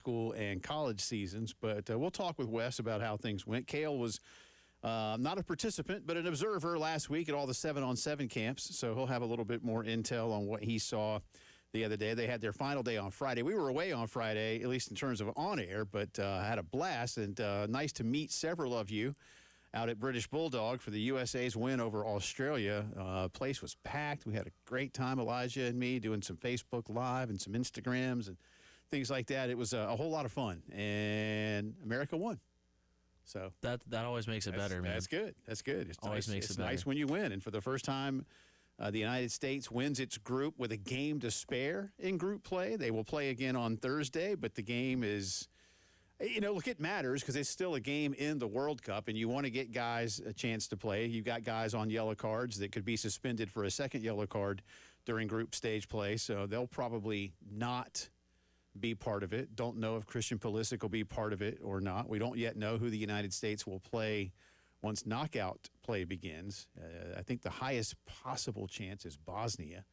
school and college seasons. But we'll talk with Wes about how things went. Cale was not a participant, but an observer last week at all the 7-on-7 camps. So he'll have a little bit more intel on what he saw the other day. They had their final day on Friday. We were away on Friday, at least in terms of on air, but had a blast, and nice to meet several of you out at British Bulldog for the USA's win over Australia. Place was packed. We had a great time, Elijah and me, doing some Facebook Live and some Instagrams and things like that. It was a whole lot of fun, and America won. So that always makes it better, man. That's good. That's good. It's always nice. makes it It's better. nice when you win, and for the first time, the United States wins its group with a game to spare in group play. They will play again on Thursday, but the game is, look, it matters because it's still a game in the World Cup, and you want to get guys a chance to play. You've got guys on yellow cards that could be suspended for a second yellow card during group stage play, so they'll probably not be part of it. Don't know if Christian Pulisic will be part of it or not. We don't yet know who the United States will play once knockout play begins. I think the highest possible chance is Bosnia,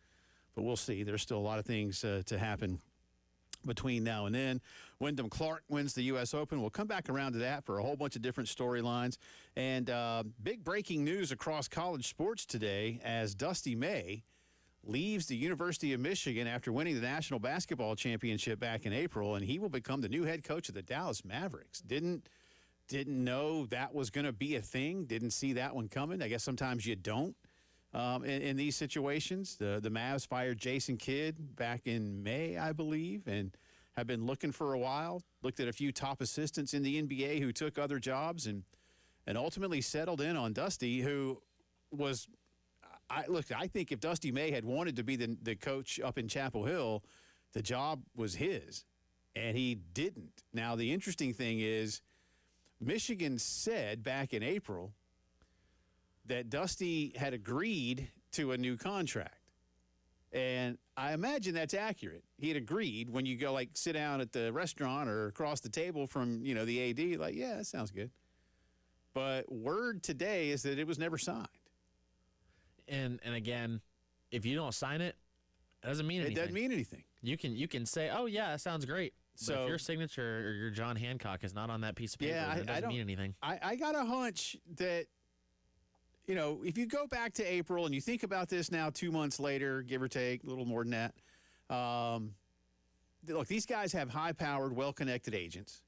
but we'll see. There's still a lot of things to happen between now and then. Wyndham Clark wins the U.S. Open. We'll come back around to that for a whole bunch of different storylines. And big breaking news across college sports today as Dusty May leaves the University of Michigan after winning the National Basketball Championship back in April, and he will become the new head coach of the Dallas Mavericks. Didn't know that was going to be a thing. Didn't see that one coming. I guess sometimes you don't in these situations. The Mavs fired Jason Kidd back in May, I believe, and have been looking for a while. Looked at a few top assistants in the NBA who took other jobs and ultimately settled in on Dusty, who was – I think if Dusty May had wanted to be the coach up in Chapel Hill, the job was his, and he didn't. Now, the interesting thing is Michigan said back in April that Dusty had agreed to a new contract, and I imagine that's accurate. He had agreed when you go, sit down at the restaurant or across the table from, the AD, yeah, that sounds good. But word today is that it was never signed. And again, if you don't sign it, it doesn't mean anything. It doesn't mean anything. You can say, oh, yeah, that sounds great. So but if your signature or your John Hancock is not on that piece of paper, it doesn't mean anything. I got a hunch that, if you go back to April and you think about this now 2 months later, give or take, a little more than that, look, these guys have high-powered, well-connected agents.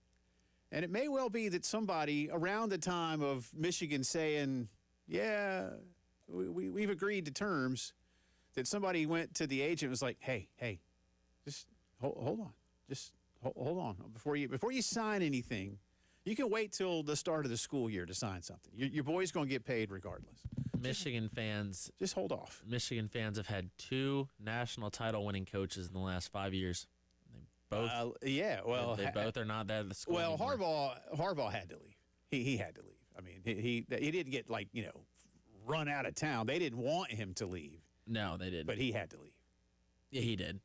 And it may well be that somebody around the time of Michigan saying, yeah, we've agreed to terms, that somebody went to the agent and was like, hey, just hold on. Just hold on. Before you sign anything, you can wait till the start of the school year to sign something. Your boy's going to get paid regardless. Michigan fans. Just hold off. Michigan fans have had 2 national title winning coaches in the last 5 years. They both. They both are not there at the school. Well, anymore. Harbaugh had to leave. He had to leave. I mean, he didn't get run out of town. They didn't want him to leave. No, they didn't. But he had to leave. Yeah, he did.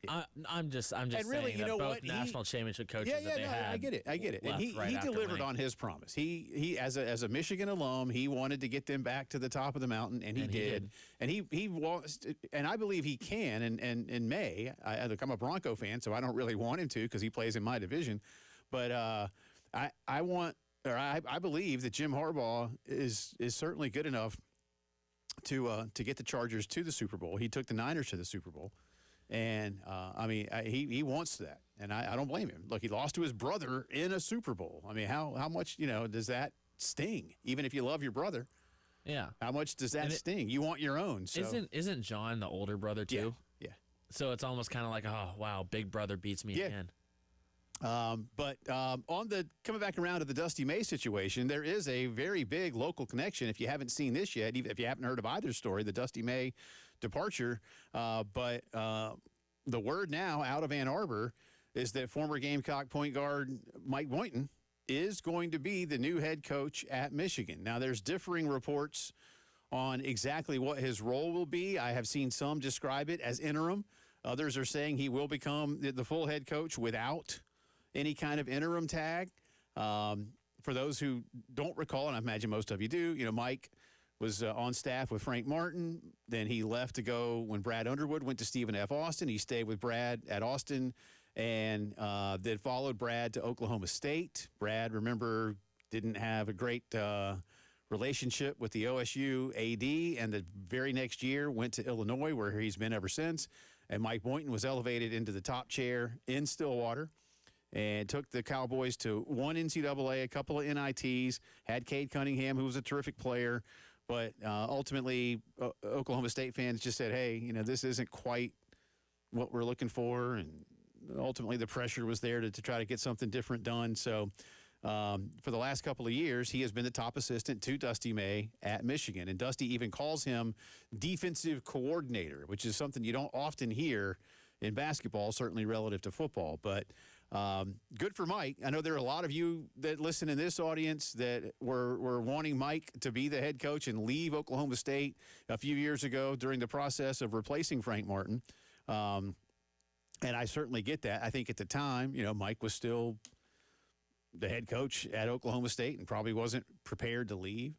I'm just really, saying that both national championship coaches that they had. I get it. And he delivered on his promise. He as a Michigan alum, he wanted to get them back to the top of the mountain, and he did. And he was, and I believe he can. And in May, I'm a Bronco fan, so I don't really want him to because he plays in my division. But I believe that Jim Harbaugh is certainly good enough to get the Chargers to the Super Bowl. He took the Niners to the Super Bowl. And, he wants that, and I don't blame him. Look, he lost to his brother in a Super Bowl. I mean, how much, does that sting? Even if you love your brother, yeah. How much does that sting? You want your own. So. Isn't John the older brother, too? Yeah. So it's almost kind of like, oh, wow, big brother beats me again. But on the coming back around to the Dusty May situation, there is a very big local connection. If you haven't seen this yet, even if you haven't heard of either story, the Dusty May departure. But the word now out of Ann Arbor is that former Gamecock point guard Mike Boynton is going to be the new head coach at Michigan. Now, there's differing reports on exactly what his role will be. I have seen some describe it as interim. Others are saying he will become the full head coach without any kind of interim tag. For those who don't recall, and I imagine most of you do, Mike was on staff with Frank Martin. Then he left to go when Brad Underwood went to Stephen F. Austin. He stayed with Brad at Austin and then followed Brad to Oklahoma State. Brad, remember, didn't have a great relationship with the OSU AD, and the very next year went to Illinois, where he's been ever since. And Mike Boynton was elevated into the top chair in Stillwater and took the Cowboys to one NCAA, a couple of NITs, had Cade Cunningham, who was a terrific player. But ultimately, Oklahoma State fans just said, hey, this isn't quite what we're looking for. And ultimately, the pressure was there to try to get something different done. So for the last couple of years, he has been the top assistant to Dusty May at Michigan. And Dusty even calls him defensive coordinator, which is something you don't often hear in basketball, certainly relative to football. But good for Mike. I know there are a lot of you that listen in this audience that were wanting Mike to be the head coach and leave Oklahoma State a few years ago during the process of replacing Frank Martin. And I certainly get that. I think at the time, Mike was still the head coach at Oklahoma State and probably wasn't prepared to leave.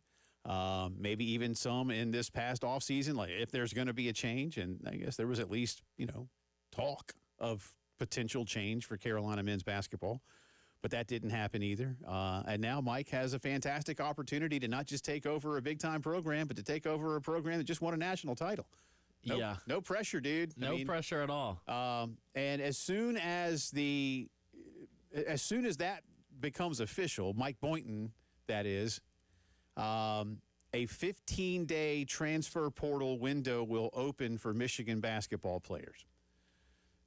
Maybe even some in this past offseason, like if there's going to be a change. And I guess there was at least, talk of potential change for Carolina men's basketball, but that didn't happen either. And now Mike has a fantastic opportunity to not just take over a big-time program, but to take over a program that just won a national title. No pressure, dude. No pressure at all. And as soon as that becomes official, Mike Boynton, that is, a 15-day transfer portal window will open for Michigan basketball players.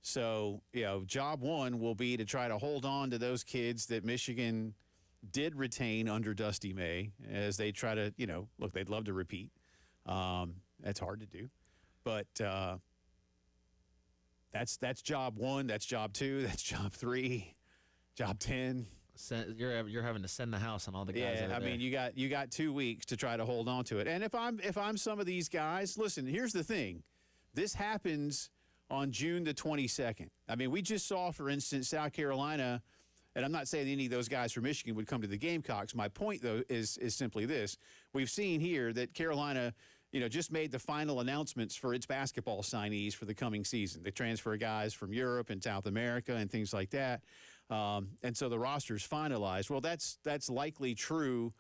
So, job one will be to try to hold on to those kids that Michigan did retain under Dusty May as they try to, look, they'd love to repeat. That's hard to do. But that's job one. That's job two. That's job three. Job 10. You're having to send the house on all the guys. Yeah, I mean, you got 2 weeks to try to hold on to it. And if I'm some of these guys, listen, here's the thing. This happens on June the 22nd. I mean, we just saw, for instance, South Carolina, and I'm not saying any of those guys from Michigan would come to the Gamecocks. My point, though, is simply this. We've seen here that Carolina, just made the final announcements for its basketball signees for the coming season. They transfer guys from Europe and South America and things like that. And so the roster's finalized. Well, that's likely true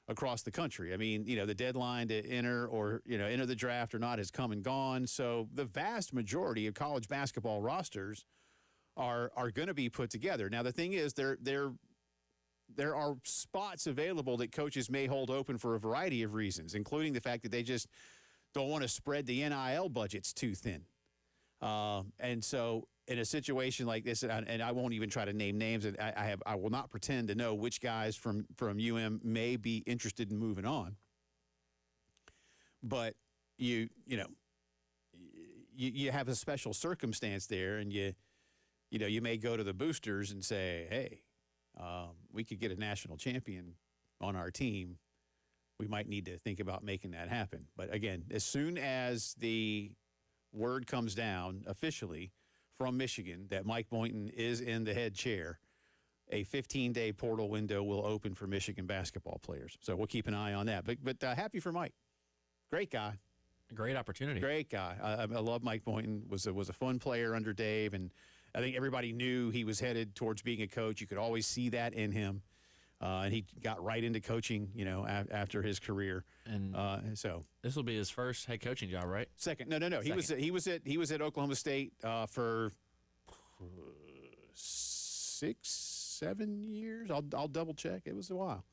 across the country. I mean, the deadline to enter or, enter the draft or not has come and gone. So the vast majority of college basketball rosters are going to be put together. Now, the thing is, there are spots available that coaches may hold open for a variety of reasons, including the fact that they just don't want to spread the NIL budgets too thin. And so in a situation like this, and I won't even try to name names, and I will not pretend to know which guys from may be interested in moving on. But you have a special circumstance there, and you may go to the boosters and say, hey, we could get a national champion on our team. We might need to think about making that happen. But again, as soon as the word comes down officially from Michigan that Mike Boynton is in the head chair, a 15-day portal window will open for Michigan basketball players. So we'll keep an eye on that. But happy for Mike. Great guy. Great opportunity. Great guy. I love Mike Boynton. Was a fun player under Dave, and I think everybody knew he was headed towards being a coach. You could always see that in him. And he got right into coaching, after his career. And so this will be his first head coaching job, right? Second. No. Second. He was at Oklahoma State for 6-7 years. I'll double check. It was a while.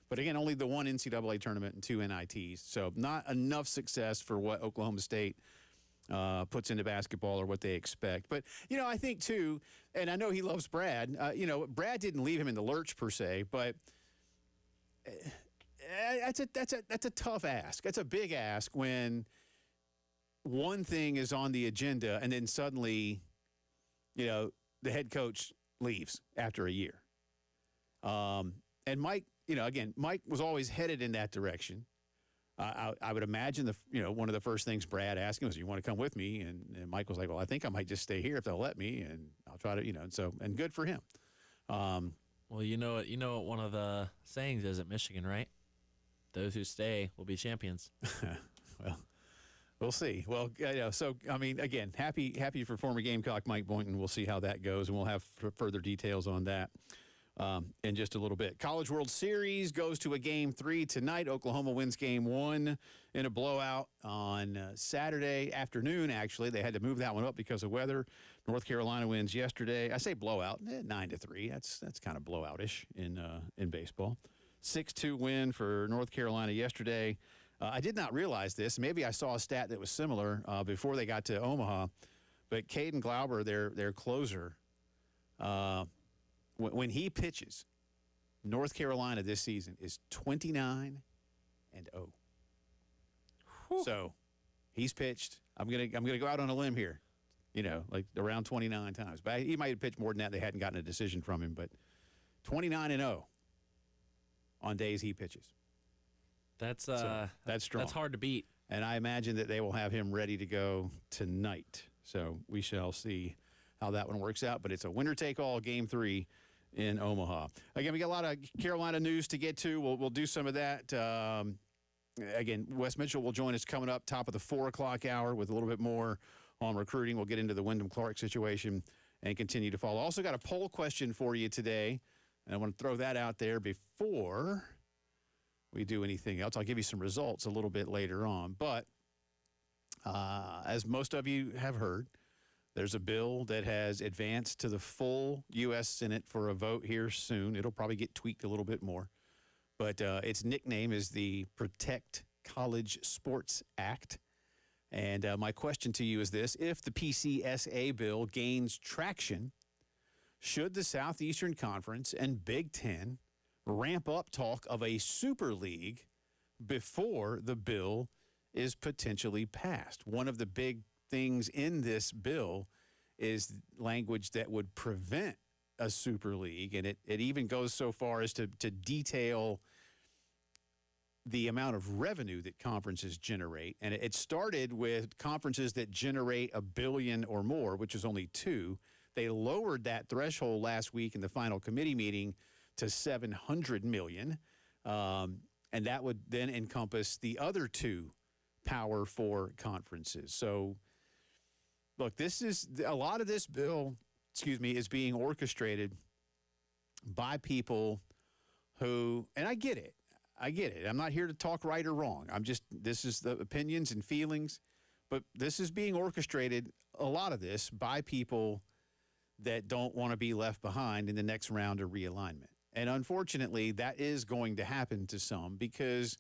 But again, only the one NCAA tournament and 2 NITs. So not enough success for what Oklahoma State puts into basketball or what they expect. But, I think, too, and I know he loves Brad. Brad didn't leave him in the lurch, per se, but that's a tough ask. That's a big ask when one thing is on the agenda and then suddenly, the head coach leaves after a year. And Mike, again, Mike was always headed in that direction. I would imagine one of the first things Brad asked him was, "You want to come with me?" And Mike was like, "Well, I think I might just stay here if they'll let me, and I'll try to, and good for him." Well, what one of the sayings is at Michigan, right? Those who stay will be champions. Well, We'll see. Well, so I mean, again, happy for former Gamecock Mike Boynton. We'll see how that goes, and we'll have further details on that in just a little bit. College World Series goes to a Game 3 tonight. Oklahoma wins Game 1 in a blowout on Saturday afternoon. Actually, they had to move that one up because of weather. North Carolina wins yesterday. I say blowout, 9-3. That's kind of blowoutish in baseball. 6-2 win for North Carolina yesterday. I did not realize this. Maybe I saw a stat that was similar before they got to Omaha. But Caden Glauber, their closer, when he pitches, North Carolina this season is 29-0. So he's pitched. I'm gonna go out on a limb here, like around 29 times. But he might have pitched more than that. They hadn't gotten a decision from him. But 29-0 on days he pitches. That's strong. That's hard to beat. And I imagine that they will have him ready to go tonight. So we shall see how that one works out. But it's a winner-take-all Game 3 in Omaha. Again, we got a lot of Carolina news to get to. We'll do some of that. Again, Wes Mitchell will join us coming up top of the 4 o'clock hour with a little bit more on recruiting. We'll get into the Wyndham Clark situation and continue to follow. Also got a poll question for you today. And I want to throw that out there before we do anything else. I'll give you some results a little bit later on. But as most of you have heard, there's a bill that has advanced to the full U.S. Senate for a vote here soon. It'll probably get tweaked a little bit more. But its nickname is the Protect College Sports Act. And my question to you is this. If the PCSA bill gains traction, should the Southeastern Conference and Big Ten ramp up talk of a super league before the bill is potentially passed? One of the big things in this bill is language that would prevent a super league, and it even goes so far as to detail the amount of revenue that conferences generate. And it started with conferences that generate $1 billion or more, which is only 2. They lowered that threshold last week in the final committee meeting to $700 million, and that would then encompass the other 2 Power 4 conferences. So, look, this is a lot of this bill, is being orchestrated by people who, and I get it. I'm not here to talk right or wrong. This is the opinions and feelings, but this is being orchestrated, a lot of this, by people that don't want to be left behind in the next round of realignment. And unfortunately, that is going to happen to some because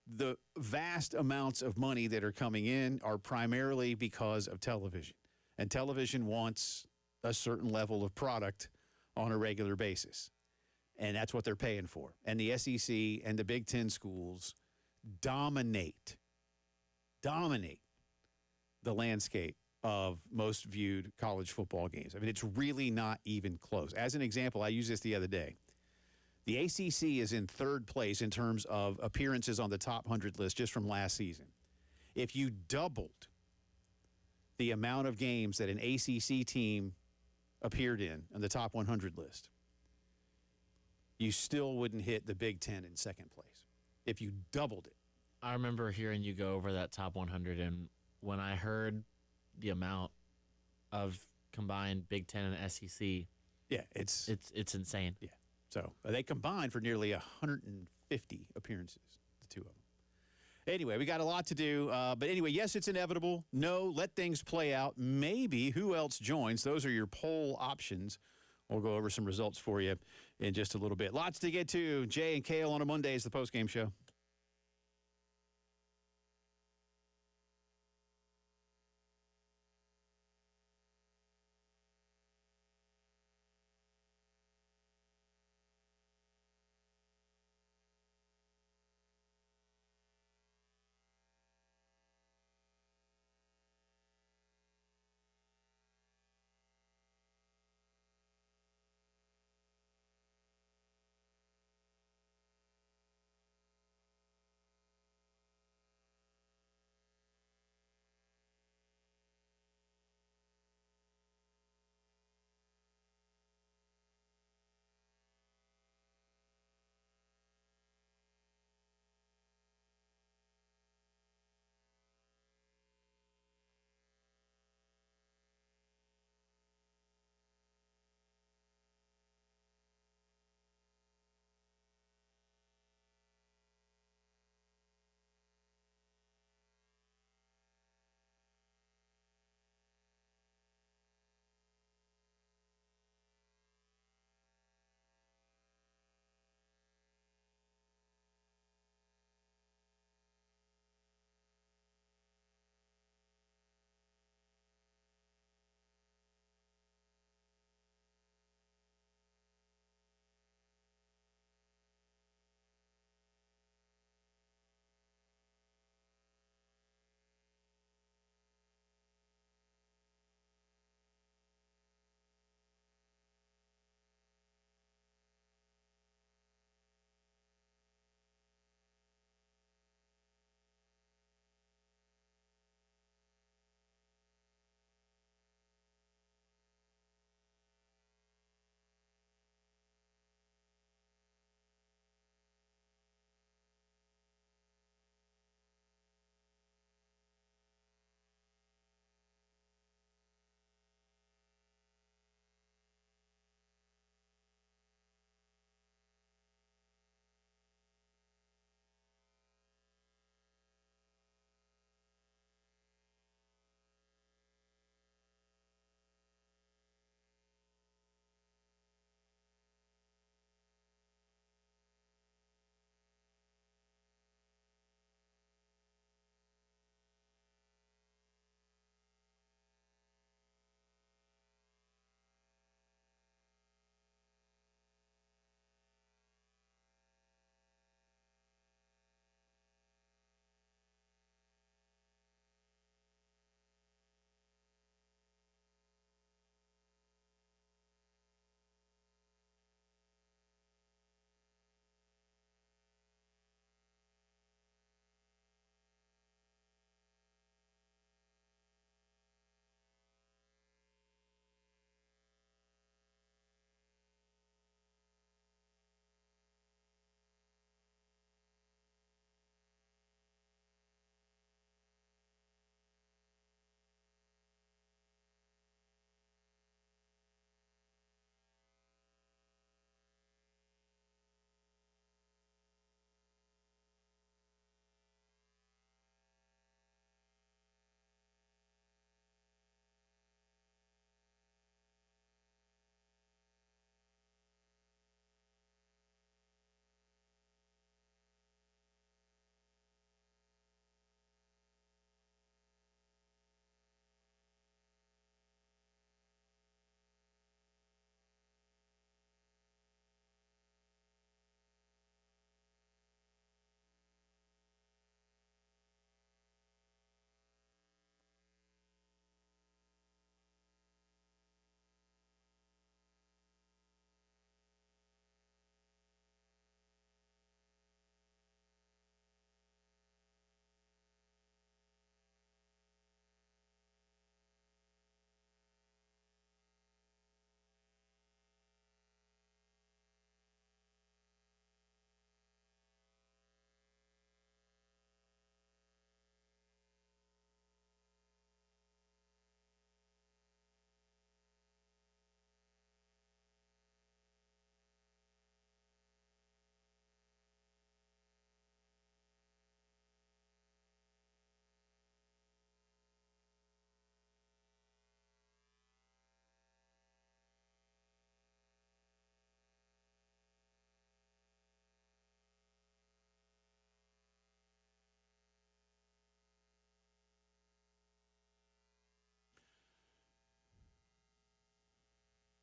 the vast amounts of money that are coming in are primarily because of television. And television wants a certain level of product on a regular basis. And that's what they're paying for. And the SEC and the Big Ten schools dominate the landscape of most viewed college football games. I mean, it's really not even close. As an example, I used this the other day. The ACC is in 3rd place in terms of appearances on the top 100 list just from last season. If you doubled the amount of games that an ACC team appeared in on the top 100 list, you still wouldn't hit the Big Ten in 2nd place if you doubled it. I remember hearing you go over that top 100, and when I heard the amount of combined Big Ten and SEC, yeah, it's insane. Yeah, so they combined for nearly 150 appearances, the 2 of them. Anyway, we got a lot to do, but anyway, yes, it's inevitable. No, let things play out. Maybe who else joins? Those are your poll options. We'll go over some results for you in just a little bit. Lots to get to. Jay and Kale on a Monday is the postgame show.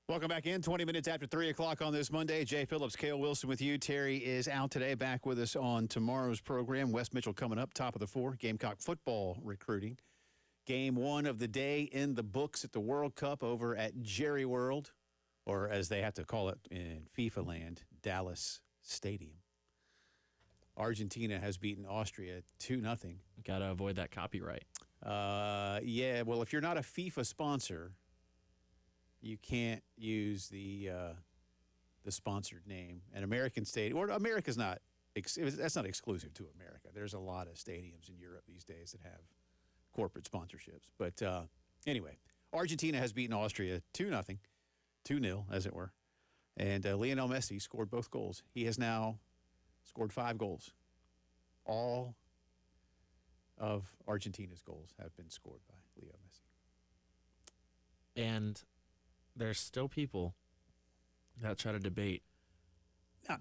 Welcome back in. 20 minutes after 3 o'clock on this Monday. Jay Phillips, Cale Wilson with you. Terry is out today. Back with us on tomorrow's program. West Mitchell coming up, top of the 4. Gamecock football recruiting. Game 1 of the day in the books at the World Cup over at Jerry World, or as they have to call it in FIFA land, Dallas Stadium. Argentina has beaten Austria 2-0. Got to avoid that copyright. Yeah, well, if you're not a FIFA sponsor, you can't use the sponsored name. And American Stadium, or America's not, that's not exclusive to America. There's a lot of stadiums in Europe these days that have corporate sponsorships. But anyway, Argentina has beaten Austria 2-0, 2-0, as it were. And Lionel Messi scored both goals. He has now scored 5 goals. All of Argentina's goals have been scored by Leo Messi. And there's still people that try to debate.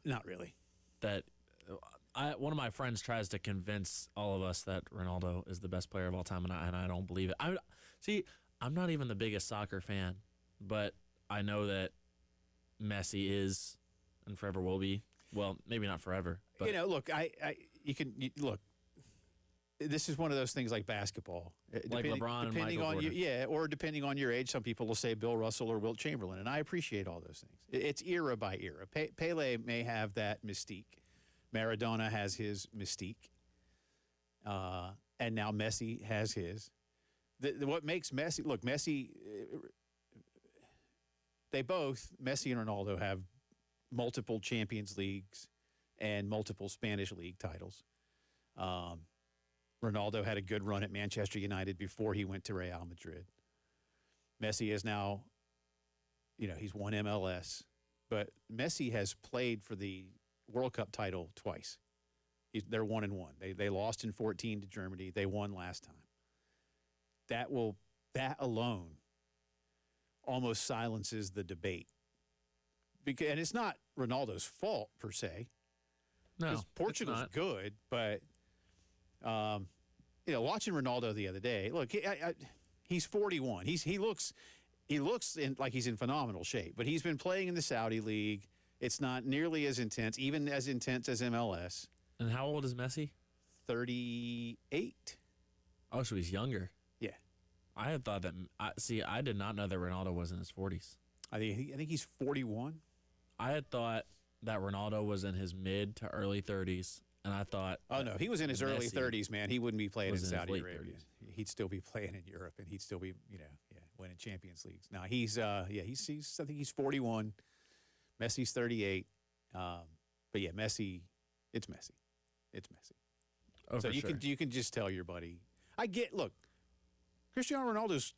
Not really. That one of my friends tries to convince all of us that Ronaldo is the best player of all time, and I don't believe it. I'm not even the biggest soccer fan, but I know that Messi is and forever will be. Well, maybe not forever. But Look, look. This is one of those things like basketball. Like LeBron and Michael Jordan. Or depending on your age, some people will say Bill Russell or Wilt Chamberlain, and I appreciate all those things. It's era by era. Pele may have that mystique. Maradona has his mystique. And now Messi has his. What makes Messi, look, Messi, Messi and Ronaldo have multiple Champions Leagues and multiple Spanish league titles. Ronaldo had a good run at Manchester United before he went to Real Madrid. Messi is now, he's won MLS. But Messi has played for the World Cup title twice. They're 1-1. They lost in 2014 to Germany. They won last time. That alone almost silences the debate. And it's not Ronaldo's fault, per se. No, Portugal's good, but watching Ronaldo the other day, look, he's 41. He looks like he's in phenomenal shape, but he's been playing in the Saudi League. It's not nearly as intense, even as intense as MLS. And how old is Messi? 38. Oh, so he's younger. Yeah. I had thought that. I did not know that Ronaldo was in his 40s. I think he's 41. I had thought that Ronaldo was in his mid to early 30s, and I thought. Oh no, he was in his early 30s, man. He wouldn't be playing in Saudi Arabia. 30s. He'd still be playing in Europe, and he'd still be, winning Champions Leagues. Now he's I think he's 41. Messi's 38. But yeah, Messi, it's Messi. It's Messi. Oh, so you can just tell your buddy. Look, Cristiano Ronaldo's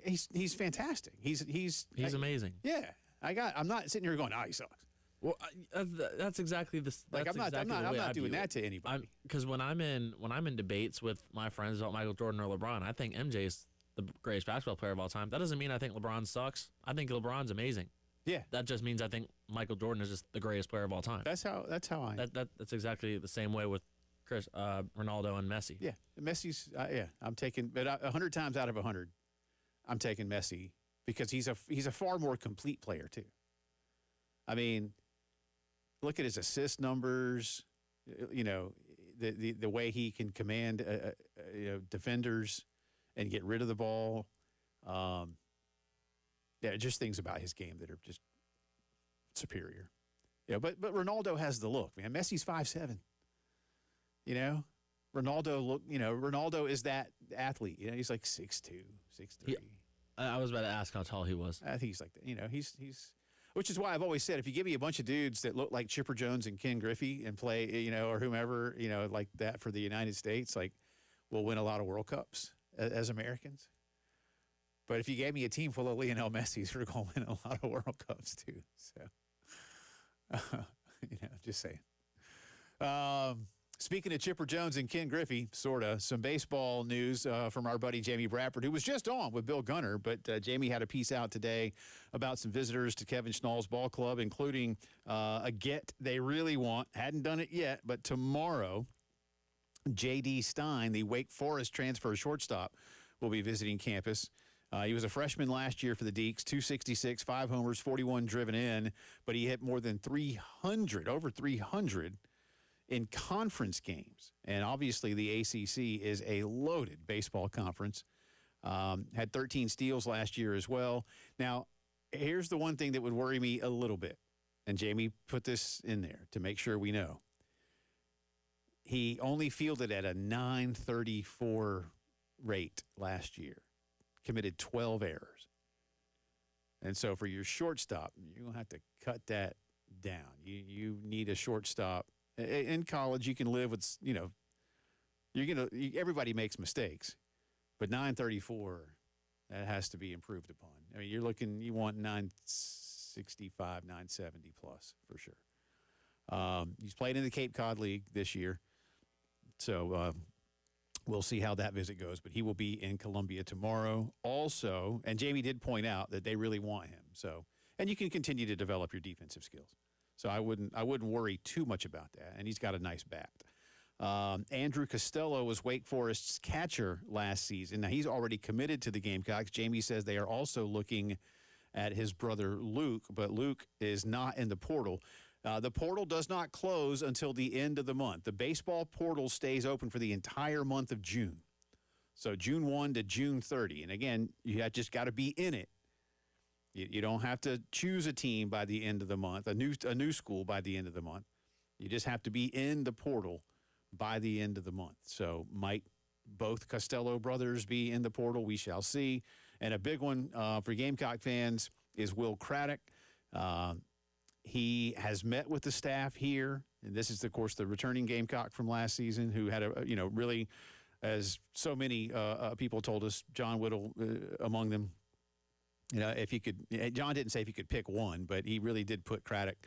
he's fantastic. He's amazing. Yeah. I'm not sitting here going, he sucks. Well, that's exactly the. I'm not doing that to anybody. Because when I'm in debates with my friends about Michael Jordan or LeBron, I think MJ is the greatest basketball player of all time. That doesn't mean I think LeBron sucks. I think LeBron's amazing. Yeah. That just means I think Michael Jordan is just the greatest player of all time. That's how I. That's exactly the same way with Ronaldo and Messi. Yeah, Messi's. I'm taking, but 100 times out of 100, I'm taking Messi because he's a far more complete player too. I mean, look at his assist numbers. The way he can command defenders and get rid of the ball. Just things about his game that are just superior. Yeah, but Ronaldo has the look, man. Messi's 5'7". Ronaldo is that athlete. He's like 6'2", 6'3". Yeah, I was about to ask how tall he was. I think he's like that. He's which is why I've always said if you give me a bunch of dudes that look like Chipper Jones and Ken Griffey and play, or whomever, like that for the United States, like we'll win a lot of World Cups as Americans. But if you gave me a team full of Lionel Messis, we're going to win a lot of World Cups too. So, just saying. Speaking of Chipper Jones and Ken Griffey, some baseball news from our buddy Jamie Bradford, who was just on with Bill Gunner. But Jamie had a piece out today about some visitors to Kevin Schnall's ball club, including a get they really want. Hadn't done it yet, but tomorrow, J.D. Stein, the Wake Forest transfer shortstop, will be visiting campus. He was a freshman last year for the Deacs, 266, 5 homers, 41 driven in, but he hit more than 300, over 300 in conference games. And obviously the ACC is a loaded baseball conference. Had 13 steals last year as well. Now, here's the one thing that would worry me a little bit, and Jamie put this in there to make sure we know. He only fielded at a 934 rate last year, committed 12 errors. And so for your shortstop, you're going to have to cut that down. You need a shortstop. In college, you can live with, everybody makes mistakes. But 934, that has to be improved upon. I mean, you want 965, 970 plus for sure. He's played in the Cape Cod League this year. So we'll see how that visit goes. But he will be in Columbia tomorrow. Also, and Jamie did point out that they really want him. So, and you can continue to develop your defensive skills. So I wouldn't worry too much about that. And he's got a nice bat. Andrew Costello was Wake Forest's catcher last season. Now, he's already committed to the Gamecocks. Jamie says they are also looking at his brother Luke, but Luke is not in the portal. The portal does not close until the end of the month. The baseball portal stays open for the entire month of June. So June 1 to June 30. And again, you just got to be in it. You don't have to choose a team by the end of the month, a new school by the end of the month. You just have to be in the portal by the end of the month. So might both Costello brothers be in the portal? We shall see. And a big one for Gamecock fans is Will Craddock. He has met with the staff here. And this is, of course, the returning Gamecock from last season who had really, as so many people told us, John Whittle among them. If you could, John didn't say if you could pick one, but he really did put Craddock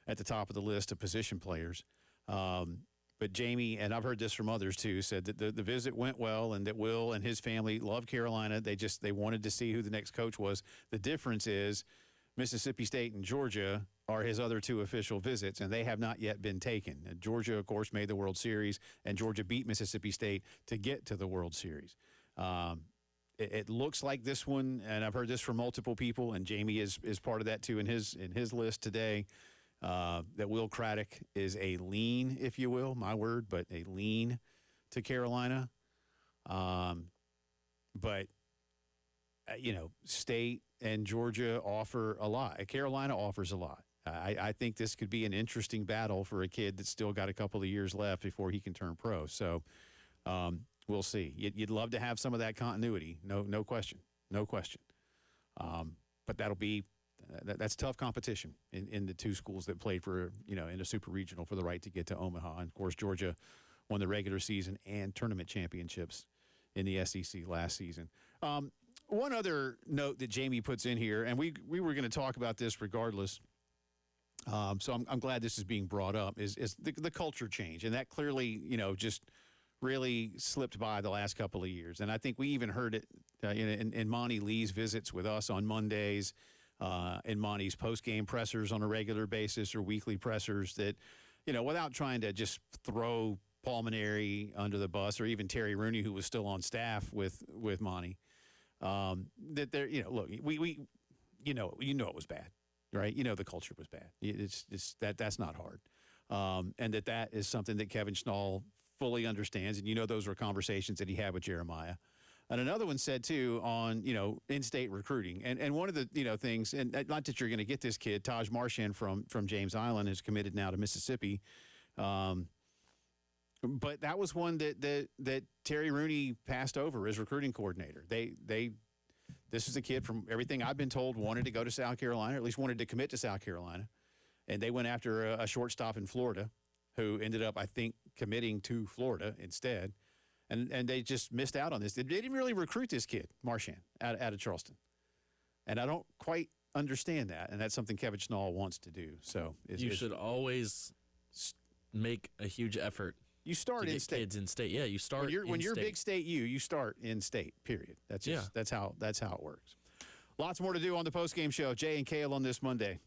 at the top of the list of position players. But Jamie, and I've heard this from others too, said that the visit went well and that Will and his family love Carolina. They wanted to see who the next coach was. The difference is Mississippi State and Georgia are his other two official visits, and they have not yet been taken. And Georgia, of course, made the World Series, and Georgia beat Mississippi State to get to the World Series. It looks like this one, and I've heard this from multiple people, and Jamie is part of that too in his list today, that Will Craddock is a lean, if you will, my word, but a lean to Carolina. But State and Georgia offer a lot. Carolina offers a lot. I think this could be an interesting battle for a kid that's still got a couple of years left before he can turn pro. So we'll see. You'd love to have some of that continuity. No question. But that's tough competition in the two schools that played for, in a super regional for the right to get to Omaha. And of course, Georgia won the regular season and tournament championships in the SEC last season. One other note that Jamie puts in here, and we were going to talk about this regardless. So I'm glad this is being brought up, is the culture change. And that clearly, just really slipped by the last couple of years. And I think we even heard it in Monty Lee's visits with us on Mondays, in Monty's post-game pressers on a regular basis or weekly pressers that, without trying to just throw Pulmonary under the bus or even Terry Rooney, who was still on staff with Monty, that they're, look, we it was bad, right? The culture was bad. It's that's not hard. And that is something that Kevin Schnall fully understands. And, those were conversations that he had with Jeremiah. And another one said, too, on, in-state recruiting. And one of the, things, and not that you're going to get this kid, Taj Marchand from James Island is committed now to Mississippi. But that was one that Terry Rooney passed over as recruiting coordinator. This is a kid, from everything I've been told, wanted to go to South Carolina, or at least wanted to commit to South Carolina. And they went after a shortstop in Florida who ended up, I think, committing to Florida instead. And they just missed out on this. They didn't really recruit this kid, Marchand, out of Charleston. And I don't quite understand that. And that's something Kevin Schnall wants to do. So you should always make a huge effort. You start in state. Kids in state. Yeah, you start when you're big state you start in state, period. That's how it works. Lots more to do on the postgame show. Jay and Kale on this Monday.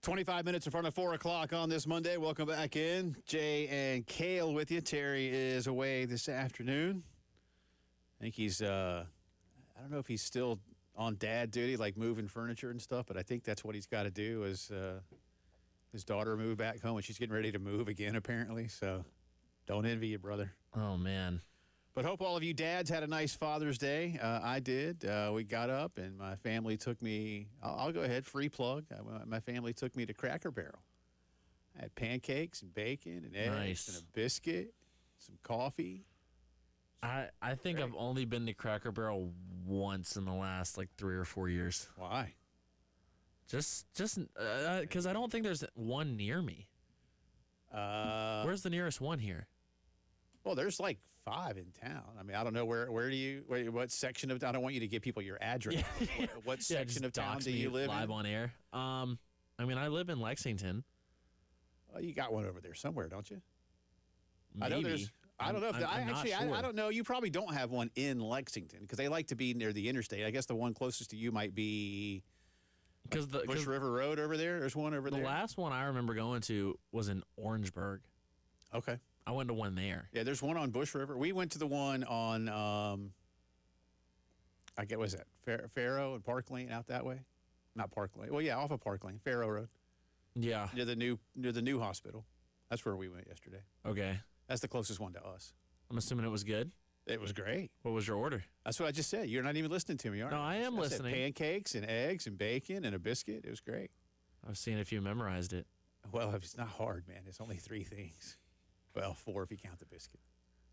25 minutes in front of 4 o'clock on this Monday. Welcome back in. Jay and Kale with you. Terry is away this afternoon. I think he's, I don't know if he's still on dad duty, like moving furniture and stuff, but I think that's what he's got to do is his daughter moved back home, and she's getting ready to move again, apparently. So don't envy you, brother. Oh, man. But hope all of you dads had a nice Father's Day. I did. We got up, and my family took me. I'll go ahead, free plug. My family took me to Cracker Barrel. I had pancakes and bacon and eggs and a biscuit, some coffee. I think I've only been to Cracker Barrel once in the last, 3 or 4 years. Why? Just because I don't think there's one near me. Where's the nearest one here? Well, there's 5 in town. I mean, I don't know what section of town. I don't want you to give people your address. What section of town do you live live in? on air. I mean, I live in Lexington. Well, you got one over there somewhere, don't you? Maybe. I know there's. I don't know if I don't know. You probably don't have one in Lexington because they like to be near the interstate. I guess the one closest to you might be because the Bush River Road over there. There's one over there. The last one I remember going to was in Orangeburg. Okay. I went to one there. Yeah, there's one on Bush River. We went to the one on, I get, what is that? Faro and Park Lane out that way? Not Park Lane. Well, yeah, off of Park Lane, Faro Road. Yeah. Near the new hospital. That's where we went yesterday. Okay. That's the closest one to us. I'm assuming it was good. It was great. What was your order? That's what I just said. You're not even listening to me, are you? No, I am listening. Said pancakes and eggs and bacon and a biscuit. It was great. I was seeing if you memorized it. Well, it's not hard, man. It's only 3 things. Well, 4 if you count the biscuit.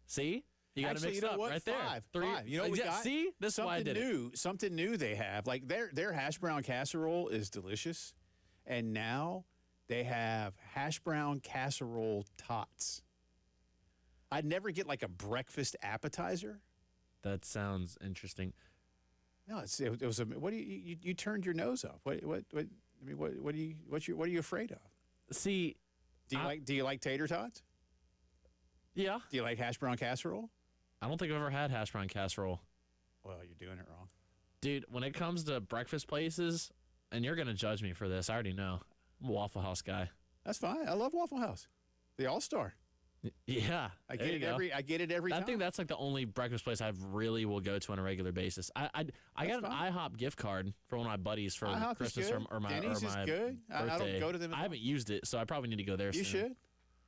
See? You got to mix you know it up what? right there. 5. You know what we got? See? This is why I did it. Something new they have. Like their hash brown casserole is delicious. And now they have hash brown casserole tots. I'd never get a breakfast appetizer. That sounds interesting. No, it was a. What do you turned your nose up? What I mean, what are you afraid of? See, do you like tater tots? Yeah. Do you like hash brown casserole? I don't think I've ever had hash brown casserole. Well, you're doing it wrong. Dude, when it comes to breakfast places, and you're going to judge me for this, I already know. I'm a Waffle House guy. That's fine. I love Waffle House. The All-Star. Yeah. I get it every time. I think that's the only breakfast place I really will go to on a regular basis. I got an IHOP gift card for one of my buddies for IHOP Christmas is good. or my Denny's birthday. is good. I don't go to them. I haven't used it, so I probably need to go there You soon. should.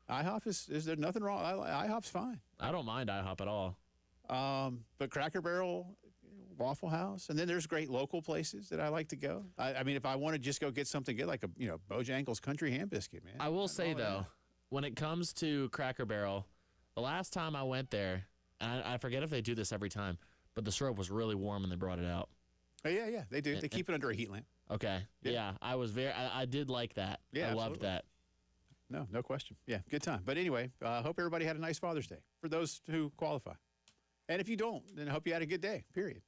IHOP is there nothing wrong? IHOP's fine. I don't mind IHOP at all. But Cracker Barrel, Waffle House, and then there's great local places that I like to go. I mean, if I want to just go get something good, like a Bojangles Country Ham Biscuit, man. I will say though, when it comes to Cracker Barrel, the last time I went there, and I forget if they do this every time, but the syrup was really warm and they brought it out. Oh yeah, they do. They keep it under a heat lamp. Okay, yeah, I did like that. Yeah, I loved that. No question. Yeah, good time. But anyway, hope everybody had a nice Father's Day for those who qualify. And if you don't, then I hope you had a good day, period.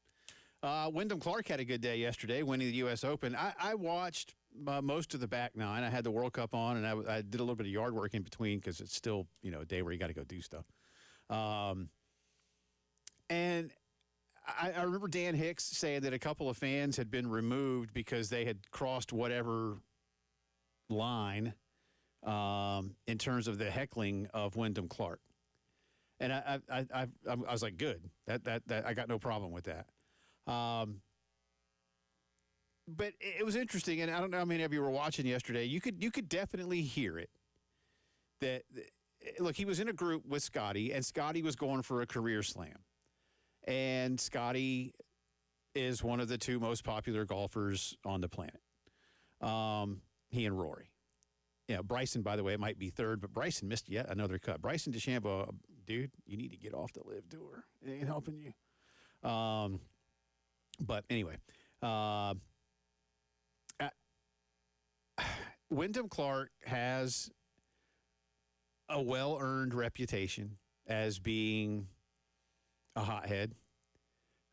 Wyndham Clark had a good day yesterday, winning the U.S. Open. I watched most of the back 9. I had the World Cup on, and I did a little bit of yard work in between because it's still, a day where you got to go do stuff. And I remember Dan Hicks saying that a couple of fans had been removed because they had crossed whatever line in terms of the heckling of Wyndham Clark. And I was like, good. That I got no problem with that. But it was interesting, and I don't know how many of you were watching yesterday. You could definitely hear it. Look, he was in a group with Scotty, and Scotty was going for a career slam. And Scotty is one of the 2 most popular golfers on the planet. He and Rory. Bryson, by the way, might be 3rd, but Bryson missed yet another cut. Bryson DeChambeau, dude, you need to get off the live tour. It ain't helping you. But anyway, Wyndham Clark has a well-earned reputation as being a hothead.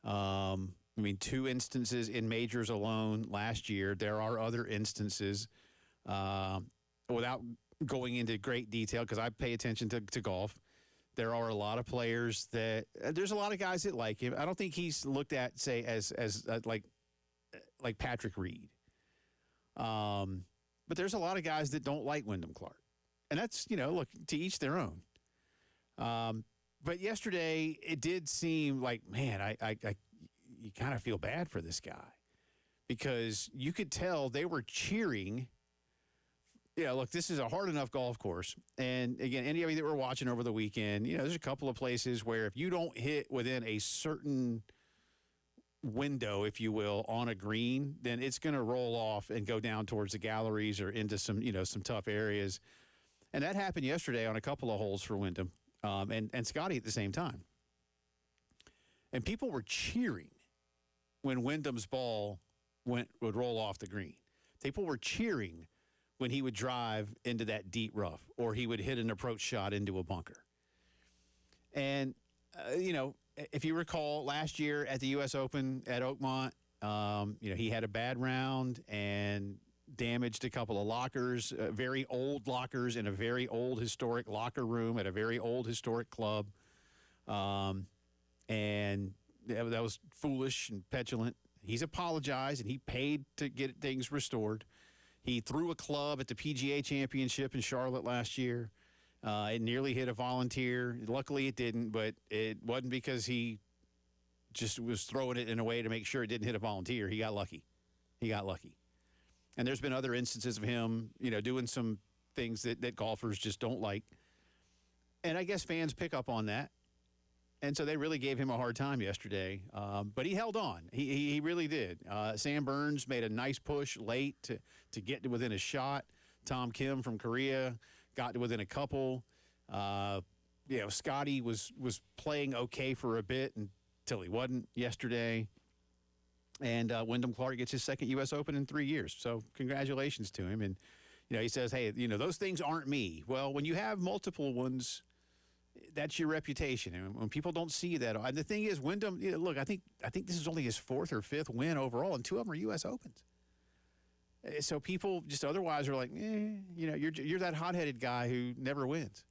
I mean, 2 instances in majors alone last year. There are other instances. Without going into great detail, because I pay attention to golf, there are a lot of players that there's a lot of guys that like him. I don't think he's looked at, say, as like Patrick Reed. But But there's a lot of guys that don't like Wyndham Clark. And that's, look, to each their own. But yesterday, it did seem like, man, you kind of feel bad for this guy because you could tell they were cheering. Look, this is a hard enough golf course. And again, any of you that were watching over the weekend, there's a couple of places where if you don't hit within a certain window, if you will, on a green, then it's going to roll off and go down towards the galleries or into some tough areas. And that happened yesterday on a couple of holes for Wyndham and Scotty at the same time. And people were cheering when Wyndham's ball would roll off the green. People were cheering when he would drive into that deep rough or he would hit an approach shot into a bunker. And, if you recall last year at the U.S. Open at Oakmont, he had a bad round and damaged a couple of lockers, very old lockers in a very old historic locker room at a very old historic club. And that was foolish and petulant. He's apologized and he paid to get things restored. He threw a club at the PGA Championship in Charlotte last year. It nearly hit a volunteer. Luckily, it didn't, but it wasn't because he just was throwing it in a way to make sure it didn't hit a volunteer. He got lucky. And there's been other instances of him, doing some things that golfers just don't like. And I guess fans pick up on that. And so they really gave him a hard time yesterday. But he held on. He really did. Sam Burns made a nice push late to get to within a shot. Tom Kim from Korea got to within a couple. Scotty was playing okay for a bit until he wasn't yesterday. And Wyndham Clark gets his second U.S. Open in 3 years. So congratulations to him. And, he says, hey, those things aren't me. Well, when you have multiple ones, that's your reputation. And when people don't see that, and the thing is, Wyndham, look, I think this is only his fourth or fifth win overall, and two of them are U.S. Opens. So people just otherwise are like, you're that hot-headed guy who never wins.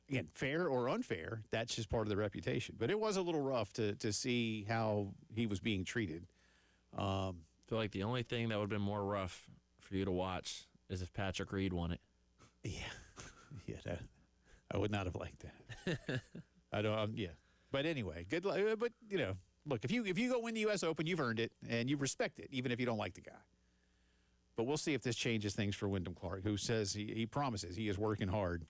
Again, fair or unfair, that's just part of the reputation. But it was a little rough to see how he was being treated. I feel like the only thing that would have been more rough for you to watch is if Patrick Reed won it. Yeah, I would not have liked that. I don't. Yeah, but anyway, good luck. But look, if you go win the U.S. Open, you've earned it, and you respect it, even if you don't like the guy. But we'll see if this changes things for Wyndham Clark, who says he promises he is working hard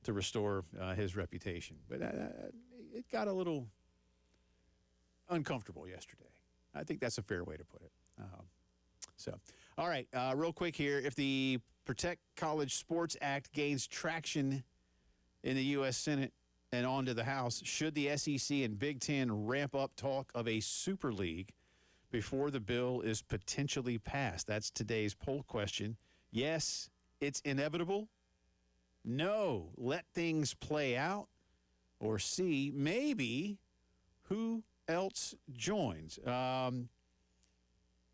to restore his reputation. But it got a little uncomfortable yesterday. I think that's a fair way to put it. All right, real quick here. If the Protect College Sports Act gains traction in the U.S. Senate and on to the House, should the SEC and Big Ten ramp up talk of a Super League before the bill is potentially passed? That's today's poll question. Yes, it's inevitable. No, let things play out. Or C, maybe who else joins? I'm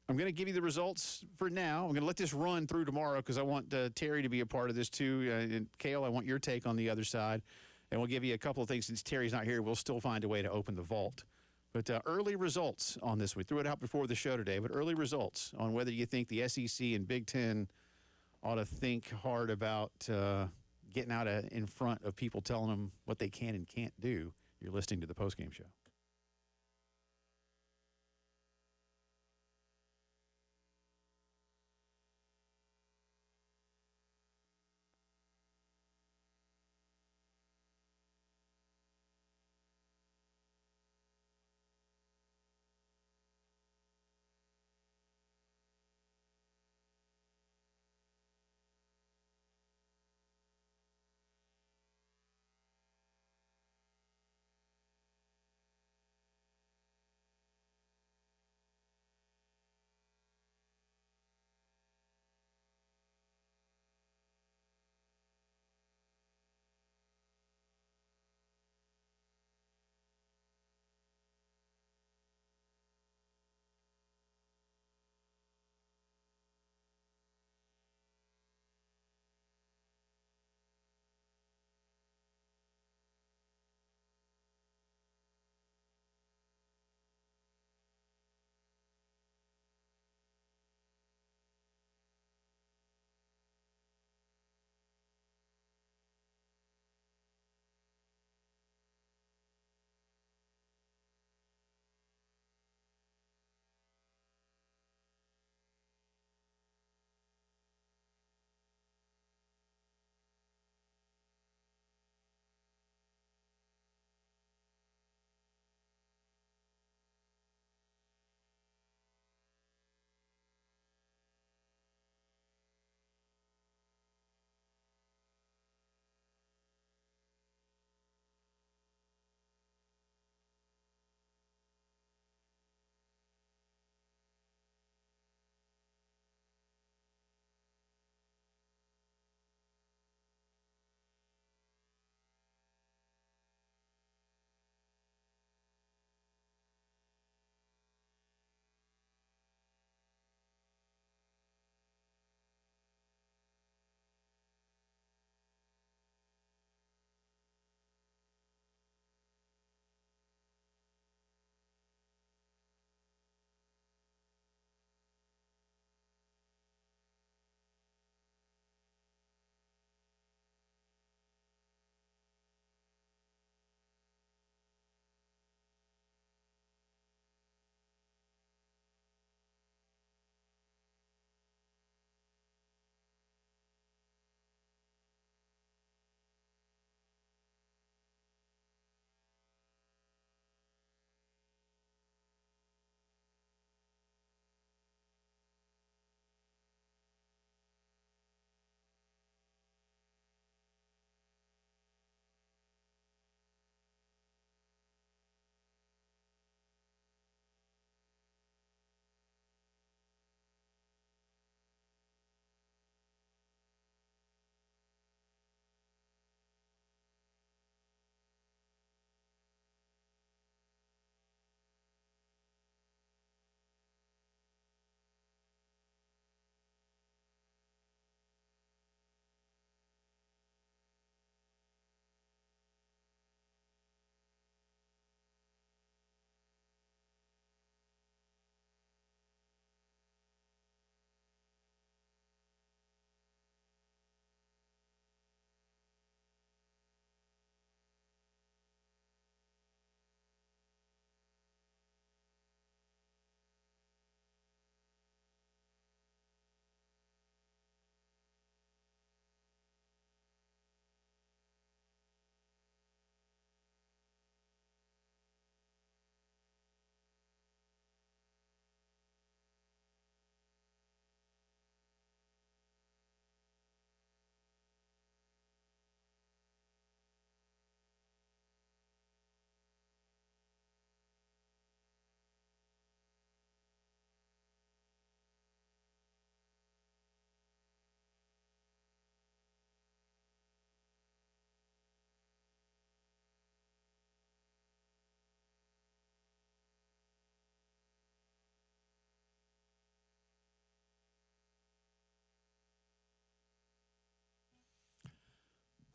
going to give you the results for now. I'm going to let this run through tomorrow because I want Terry to be a part of this too. And Cale, I want your take on the other side. And we'll give you a couple of things. Since Terry's not here, we'll still find a way to open the vault. But early results on this. We threw it out before the show today, but early results on whether you think the SEC and Big Ten ought to think hard about getting out in front of people telling them what they can and can't do. You're listening to the postgame show.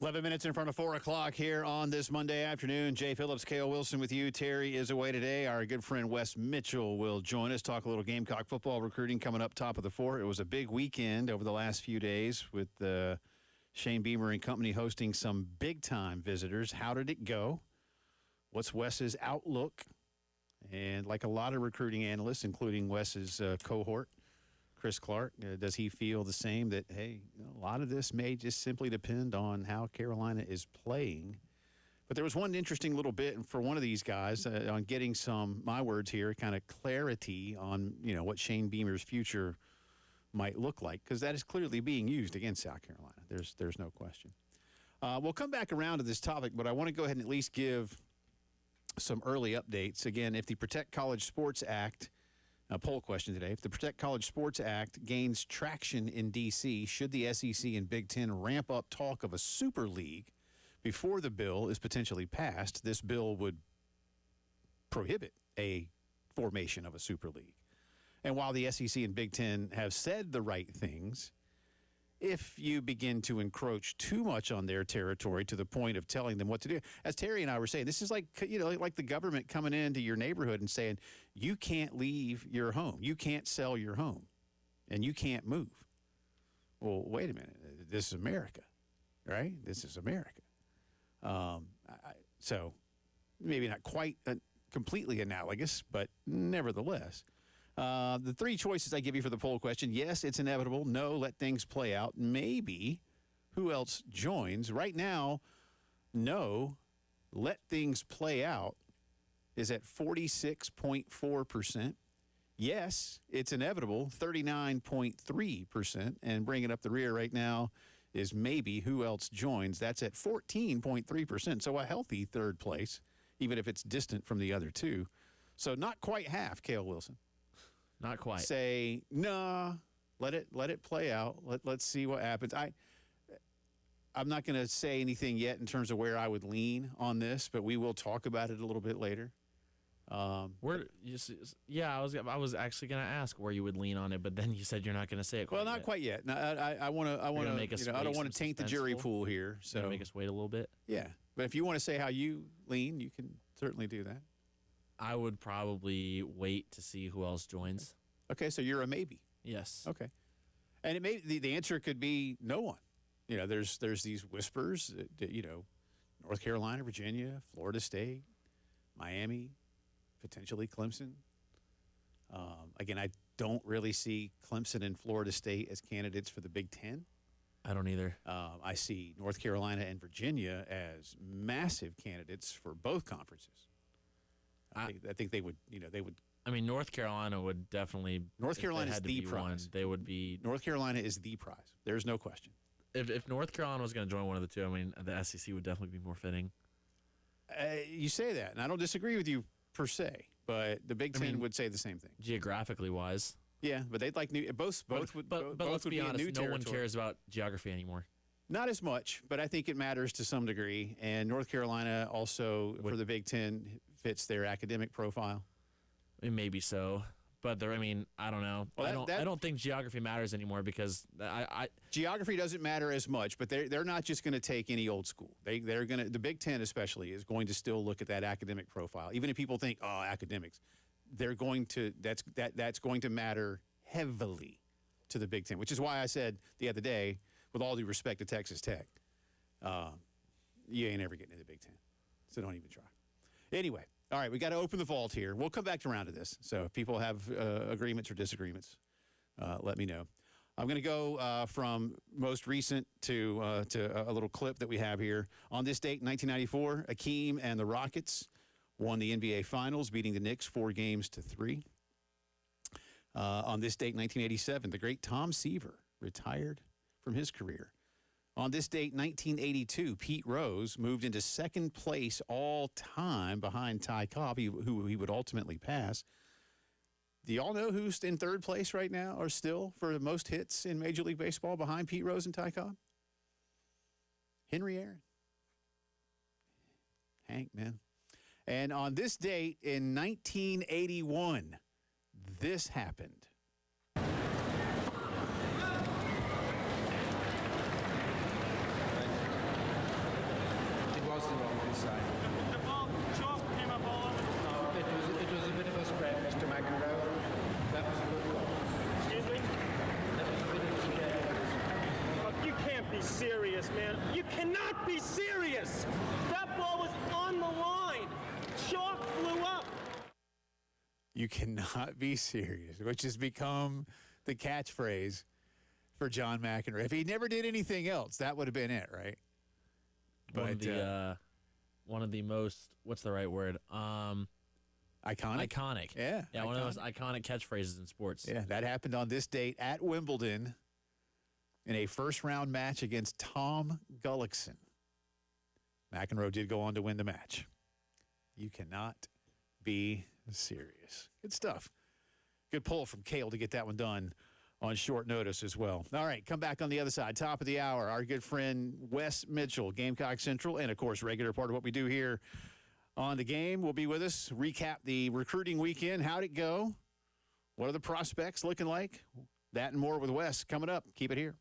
11 minutes in front of 4 o'clock here on this Monday afternoon. Jay Phillips, K.O. Wilson with you. Terry is away today. Our good friend Wes Mitchell will join us, talk a little Gamecock football recruiting coming up top of the 4. It was a big weekend over the last few days with Shane Beamer and company hosting some big-time visitors. How did it go? What's Wes's outlook? And like a lot of recruiting analysts, including Wes's cohort, Chris Clark, does he feel the same that, hey, a lot of this may just simply depend on how Carolina is playing? But there was one interesting little bit for one of these guys on getting some, my words here, kind of clarity on, what Shane Beamer's future might look like, because that is clearly being used against South Carolina. There's no question. We'll come back around to this topic, but I want to go ahead and at least give some early updates. Again, if the Protect College Sports Act, a poll question today, if the Protect College Sports Act gains traction in D.C., should the SEC and Big Ten ramp up talk of a super league before the bill is potentially passed? This bill would prohibit a formation of a super league. And while the SEC and Big Ten have said the right things, if you begin to encroach too much on their territory to the point of telling them what to do, as Terry and I were saying, this is like the government coming into your neighborhood and saying, you can't leave your home, you can't sell your home, and you can't move. Well, wait a minute, this is America, right? This is America. So maybe not quite completely analogous, but nevertheless. The three choices I give you for the poll question: yes, it's inevitable. No, let things play out. Maybe. Who else joins? Right now, no, let things play out is at 46.4%. Yes, it's inevitable, 39.3%. And bringing up the rear right now is maybe. Who else joins? That's at 14.3%. So a healthy third place, even if it's distant from the other two. So not quite half, Cale Wilson. Not quite. Say, nah, let it play out. Let's see what happens. I'm not going to say anything yet in terms of where I would lean on this, but we will talk about it a little bit later. I was actually going to ask where you would lean on it, but then you said you're not going to say it. Well, not quite yet. No, I want to make us. I don't want to taint the jury pool here. So make us wait a little bit. Yeah, but if you want to say how you lean, you can certainly do that. I would probably wait to see who else joins. Okay, so you're a maybe. Yes. Okay, and it may the answer could be no one. There's these whispers that, North Carolina, Virginia, Florida State, Miami, potentially Clemson. Again, I don't really see Clemson and Florida State as candidates for the Big Ten. I don't either. I see North Carolina and Virginia as massive candidates for both conferences. I think they would. I mean, North Carolina would definitely. North Carolina is the prize. They would be. North Carolina is the prize. There's no question. If North Carolina was going to join one of the two, I mean, the SEC would definitely be more fitting. You say that, and I don't disagree with you per se, but the Big Ten would say the same thing. Geographically wise. Yeah, but they'd like new. Both But let's be honest, no one cares about geography anymore. Not as much, but I think it matters to some degree. And North Carolina also, for the Big Ten, fits their academic profile. I mean, maybe so, but I don't know. Well, I don't think geography matters anymore because geography doesn't matter as much. But they're not just going to take any old school. They're going to, the Big Ten especially is going to still look at that academic profile. Even if people think, oh, academics, they're going to that's going to matter heavily to the Big Ten. Which is why I said the other day, with all due respect to Texas Tech, you ain't ever getting to the Big Ten, so don't even try. Anyway, all right, we got to open the vault here. We'll come back around to this. So if people have agreements or disagreements, let me know. I'm going to go from most recent to a little clip that we have here. On this date, 1994, Akeem and the Rockets won the NBA Finals, beating the Knicks 4-3. On this date, 1987, the great Tom Seaver retired from his career. On this date, 1982, Pete Rose moved into second place all time behind Ty Cobb, who he would ultimately pass. Do y'all know who's in third place right now or still for the most hits in Major League Baseball behind Pete Rose and Ty Cobb? Henry Aaron. Hank, man. And on this date in 1981, this happened. man. You cannot be serious. That ball was on the line. Chalk flew up. You cannot be serious, which has become the catchphrase for John McEnroe. If he never did anything else, that would have been it, right? But one of the most, what's the right word? iconic. Iconic. Yeah. Yeah, one of the most iconic catchphrases in sports. Yeah, that happened on this date at Wimbledon in a first-round match against Tom Gullickson. McEnroe did go on to win the match. You cannot be serious. Good stuff. Good pull from Cale to get that one done on short notice as well. All right, come back on the other side. Top of the hour, our good friend Wes Mitchell, Gamecock Central, and, of course, regular part of what we do here on the game, will be with us. Recap the recruiting weekend. How'd it go? What are the prospects looking like? That and more with Wes coming up. Keep it here.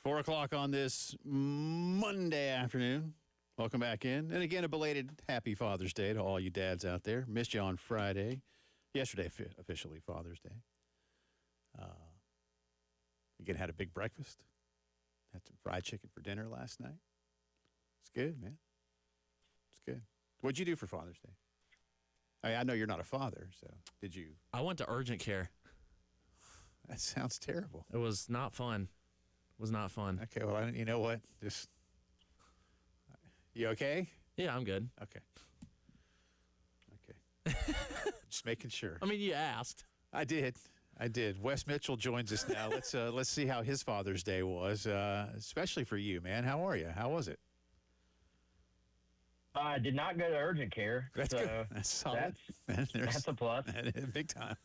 4 o'clock on this Monday afternoon. Welcome back in. And again, a belated happy Father's Day to all you dads out there. Missed you on Friday. Yesterday, officially Father's Day. Again, had a big breakfast. Had some fried chicken for dinner last night. It's good, man. It's good. What'd you do for Father's Day? I know you're not a father, so did you? I went to urgent care. That sounds terrible. It was not fun. It was not fun. Okay, well, you know what? You okay? Yeah, I'm good. Okay. Just making sure. I mean, you asked. I did. Wes Mitchell joins us now. Let's see how his Father's Day was, especially for you, man. How are you? How was it? I did not go to urgent care. That's so good. That's solid. That's a plus. Big time.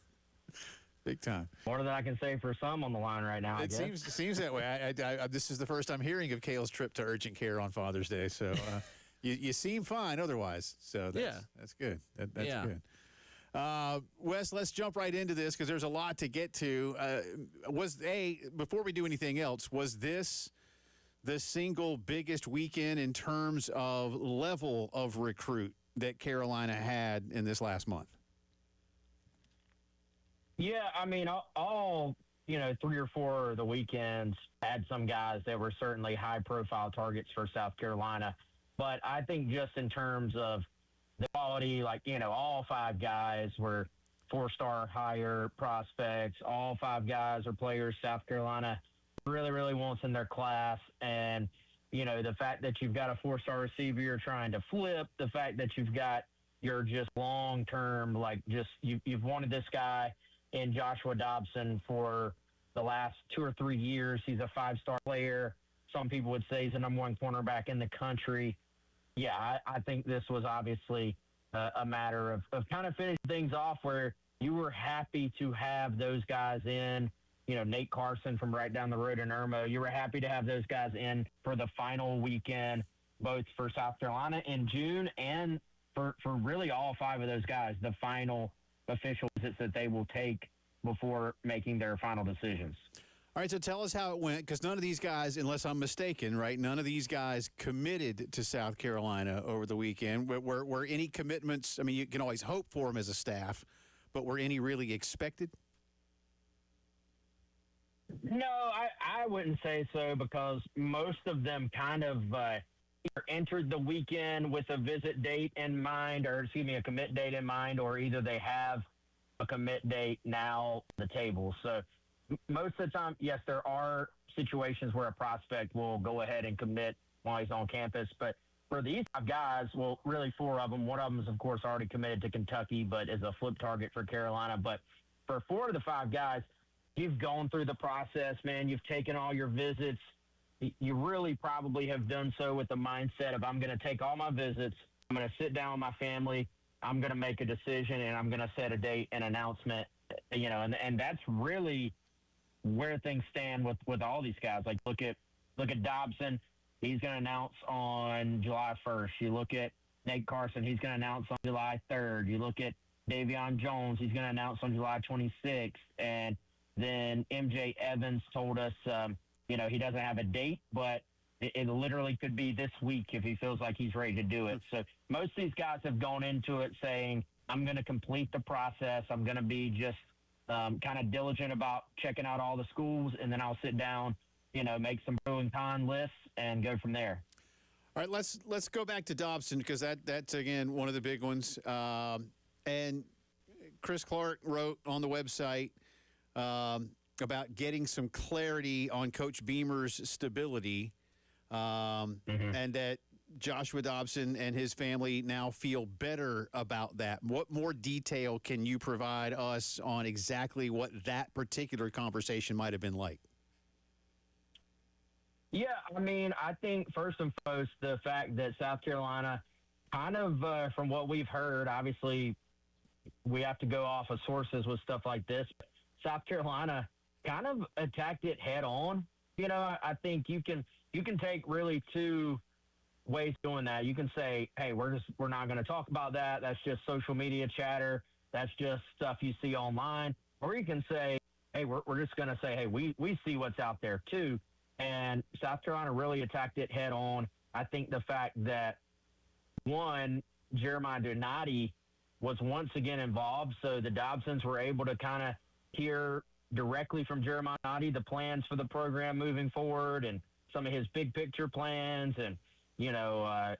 Big time. More than I can say for some on the line right now. It seems that way. This is the first I'm hearing of Kale's trip to urgent care on Father's Day. So you seem fine otherwise. So that's good. That's good. Wes, let's jump right into this because there's a lot to get to. Before we do anything else, was this the single biggest weekend in terms of level of recruit that Carolina had in this last month? Yeah, I mean, all 3 or 4 of the weekends had some guys that were certainly high-profile targets for South Carolina. But I think just in terms of the quality, all 5 guys were 4-star higher prospects. All 5 guys are players South Carolina really, really wants in their class. And, the fact that you've got a 4-star receiver you're trying to flip, the fact that you've got your just long-term, you've wanted this guy in Joshua Dobson for the last 2 or 3 years. He's a 5-star player. Some people would say he's the number 1 cornerback in the country. Yeah, I think this was obviously a matter of kind of finishing things off where you were happy to have those guys in. Nate Carson from right down the road in Irmo. You were happy to have those guys in for the final weekend, both for South Carolina in June and for really all 5 of those guys, the final official visits that they will take before making their final decisions. All right, so tell us how it went, because none of these guys, unless I'm mistaken, right, none of these guys committed to South Carolina over the weekend. Were any commitments, I mean, you can always hope for them as a staff, but were any really expected? No, I wouldn't say so, because most of them kind of either entered the weekend with a visit date in mind, or a commit date in mind, or either they have a commit date now on the table. So most of the time, yes, there are situations where a prospect will go ahead and commit while he's on campus. But for these 5 guys, well, really 4 of them, one of them is, of course, already committed to Kentucky, but is a flip target for Carolina. But for 4 of the 5 guys, you've gone through the process, man. You've taken all your visits. You really probably have done so with the mindset of, I'm going to take all my visits. I'm going to sit down with my family. I'm going to make a decision, and I'm going to set a date and announcement, and that's really where things stand with all these guys. Like, look at Dobson. He's going to announce on July 1st. You look at Nate Carson. He's going to announce on July 3rd. You look at Davion Jones. He's going to announce on July 26th. And then MJ Evans told us, he doesn't have a date, but it literally could be this week if he feels like he's ready to do it. So most of these guys have gone into it saying, I'm going to complete the process. I'm going to be just kind of diligent about checking out all the schools, and then I'll sit down, make some pro and con lists and go from there. All right, let's go back to Dobson, because that's, again, one of the big ones. And Chris Clark wrote on the website about getting some clarity on Coach Beamer's stability, and that Joshua Dobson and his family now feel better about that. What more detail can you provide us on exactly what that particular conversation might have been like? Yeah, I mean, I think first and foremost, the fact that South Carolina kind of, from what we've heard, obviously we have to go off of sources with stuff like this. South Carolina kind of attacked it head on. I think you can take really 2 ways doing that. You can say, hey, we're not going to talk about that. That's just social media chatter. That's just stuff you see online. Or you can say, hey, we're just going to say, hey, we see what's out there too. and South Carolina really attacked it head on. I think the fact that, one, Jeremiah Donati was once again involved, so the Dobsons were able to kind of hear directly from Jeremiah Donati the plans for the program moving forward and some of his big picture plans and,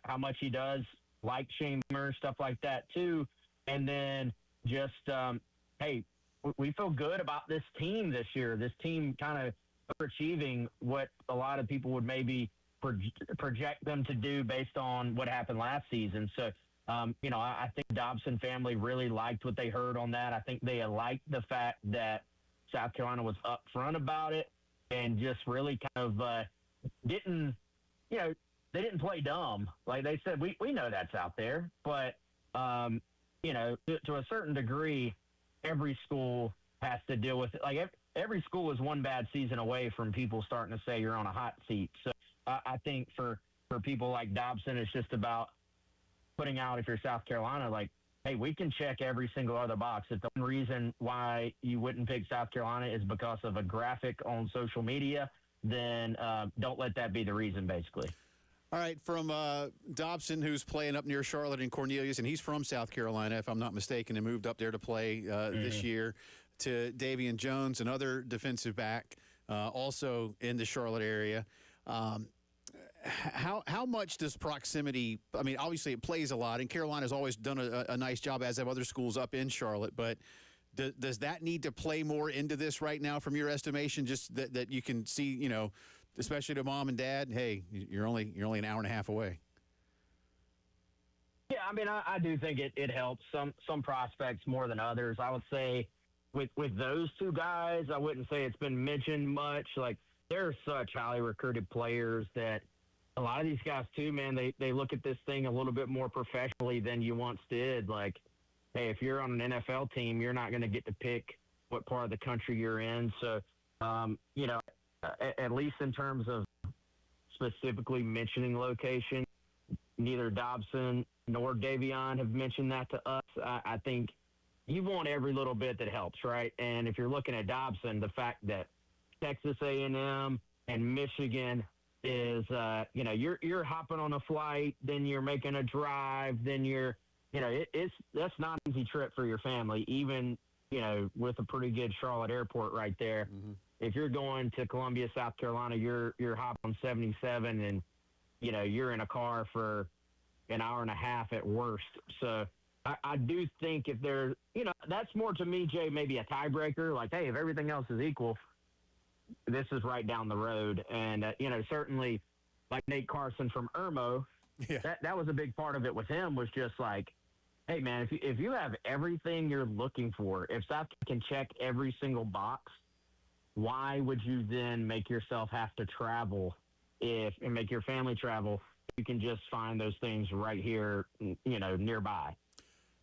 how much he does like Shane Beamer, stuff like that too. And then just, hey, we feel good about this team this year. This team kind of overachieving what a lot of people would maybe project them to do based on what happened last season. So, I think the Dobson family really liked what they heard on that. I think they liked the fact that South Carolina was upfront about it and just really kind of didn't, they didn't play dumb. Like they said, we know that's out there, but, to a certain degree, every school has to deal with it. Like every school is one bad season away from people starting to say you're on a hot seat. So I think for people like Dobson, it's just about putting out, if you're South Carolina, like, hey, we can check every single other box. If the one reason why you wouldn't pick South Carolina is because of a graphic on social media, then don't let that be the reason, basically. All right, from Dobson, who's playing up near Charlotte and Cornelius, and he's from South Carolina, if I'm not mistaken, and moved up there to play this year, to Davian Jones, another defensive back, also in the Charlotte area. How much does proximity – I mean, obviously it plays a lot, and Carolina's always done a nice job, as have other schools up in Charlotte, but does that need to play more into this right now from your estimation, just that you can see, especially to mom and dad, hey, you're only an hour and a half away? Yeah, I mean, I do think it helps some prospects more than others. I would say with those two guys, I wouldn't say it's been mentioned much. Like, they're such highly recruited players that a lot of these guys too, man, they look at this thing a little bit more professionally than you once did. Like, hey, if you're on an NFL team, you're not going to get to pick what part of the country you're in. So, at least in terms of specifically mentioning location, neither Dobson nor Davion have mentioned that to us. I think you want every little bit that helps, right? And if you're looking at Dobson, the fact that Texas A&M and Michigan is, you're hopping on a flight, then you're making a drive, then you're, that's not an easy trip for your family, even, with a pretty good Charlotte airport right there. Mm-hmm. If you're going to Columbia, South Carolina, you're hopping on 77 and, you're in a car for an hour and a half at worst. So I do think if there's, that's more to me, Jay, maybe a tiebreaker. Like, hey, if everything else is equal, this is right down the road. And, certainly like Nate Carson from Irmo, that was a big part of it with him, was just like, hey, man, if you have everything you're looking for, if South can check every single box, why would you then make yourself have to travel and make your family travel? You can just find those things right here, nearby.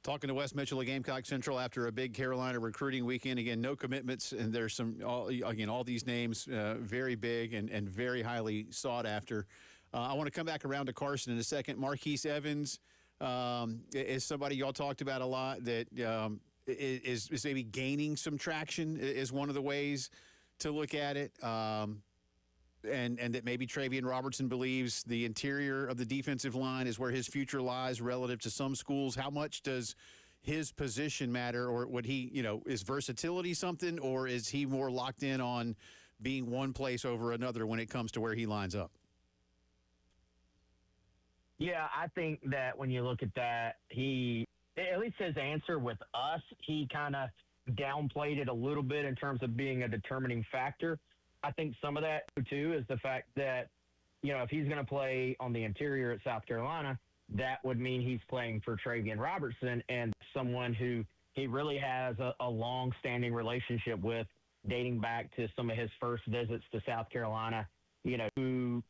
Talking to Wes Mitchell of Gamecock Central after a big Carolina recruiting weekend. Again, no commitments, and there's all these names very big and very highly sought after. I want to come back around to Carson in a second. Marquise Evans is somebody y'all talked about a lot that is maybe gaining some traction, is one of the ways to look at it. And that maybe Travian Robertson believes the interior of the defensive line is where his future lies relative to some schools. How much does his position matter, or would he, is versatility something, or is he more locked in on being one place over another when it comes to where he lines up? Yeah, I think that when you look at that, at least his answer with us, he kind of downplayed it a little bit in terms of being a determining factor. I think some of that, too, is the fact that, if he's going to play on the interior at South Carolina, that would mean he's playing for Travian Robertson, and someone who he really has a long-standing relationship with, dating back to some of his first visits to South Carolina, who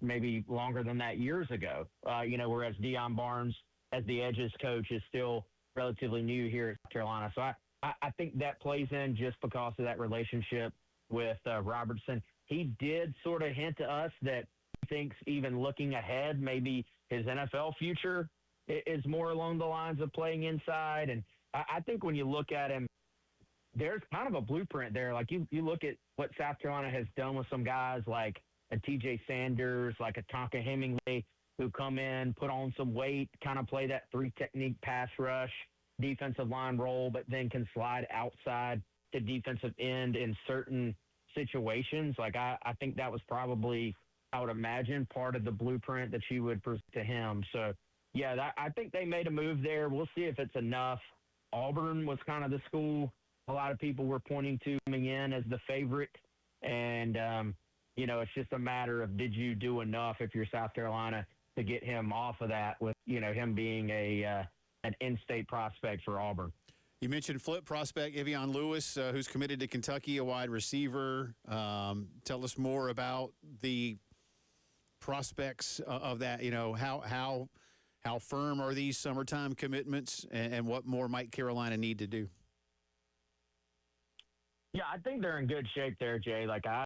maybe longer than that years ago, whereas Deion Barnes, as the edges coach, is still relatively new here at South Carolina. So I think that plays in just because of that relationship with Robertson. He did sort of hint to us that he thinks, even looking ahead, maybe his NFL future is more along the lines of playing inside. And I think when you look at him, there's kind of a blueprint there. Like you look at what South Carolina has done with some guys like a TJ Sanders, like a Tonka Hemingway, who come in, put on some weight, kind of play that three technique pass rush, defensive line role, but then can slide outside to defensive end in certain situations. Like I think that was probably, I would imagine, part of the blueprint that you would present to him. So, yeah, I think they made a move there. We'll see if it's enough. Auburn was kind of the school a lot of people were pointing to coming in as the favorite. And, it's just a matter of, did you do enough if you're South Carolina to get him off of that with, him being an in-state prospect for Auburn. You mentioned flip prospect Evion Lewis, who's committed to Kentucky, a wide receiver. Tell us more about the prospects of that. How firm are these summertime commitments, and what more might Carolina need to do? Yeah, I think they're in good shape there, Jay. Like I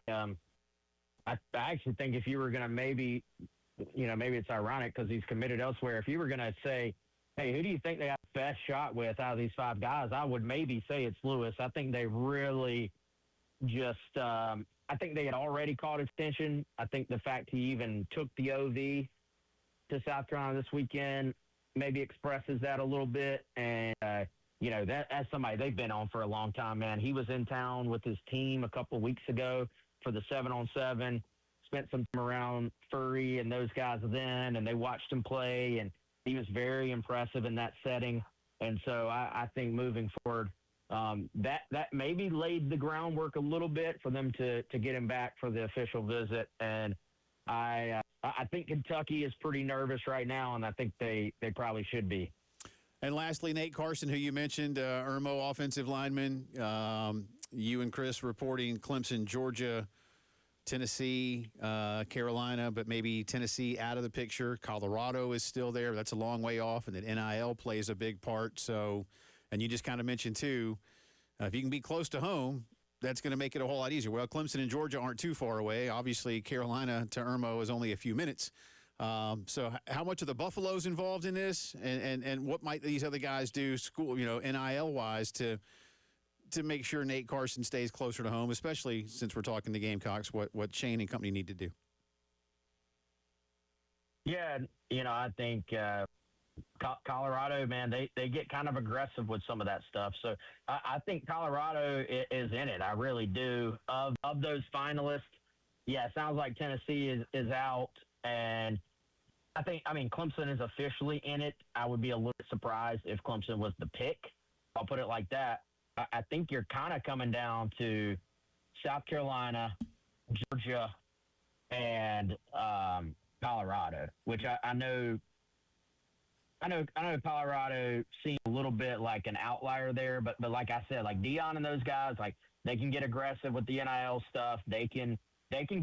actually think if you were going to maybe it's ironic because he's committed elsewhere. If you were going to say, hey, who do you think they got the best shot with out of these five guys? I would maybe say it's Lewis. I think they really just I think they had already caught attention. I think the fact he even took the OV to South Carolina this weekend maybe expresses that a little bit. And, that's somebody they've been on for a long time, man. He was in town with his team a couple of weeks ago for the 7-on-7, spent some time around Furry and those guys then, and they watched him play, and he was very impressive in that setting. And so I think moving forward, that maybe laid the groundwork a little bit for them to get him back for the official visit. And I think Kentucky is pretty nervous right now, and I think they probably should be. And lastly, Nate Carson, who you mentioned, Irmo offensive lineman. You and Chris reporting Clemson, Georgia, Tennessee, Carolina, but maybe Tennessee out of the picture. Colorado is still there. That's a long way off, and then NIL plays a big part. So, and you just kind of mentioned, too, if you can be close to home, that's going to make it a whole lot easier. Well, Clemson and Georgia aren't too far away. Obviously, Carolina to Irmo is only a few minutes. So how much are the Buffaloes involved in this, and what might these other guys do, NIL-wise, to make sure Nate Carson stays closer to home, especially since we're talking the Gamecocks, what Shane and company need to do? Yeah, I think Colorado, man, they get kind of aggressive with some of that stuff. So I think Colorado is in it. I really do. Of those finalists, yeah, it sounds like Tennessee is out, and Clemson is officially in it. I would be a little surprised if Clemson was the pick. I'll put it like that. I think you're kind of coming down to South Carolina, Georgia, and Colorado, which I know Colorado seems a little bit like an outlier there, but like I said, like Dion and those guys, like they can get aggressive with the NIL stuff. They can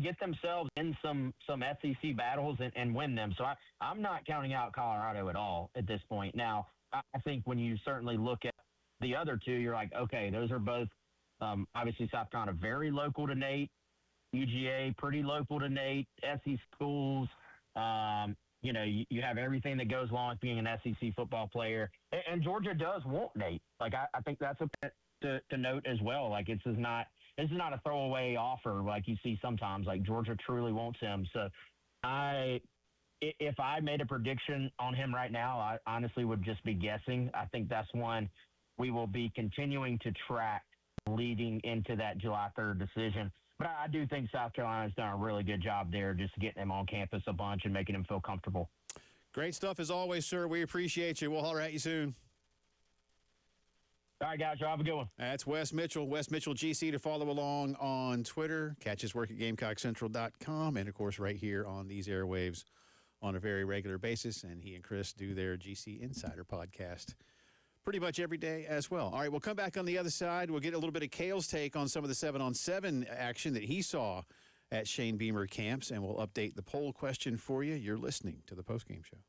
get themselves in some SEC battles and win them. So I'm not counting out Colorado at all at this point. Now, I think when you certainly look at the other two, you're like, okay, those are both obviously South Carolina very local to Nate, UGA pretty local to Nate, SEC schools. You have everything that goes along with being an SEC football player. And Georgia does want Nate. Like, I think that's a bit to note as well. Like, this is not a throwaway offer like you see sometimes. Like, Georgia truly wants him. So, if I made a prediction on him right now, I honestly would just be guessing. I think that's one we will be continuing to track leading into that July 3rd decision. But I do think South Carolina's done a really good job there just getting him on campus a bunch and making him feel comfortable. Great stuff as always, sir. We appreciate you. We'll holler at you soon. All right, guys. Y'all have a good one. That's Wes Mitchell, Wes Mitchell GC, to follow along on Twitter. Catch his work at GamecockCentral.com, and, of course, right here on these airwaves on a very regular basis. And he and Chris do their GC Insider podcast pretty much every day as well. All right, we'll come back on the other side. We'll get a little bit of Cale's take on some of the 7-on-7 action that he saw at Shane Beamer camps, and we'll update the poll question for you. You're listening to the postgame show.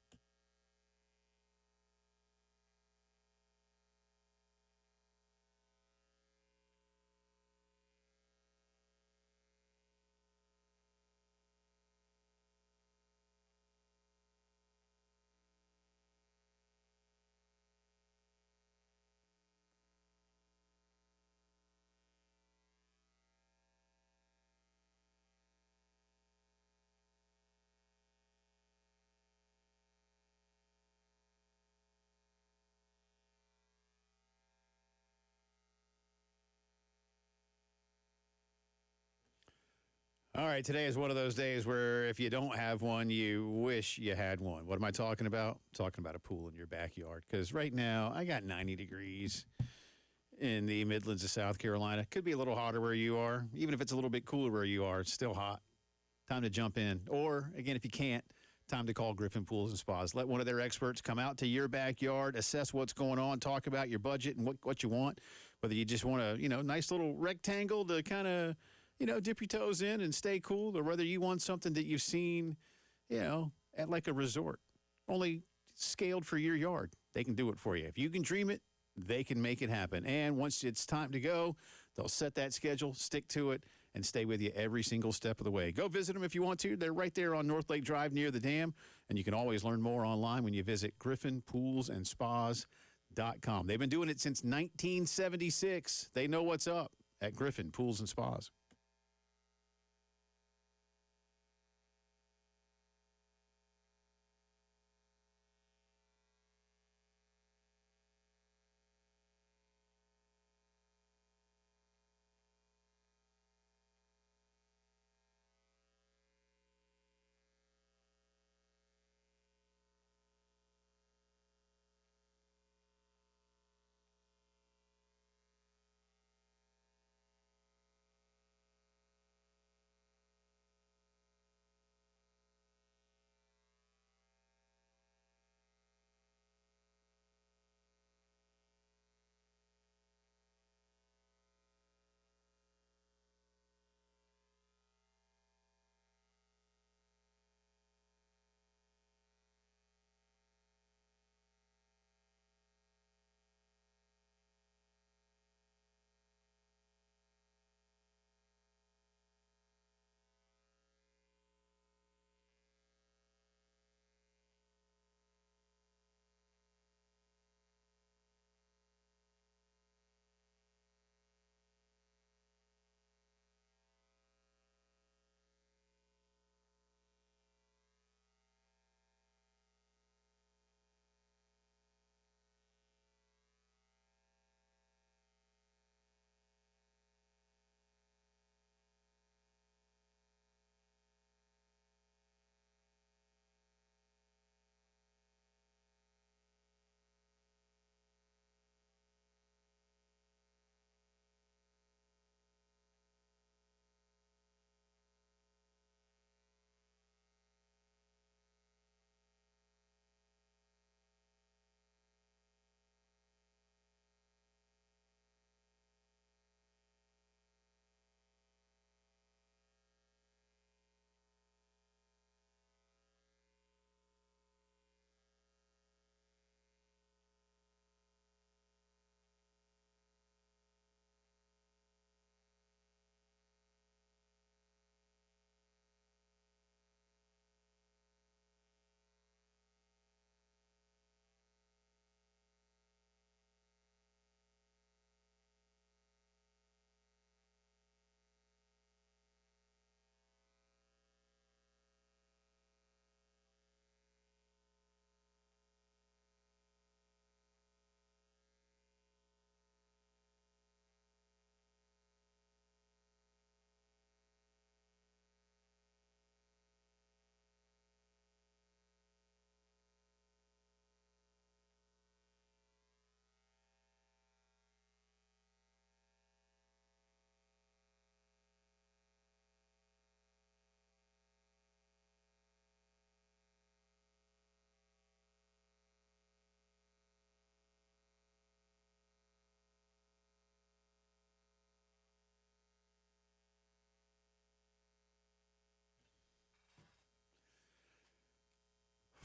All right, today is one of those days where if you don't have one, you wish you had one. What am I talking about? Talking about a pool in your backyard. Because right now, I got 90 degrees in the Midlands of South Carolina. Could be a little hotter where you are. Even if it's a little bit cooler where you are, it's still hot. Time to jump in. Or, again, if you can't, time to call Griffin Pools and Spas. Let one of their experts come out to your backyard, assess what's going on, talk about your budget and what you want. Whether you just want a, nice little rectangle to kind of, dip your toes in and stay cool, or whether you want something that you've seen, at like a resort, only scaled for your yard. They can do it for you. If you can dream it, they can make it happen. And once it's time to go, they'll set that schedule, stick to it, and stay with you every single step of the way. Go visit them if you want to. They're right there on North Lake Drive near the dam, and you can always learn more online when you visit griffinpoolsandspas.com. They've been doing it since 1976. They know what's up at Griffin Pools and Spas.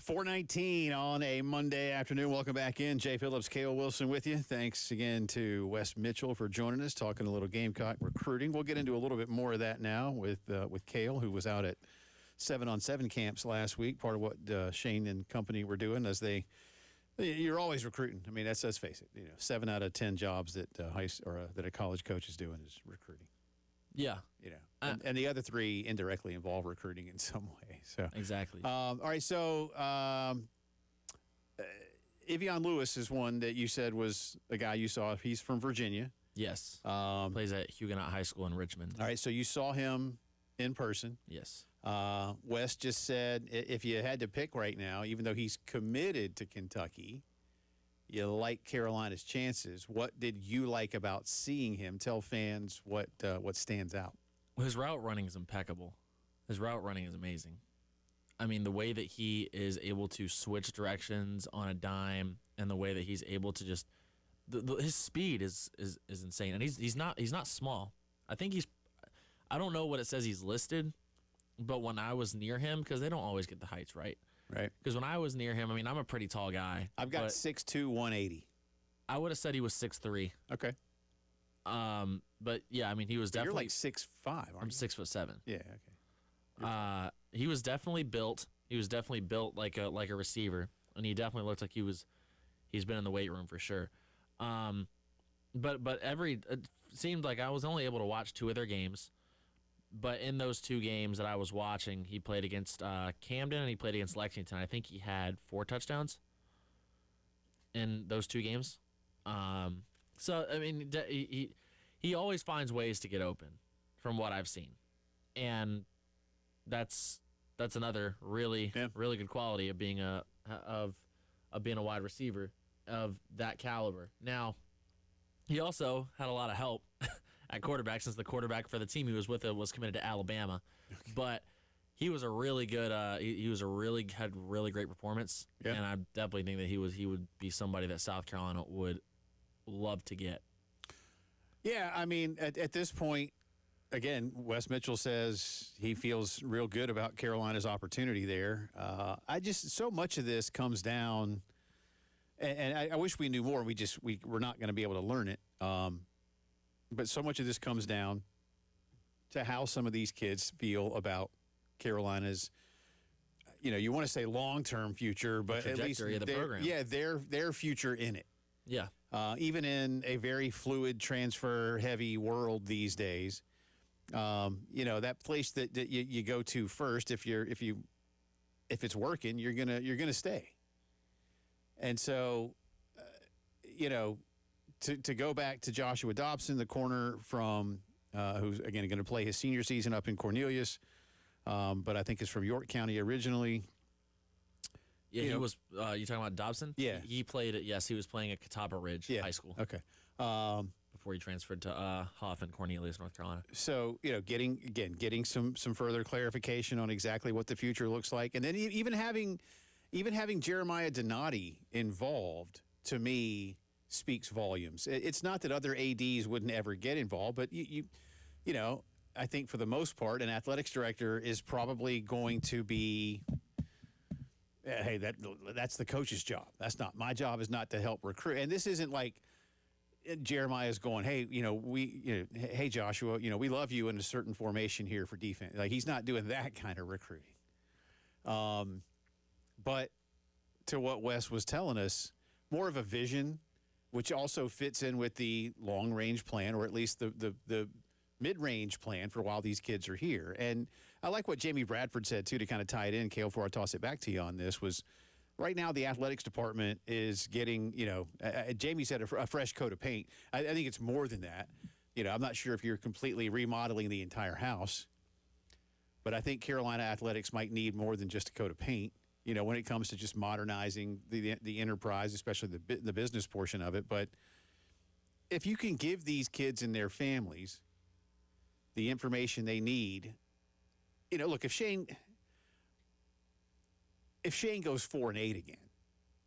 .419 on a Monday afternoon. Welcome back in. Jay Phillips, Cale Wilson with you. Thanks again to Wes Mitchell for joining us, talking a little Gamecock recruiting. We'll get into a little bit more of that now with Cale, who was out at 7-on-7 camps last week, part of what Shane and company were doing as you're always recruiting. I mean, let's face it. 7 out of 10 jobs that that a college coach is doing is recruiting. Yeah. And the other 3 indirectly involve recruiting in some way. So Exactly. All right. So Evian Lewis is one that you said was a guy you saw. He's from Virginia. Yes. Plays at Huguenot High School in Richmond. All right. So you saw him in person. Yes. Wes just said if you had to pick right now, even though he's committed to Kentucky, you like Carolina's chances. What did you like about seeing him? Tell fans what stands out. Well, his route running is impeccable. His route running is amazing. I mean, the way that he is able to switch directions on a dime, and the way that he's able to just his speed is insane. And he's not small. I think I don't know what it says he's listed, but when I was near him, because they don't always get the heights right. Right. Because when I was near him, I mean, I'm a pretty tall guy. I've got 6'2", 180. I would have said he was 6'3". Okay. But yeah, I mean, he was But definitely. you're like 6'5", aren't you? I'm 6'7". Yeah. Okay. He was definitely built. He was definitely built like a receiver, and he definitely looked like he's been in the weight room for sure. But it seemed like I was only able to watch 2 of their games. But in those 2 games that I was watching, he played against Camden and he played against Lexington. I think he had 4 touchdowns in those 2 games. So I mean, he always finds ways to get open, from what I've seen, and that's another really good quality of being a wide receiver of that caliber. Now, he also had a lot of help at quarterback, since the quarterback for the team he was with was committed to Alabama. But he was a really good had really great performance, and I definitely think that he would be somebody that South Carolina would love to get. Yeah, I mean, at this point, again, Wes Mitchell says he feels real good about Carolina's opportunity there. So much of this comes down, and I wish we knew more. We're not going to be able to learn it. But so much of this comes down to how some of these kids feel about Carolina's, you want to say long-term future, but at least of the program. Yeah, their future in it. Yeah. Even in a very fluid, transfer-heavy world these days, that place that you go to first, if it's working, you're gonna stay. And so, to go back to Joshua Dobson, the corner from who's again going to play his senior season up in Cornelius, but I think is from York County originally. Yeah, he was. You talking about Dobson? Yeah, he played it. Yes, he was playing at Catawba Ridge High School. Okay. Before he transferred to Huff in Cornelius, North Carolina. So getting some further clarification on exactly what the future looks like, and then even having Jeremiah Donati involved, to me, speaks volumes. It's not that other ADs wouldn't ever get involved, but I think for the most part, an athletics director is probably going to be. Hey, that's the coach's job. That's not my job. Is not to help recruit. And this isn't like Jeremiah's going, hey, hey Joshua, we love you in a certain formation here for defense. Like, he's not doing that kind of recruiting. But to what Wes was telling us, more of a vision, which also fits in with the long-range plan, or at least the mid-range plan for while these kids are here. And I like what Jamie Bradford said, too, to kind of tie it in, Cale, before I toss it back to you on this, was right now the athletics department is getting, Jamie said a fresh coat of paint. I think it's more than that. I'm not sure if you're completely remodeling the entire house, but I think Carolina athletics might need more than just a coat of paint, when it comes to just modernizing the enterprise, especially the business portion of it. But if you can give these kids and their families the information they need, look, if Shane goes 4-8 again,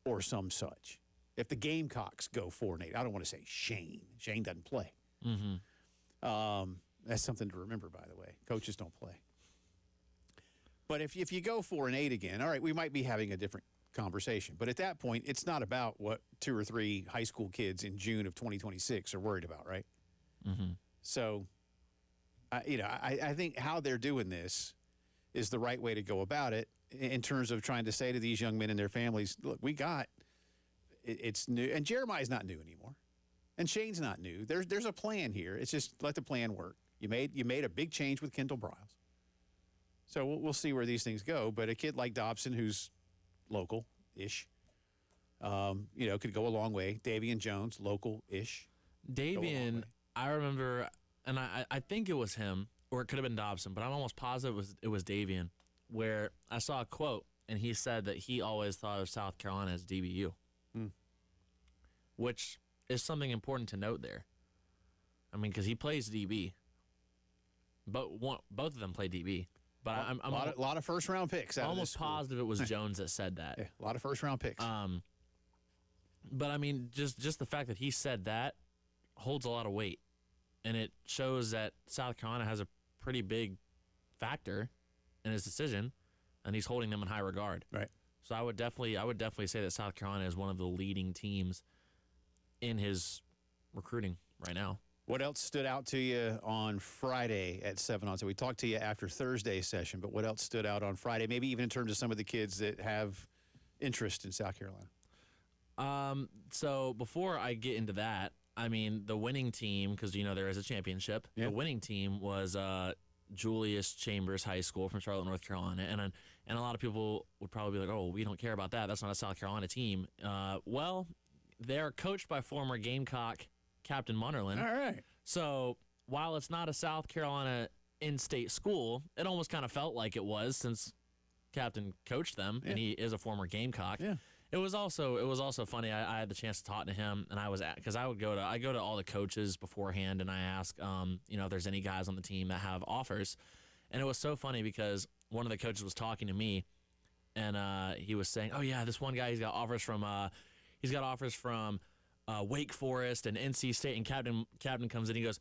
or some such, if the Gamecocks go 4-8, I don't want to say Shane. Shane doesn't play. Mm-hmm. That's something to remember, by the way. Coaches don't play. But if you go 4-8 again, all right, we might be having a different conversation. But at that point, it's not about what 2 or 3 high school kids in June of 2026 are worried about, right? Mm-hmm. So, I think how they're doing this is the right way to go about it in terms of trying to say to these young men and their families, look, it's new. And Jeremiah's not new anymore. And Shane's not new. There's a plan here. It's just let the plan work. You made a big change with Kendall Briles. So we'll see where these things go. But a kid like Dobson, who's local-ish, could go a long way. Davian Jones, local-ish. Davian, I remember, and I think it was him. or it could have been Dobson, but I'm almost positive it was Davian, where I saw a quote, and he said that he always thought of South Carolina as DBU, which is something important to note there. I mean, because he plays DB, but both of them play DB. But I'm a lot of first-round picks. Almost positive it was Jones that said that. Yeah, a lot of first-round picks. But I mean, just the fact that he said that holds a lot of weight, and it shows that South Carolina has a pretty big factor in his decision, and he's holding them in high regard. Right. So I would definitely say that South Carolina is one of the leading teams in his recruiting right now. What else stood out to you on Friday at 7 on? So we talked to you after Thursday's session, but what else stood out on Friday? Maybe even in terms of some of the kids that have interest in South Carolina. So before I get into that, I mean, the winning team, because there is a championship. Yeah. The winning team was Julius Chambers High School from Charlotte, North Carolina, and a lot of people would probably be like, "Oh, we don't care about that. That's not a South Carolina team." Well, they're coached by former Gamecock Captain Munnerlin. All right. So while it's not a South Carolina in-state school, it almost kind of felt like it was since Captain coached them, and he is a former Gamecock. Yeah. It was also funny. I had the chance to talk to him, and I was because I go to all the coaches beforehand, and I ask if there's any guys on the team that have offers, and it was so funny because one of the coaches was talking to me, and he was saying, "Oh yeah, this one guy he's got offers from Wake Forest and NC State," and Captain comes in, he goes,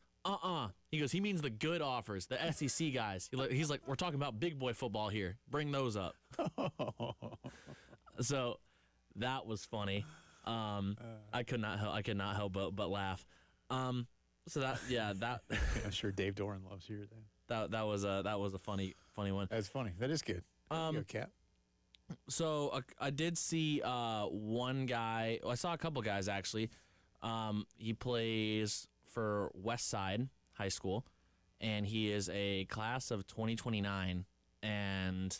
he goes, he means the good offers, the SEC guys. He's like, "We're talking about big boy football here. Bring those up." So that was funny. I could not help but laugh. So that I'm sure Dave Doran loves hearing that. that was a funny one. That's funny. That is good. Go, Cap. So I did see one guy. Well, I saw a couple guys actually. He plays for Westside High School, and he is a class of 2029, and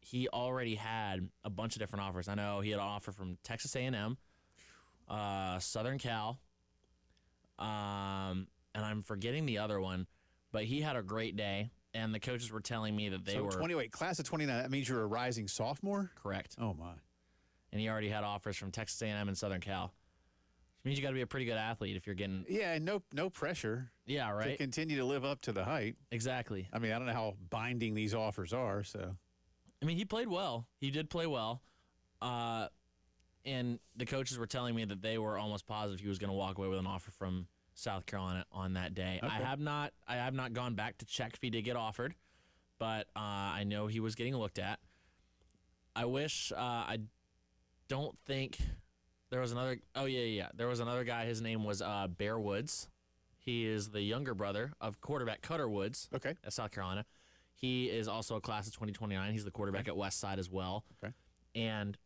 he already had a bunch of different offers. I know he had an offer from Texas A&M, Southern Cal, and I'm forgetting the other one, but he had a great day, and the coaches were telling me that they were 28, class of 29. That means you're a rising sophomore? correct. Oh, my. And he already had offers from Texas A&M and Southern Cal. Which means you got to be a pretty good athlete if you're getting. Yeah, and no pressure. Yeah, To right. continue to live up to the hype. Exactly. I mean, I don't know how binding these offers are, so. I mean, he played well. He did play well. And the coaches were telling me that they were almost positive he was going to walk away with an offer from South Carolina on that day. Okay. I have not gone back to check if he did get offered, but I know he was getting looked at. I wish I don't think there was another. Oh yeah. There was another guy. His name was Bear Woods. He is the younger brother of quarterback Cutter Woods. Okay. At South Carolina. He is also a class of 2029. He's the quarterback at Westside as well. Okay. And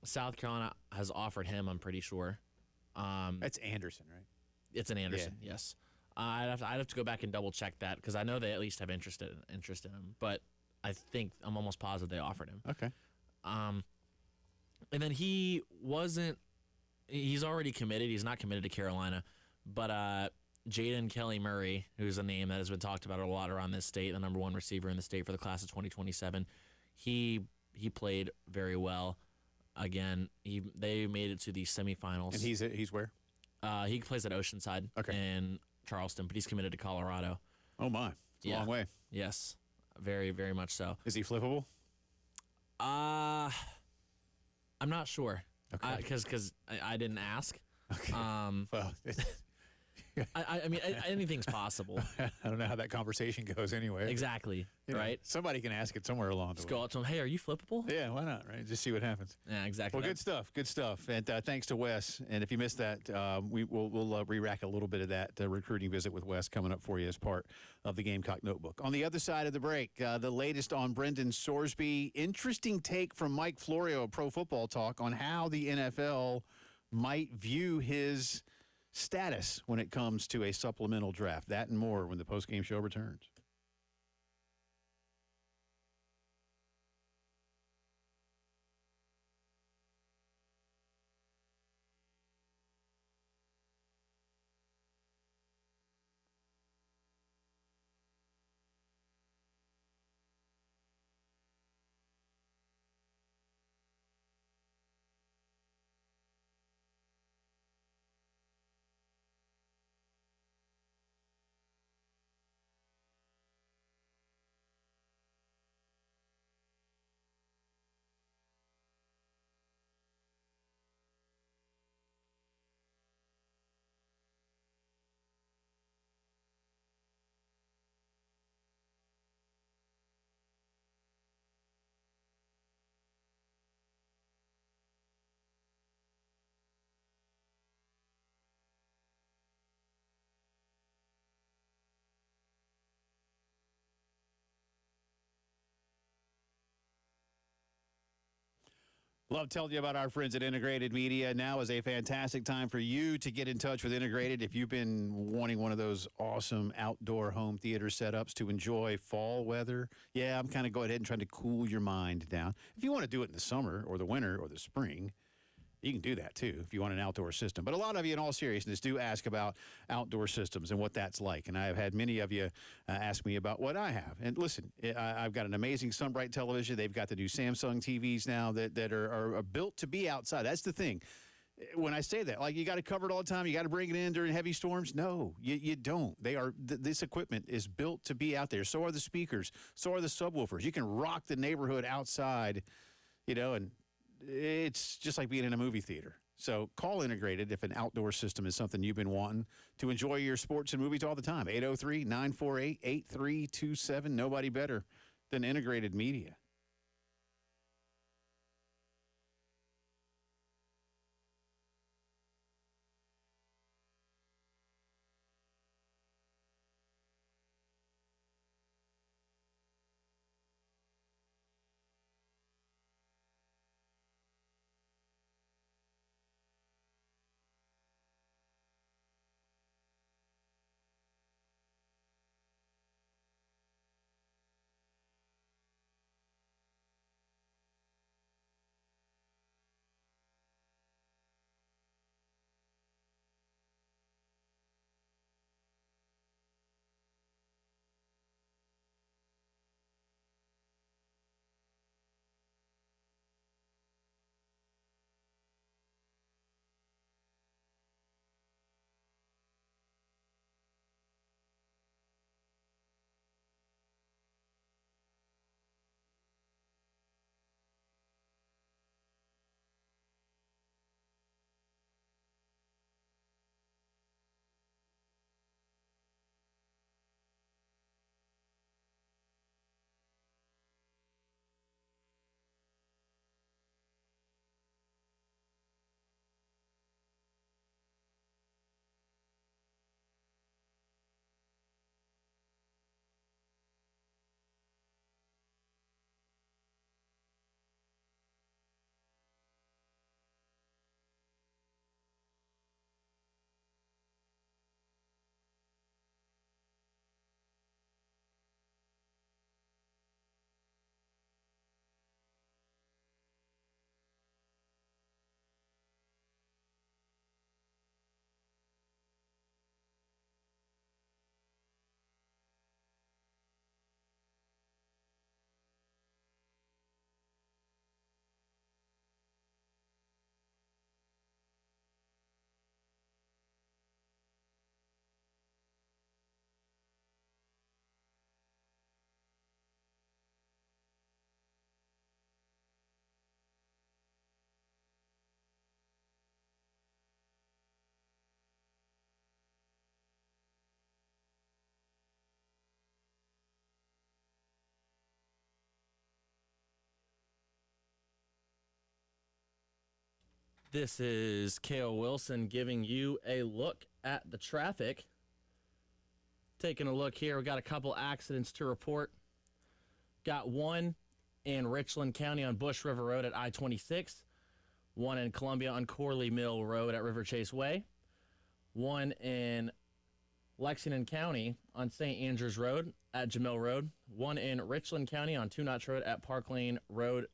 South Carolina has offered him, I'm pretty sure. That's Anderson, right? It's an Anderson, yes. I'd have to go back and double check that because I know they at least have interest in him. But I'm almost positive they offered him. Okay. And then he's already committed. He's not committed to Carolina. But Jaden Kelly Murray, who's a name that has been talked about a lot around this state, the number one receiver in the state for the class of 2027, he played very well. Again, they made it to the semifinals. And he's where? He plays at Oceanside in Charleston, but he's committed to Colorado. Oh, my. It's a long way. Yes, very, very much so. Is he flippable? I'm not sure. Okay. Because I didn't ask. Okay. Well, I mean, anything's possible. I don't know how that conversation goes anyway. Exactly. You know, right? Somebody can ask it somewhere along the Just way. go up to him, "Hey, are you flippable?" Yeah, why not, right? Just see what happens. Yeah, exactly. Well, good stuff. Good stuff. And thanks to Wes. And if you missed that, we'll re-rack a little bit of that recruiting visit with Wes coming up for you as part of the Gamecock Notebook. On the other side of the break, the latest on Brendan Sorsby. Interesting take from Mike Florio of Pro Football Talk on how the NFL might view his status when it comes to a supplemental draft. That and more when the postgame show returns. Love telling you about our friends at Integrated Media. Now is a fantastic time for you to get in touch with Integrated if you've been wanting one of those awesome outdoor home theater setups to enjoy fall weather. Yeah, I'm kind of going ahead and trying to cool your mind down. If you want to do it in the summer or the winter or the spring, you can do that too if you want an outdoor system. But a lot of you, in all seriousness, do ask about outdoor systems and what that's like. And I have had many of you ask me about what I have. And listen, I've got an amazing Sunbright television. They've got the new Samsung TVs now that are built to be outside. That's the thing. When I say that, like you got to cover it all the time, you got to bring it in during heavy storms. No, you don't. They are this equipment is built to be out there. So are the speakers. So are the subwoofers. You can rock the neighborhood outside, and it's just like being in a movie theater. So call Integrated if an outdoor system is something you've been wanting to enjoy your sports and movies all the time. 803-948-8327. Nobody better than Integrated Media. This is Kale Wilson giving you a look at the traffic. Taking a look here, we got a couple accidents to report. Got one in Richland County on Bush River Road at I-26. One in Columbia on Corley Mill Road at River Chase Way. One in Lexington County on St. Andrews Road at Jamil Road. One in Richland County on Two Notch Road at Park Lane Road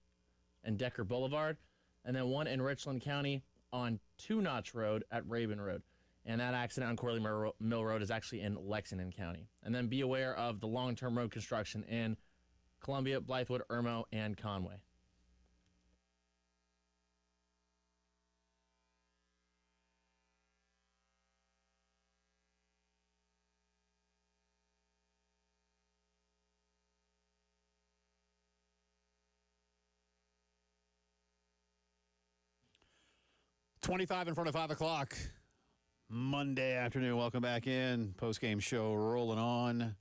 and Decker Boulevard. And then one in Richland County on Two Notch Road at Raven Road. And that accident on Corley Mill Road is actually in Lexington County. And then be aware of the long-term road construction in Columbia, Blythewood, Irmo, and Conway. .25 in front of 5 o'clock. Monday afternoon. Welcome back in. Post-game show rolling on.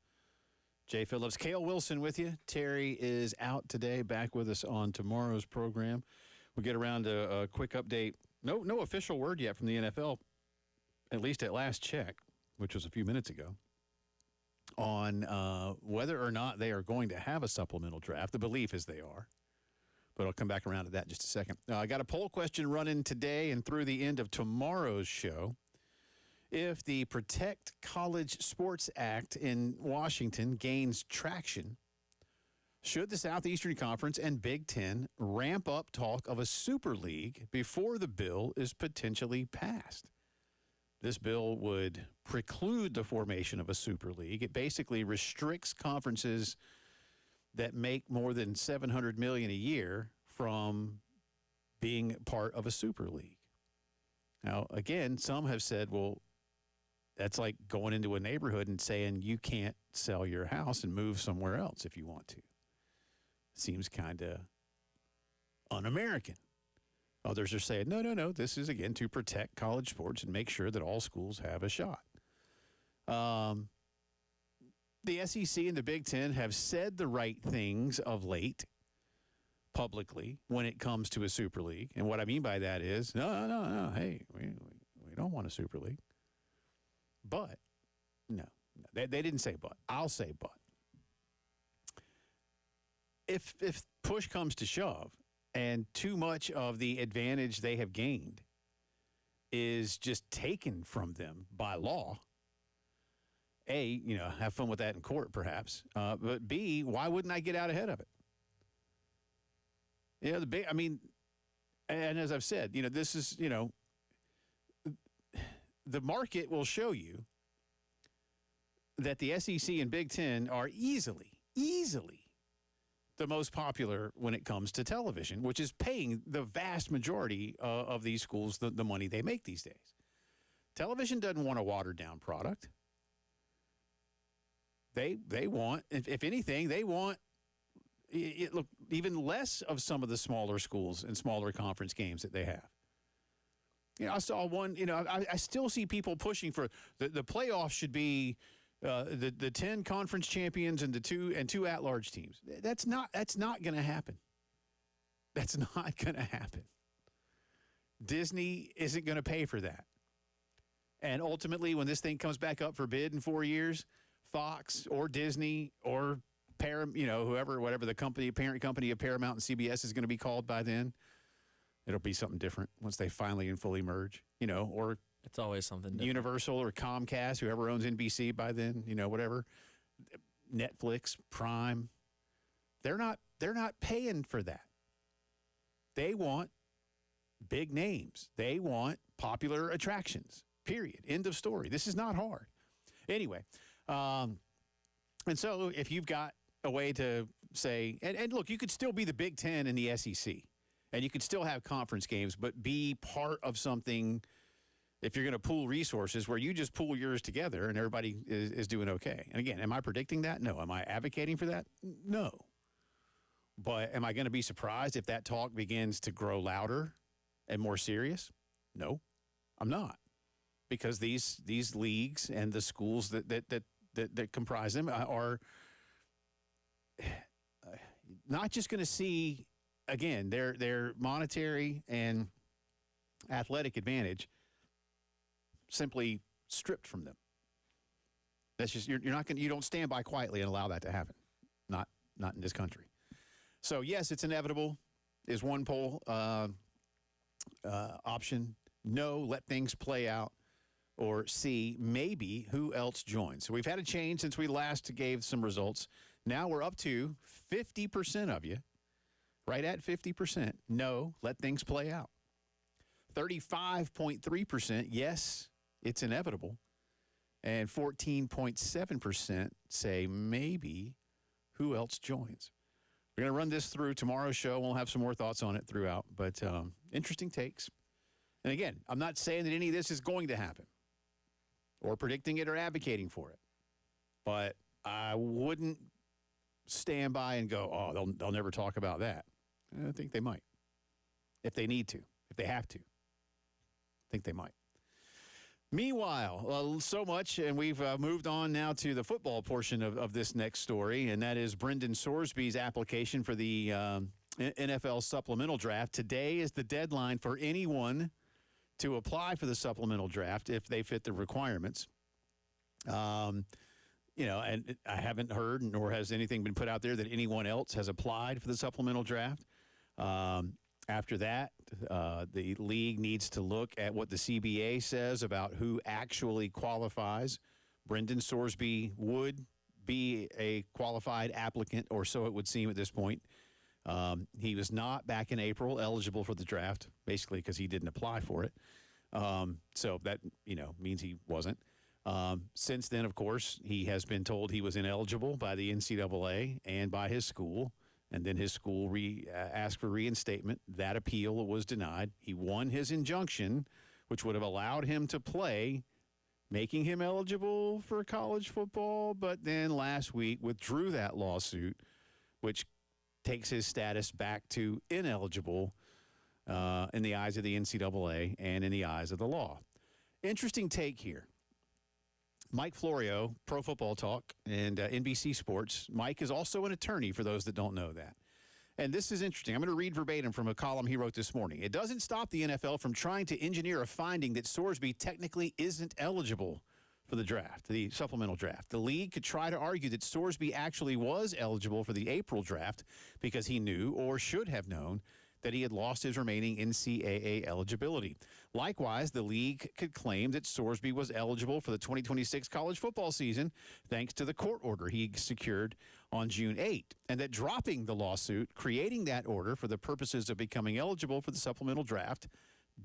Jay Phillips, Kale Wilson with you. Terry is out today, back with us on tomorrow's program. We'll get around to a quick update. No official word yet from the NFL, at least at last check, which was a few minutes ago, on whether or not they are going to have a supplemental draft. The belief is they are. but I'll come back around to that in just a second. I got a poll question running today and through the end of tomorrow's show. If the Protect College Sports Act in Washington gains traction, should the Southeastern Conference and Big Ten ramp up talk of a super league before the bill is potentially passed? This bill would preclude the formation of a super league. It basically restricts conferences that make more than $700 million a year from being part of a super league. Now, again, some have said, well, that's like going into a neighborhood and saying you can't sell your house and move somewhere else if you want to. Seems kind of un-American. Others are saying, no, this is, again, to protect college sports and make sure that all schools have a shot. The SEC and the Big Ten have said the right things of late publicly when it comes to a super league. And what I mean by that is, no, hey, we don't want a super league. But, no, they didn't say but. I'll say but. If push comes to shove and too much of the advantage they have gained is just taken from them by law, A, have fun with that in court perhaps, but B, why wouldn't I get out ahead of it? And as I've said, this is, the market will show you that the SEC and Big Ten are easily the most popular when it comes to television, which is paying the vast majority of these schools the money they make these days. Television doesn't want a watered-down product. They want, if anything, they want look even less of some of the smaller schools and smaller conference games that they have. I saw one, I still see people pushing for the playoffs should be the 10 conference champions and two at-large teams. That's not going to happen. That's not going to happen. Disney isn't going to pay for that. And ultimately, when this thing comes back up for bid in 4 years, Fox or Disney or whatever the parent company of Paramount and CBS is going to be called by then, it'll be something different once they finally and fully merge, or it's always something different. Universal or Comcast, whoever owns NBC by then, whatever. Netflix, Prime. They're not paying for that. They want big names. They want popular attractions. Period. End of story. This is not hard. Anyway, and so if you've got a way to say, and look, you could still be the Big Ten and the SEC, and you could still have conference games, but be part of something. If you're going to pool resources where you just pool yours together and everybody is doing okay. And again, am I predicting that? No. Am I advocating for that? No. But am I going to be surprised if that talk begins to grow louder and more serious? No, I'm not. Because these leagues and the schools that comprise them are not just going to see, again, their monetary and athletic advantage simply stripped from them. That's just you don't stand by quietly and allow that to happen. Not in this country. So yes, it's inevitable. Is one poll option? No, let things play out. Or C, maybe who else joins? So we've had a change since we last gave some results. Now we're up to 50% of you, right at 50%. No, let things play out. 35.3%, yes, it's inevitable. And 14.7% say maybe who else joins. We're going to run this through tomorrow's show. We'll have some more thoughts on it throughout, but interesting takes. And again, I'm not saying that any of this is going to happen or predicting it or advocating for it, but I wouldn't stand by and go, oh, they'll never talk about that. I think they might. If they need to, if they have to. I think they might. Meanwhile, so much, and we've moved on now to the football portion of this next story, and that is Brendan Sorsby's application for the NFL supplemental draft. Today is the deadline for anyone to apply for the supplemental draft if they fit the requirements. And I haven't heard, nor has anything been put out there that anyone else has applied for the supplemental draft. After that, the league needs to look at what the CBA says about who actually qualifies. Brendan Sorsby would be a qualified applicant, or so it would seem at this point. He was not back in April eligible for the draft, basically because he didn't apply for it. So that, means he wasn't. Since then, of course, he has been told he was ineligible by the NCAA and by his school. And then his school asked for reinstatement. That appeal was denied. He won his injunction, which would have allowed him to play, making him eligible for college football. But then last week withdrew that lawsuit, which takes his status back to ineligible in the eyes of the NCAA and in the eyes of the law. Interesting take here. Mike Florio, Pro Football Talk, and NBC Sports. Mike is also an attorney, for those that don't know that. And this is interesting. I'm going to read verbatim from a column he wrote this morning. It doesn't stop the NFL from trying to engineer a finding that Sorsby technically isn't eligible for the draft, the supplemental draft. The league could try to argue that Sorsby actually was eligible for the April draft because he knew or should have known that he had lost his remaining NCAA eligibility. Likewise, the league could claim that Sorsby was eligible for the 2026 college football season thanks to the court order he secured on June 8, and that dropping the lawsuit, creating that order for the purposes of becoming eligible for the supplemental draft,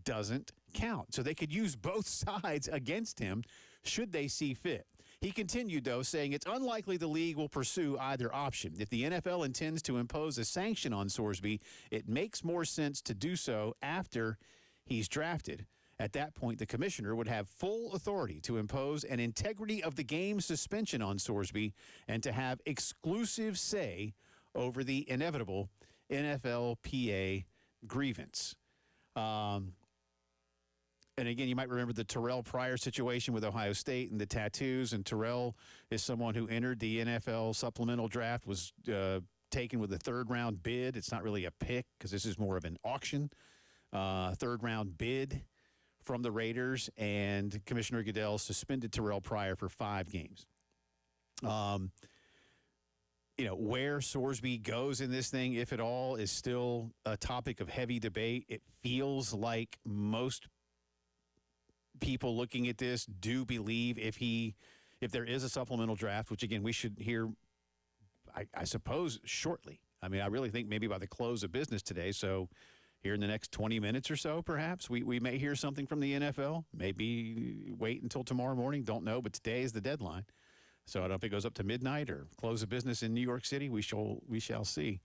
doesn't count. So they could use both sides against him should they see fit. He continued, though, saying it's unlikely the league will pursue either option. If the NFL intends to impose a sanction on Sorsby, it makes more sense to do so after he's drafted. At that point, the commissioner would have full authority to impose an integrity of the game suspension on Sorsby and to have exclusive say over the inevitable NFLPA grievance. And again, you might remember the Terrell Pryor situation with Ohio State and the tattoos. And Terrell is someone who entered the NFL supplemental draft, was taken with a third-round bid. It's not really a pick because this is more of an auction. Third-round bid from the Raiders, and Commissioner Goodell suspended Terrell Pryor for 5 games. Where Sorsby goes in this thing, if at all, is still a topic of heavy debate. It feels like most people looking at this do believe if there is a supplemental draft, which again we should hear, I suppose, shortly. I mean, I really think maybe by the close of business today. So here in the next 20 minutes or so, perhaps we may hear something from the NFL. Maybe wait until tomorrow morning. Don't know, but today is the deadline. So I don't know if it goes up to midnight or close of business in New York City. We shall see.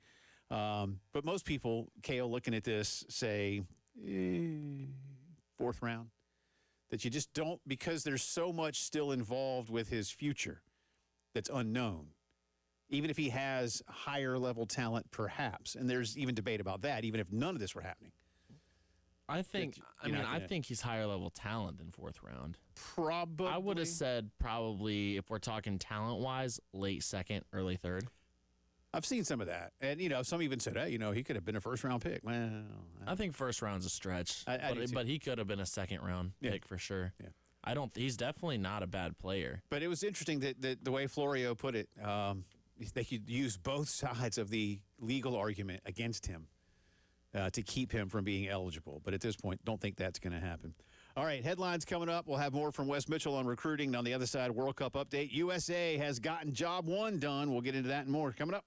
But most people, Kale, looking at this, say 4th round. That you just don't, because there's so much still involved with his future that's unknown. Even if he has higher level talent, perhaps. And there's even debate about that, even if none of this were happening. I think he's higher level talent than 4th round. Probably. I would have said probably, if we're talking talent-wise, late 2nd, early 3rd. I've seen some of that. And, some even said, hey, he could have been a first-round pick. Well, I think 1st round's a stretch. But he could have been a 2nd-round pick for sure. Yeah. He's definitely not a bad player. But it was interesting that the way Florio put it, they could use both sides of the legal argument against him to keep him from being eligible. But at this point, don't think that's going to happen. All right, headlines coming up. We'll have more from Wes Mitchell on recruiting. And on the other side, World Cup update. USA has gotten job 1 done. We'll get into that and more coming up.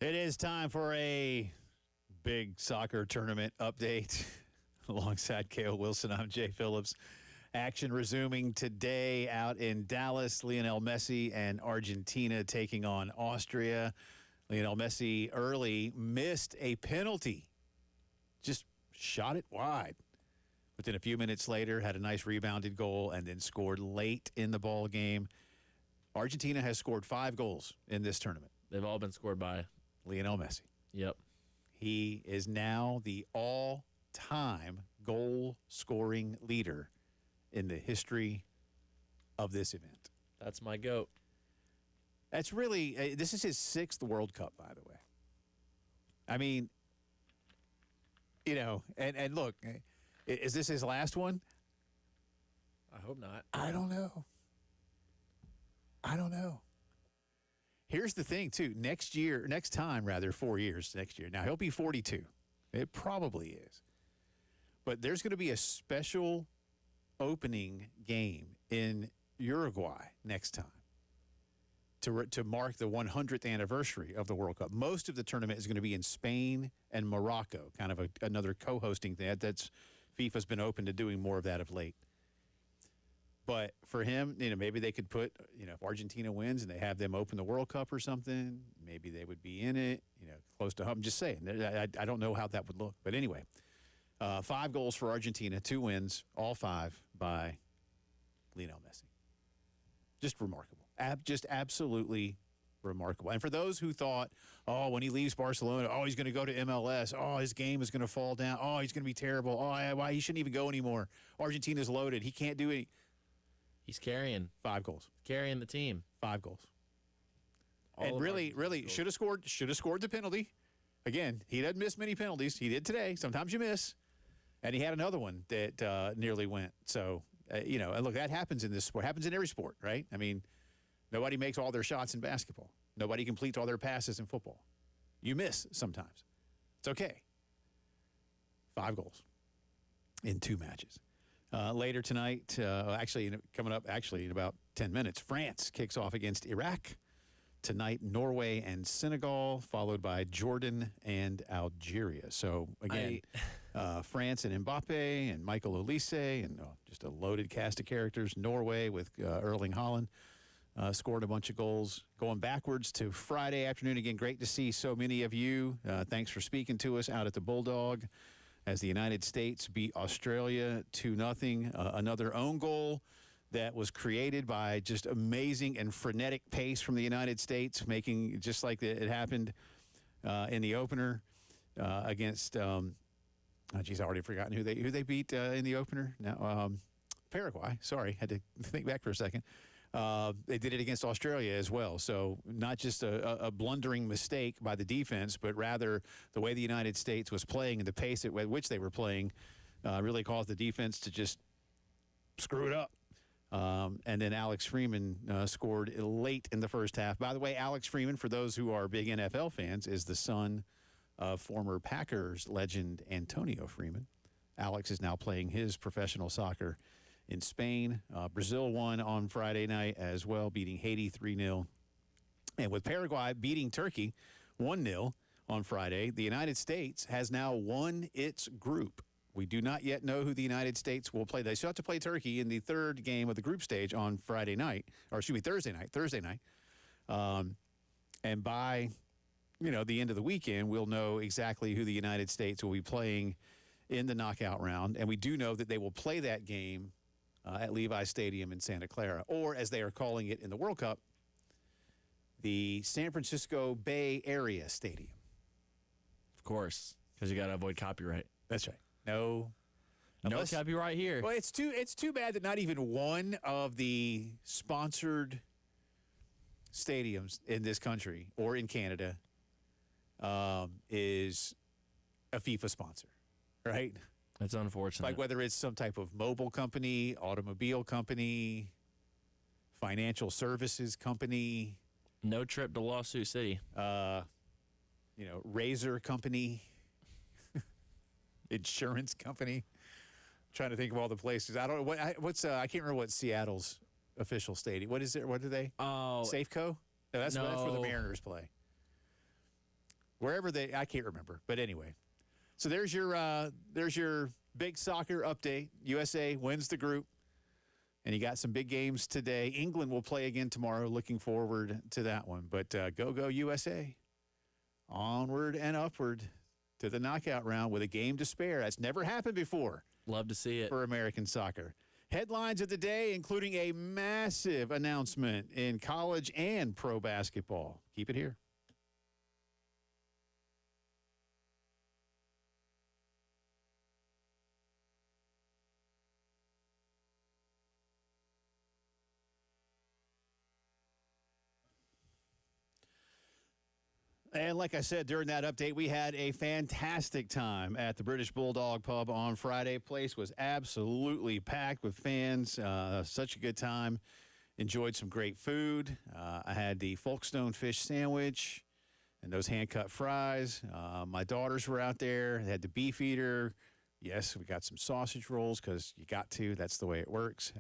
It is time for a big soccer tournament update. Alongside Cale Wilson, I'm Jay Phillips. Action resuming today out in Dallas. Lionel Messi and Argentina taking on Austria. Lionel Messi early missed a penalty. Just shot it wide. But then a few minutes later, had a nice rebounded goal and then scored late in the ball game. Argentina has scored 5 goals in this tournament. They've all been scored by Lionel Messi. Yep. He is now the all-time goal-scoring leader in the history of this event. That's my GOAT. That's really, this is his 6th World Cup, by the way. I mean, you know, and look, is this his last one? I hope not. I don't know. Here's the thing, too. Next time, 4 years next year. Now, he'll be 42. It probably is. But there's going to be a special opening game in Uruguay next time to mark the 100th anniversary of the World Cup. Most of the tournament is going to be in Spain and Morocco, kind of another co-hosting thing. That's FIFA's been open to doing more of that of late. But for him, you know, maybe they could put, you know, if Argentina wins and they have them open the World Cup or something, maybe they would be in it, you know, close to home. I'm just saying. I don't know how that would look. But anyway, 5 goals for Argentina, 2 wins, all 5 by Lionel Messi. Just remarkable. Just absolutely remarkable. And for those who thought, oh, when he leaves Barcelona, oh, he's going to go to MLS. Oh, his game is going to fall down. Oh, he's going to be terrible. Oh, why he shouldn't even go anymore. Argentina's loaded. He can't do it. He's carrying 5 goals. Carrying the team. 5 goals. All And of really Argentina's should have scored the penalty. Again, he doesn't miss many penalties. He did today. Sometimes you miss. And he had another one that nearly went. So, you know, and look, that happens in this sport. Happens in every sport, right? I mean, nobody makes all their shots in basketball. Nobody completes all their passes in football. You miss sometimes. It's okay. 5 goals in 2 matches. Later tonight, coming up in about 10 minutes, France kicks off against Iraq. Tonight, Norway and Senegal, followed by Jordan and Algeria. So, again, France and Mbappe and Michael Olise and just a loaded cast of characters. Norway with Erling Haaland scored a bunch of goals. Going backwards to Friday afternoon. Again, great to see so many of you. Thanks for speaking to us out at the Bulldog as the United States beat Australia 2-0. Another own goal that was created by just amazing and frenetic pace from the United States, making just like it happened in the opener against. I've already forgotten who they beat in the opener. Now Paraguay. Sorry, had to think back for a second. They did it against Australia as well. So not just a blundering mistake by the defense, but rather the way the United States was playing and the pace at which they were playing really caused the defense to just screw it up. And then Alex Freeman scored late in the first half. By the way, Alex Freeman, for those who are big NFL fans, is the son of former Packers legend Antonio Freeman. Alex is now playing his professional soccer in Spain. Brazil won on Friday night as well, beating Haiti 3-0. And with Paraguay beating Turkey 1-0 on Friday, the United States has now won its group. We do not yet know who the United States will play. They still have to play Turkey in the 3rd game of the group stage on Thursday night. And by, you know, the end of the weekend, we'll know exactly who the United States will be playing in the knockout round. And we do know that they will play that game at Levi Stadium in Santa Clara, or as they are calling it in the World Cup, the San Francisco Bay Area Stadium. Of course, because you got to avoid copyright. That's right. No copyright here. Well, it's too bad that not even one of the sponsored stadiums in this country or in Canada is a FIFA sponsor, right? That's unfortunate. Like whether it's some type of mobile company, automobile company, financial services company. No trip to Lawsuit City. Razor company, insurance company. I'm trying to think of all the places. I don't know I can't remember what Seattle's official stadium. What is it? What are they? Oh, Safeco? No, that's where the No. Mariners play. wherever I can't remember. But anyway, so there's your big soccer update. USA wins the group. And you got some big games today. England will play again tomorrow. Looking forward to that one. But go USA. Onward and upward to the knockout round with a game to spare. That's never happened before. Love to see it. For American soccer. Headlines of the day, including a massive announcement in college and pro basketball. Keep it here. And like I said, during that update, we had a fantastic time at the British Bulldog Pub on Friday. Place was absolutely packed with fans. Such a good time. Enjoyed some great food. I had the Folkestone fish sandwich and those hand-cut fries. My daughters were out there. They had the beef eater. Yes, we got some sausage rolls because you got to. That's the way it works.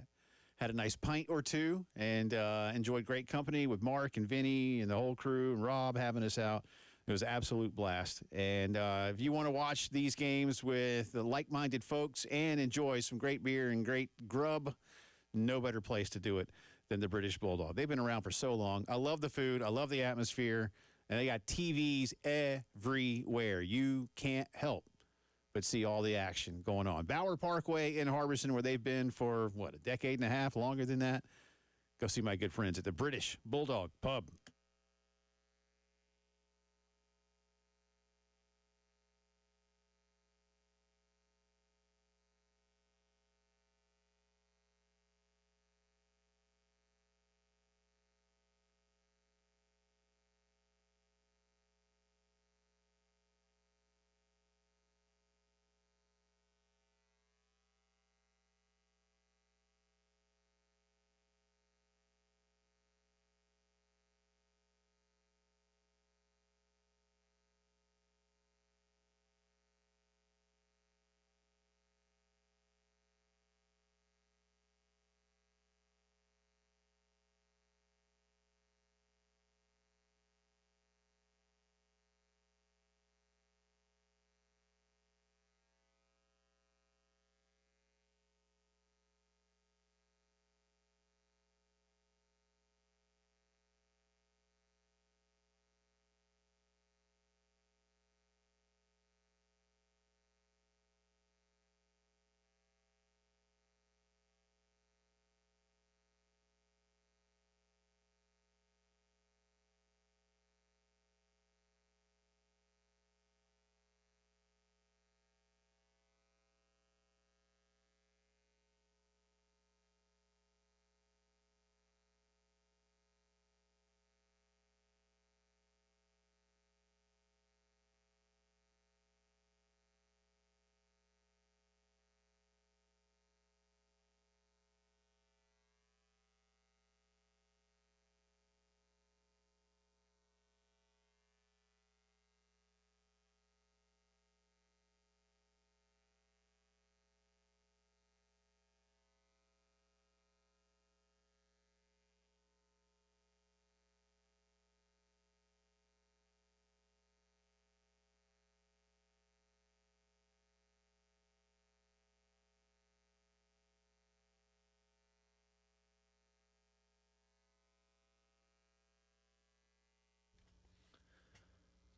Had a nice pint or two and enjoyed great company with Mark and Vinny and the whole crew and Rob having us out. It was an absolute blast. And if you want to watch these games with the like-minded folks and enjoy some great beer and great grub, no better place to do it than the British Bulldog. They've been around for so long. I love the food. I love the atmosphere. And they got TVs everywhere. You can't help but see all the action going on. Bauer Parkway in Harbison, where they've been for, a decade and a half, longer than that. Go see my good friends at the British Bulldog Pub.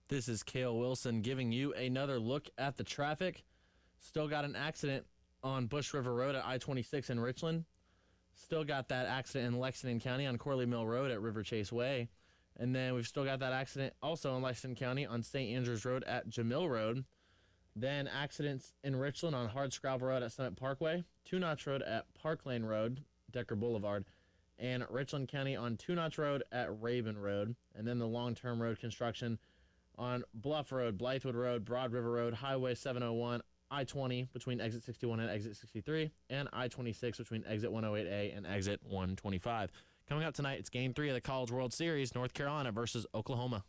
This is Cale Wilson giving you another look at the traffic. Still got an accident on Bush River Road at I-26 in Richland. Still got that accident in Lexington County on Corley Mill Road at River Chase Way. And then we've still got that accident also in Lexington County on St. Andrews Road at Jamil Road. Then accidents in Richland on Hardscrabble Road at Summit Parkway, Two Notch Road at Park Lane Road, Decker Boulevard, and Richland County on Two Notch Road at Raven Road. And then the long-term road construction on Bluff Road, Blythewood Road, Broad River Road, Highway 701, I-20 between exit 61 and exit 63, and I-26 between exit 108A and exit 125. Coming up tonight, it's Game 3 of the College World Series, North Carolina versus Oklahoma.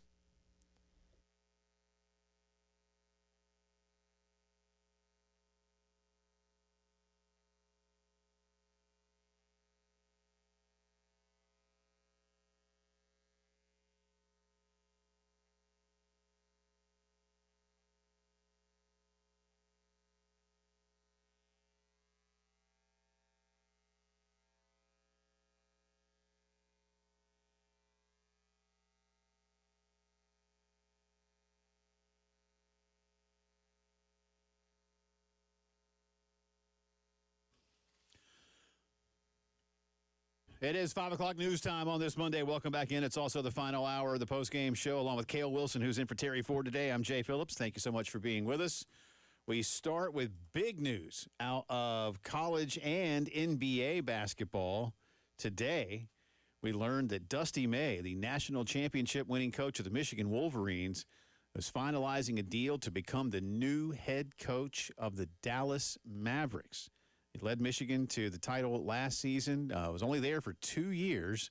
It is 5 o'clock news time on this Monday. Welcome back in. It's also the final hour of the postgame show, along with Cale Wilson, who's in for Terry Ford today. I'm Jay Phillips. Thank you so much for being with us. We start with big news out of college and NBA basketball. Today, we learned that Dusty May, the national championship winning coach of the Michigan Wolverines, is finalizing a deal to become the new head coach of the Dallas Mavericks. He led Michigan to the title last season, was only there for 2 years.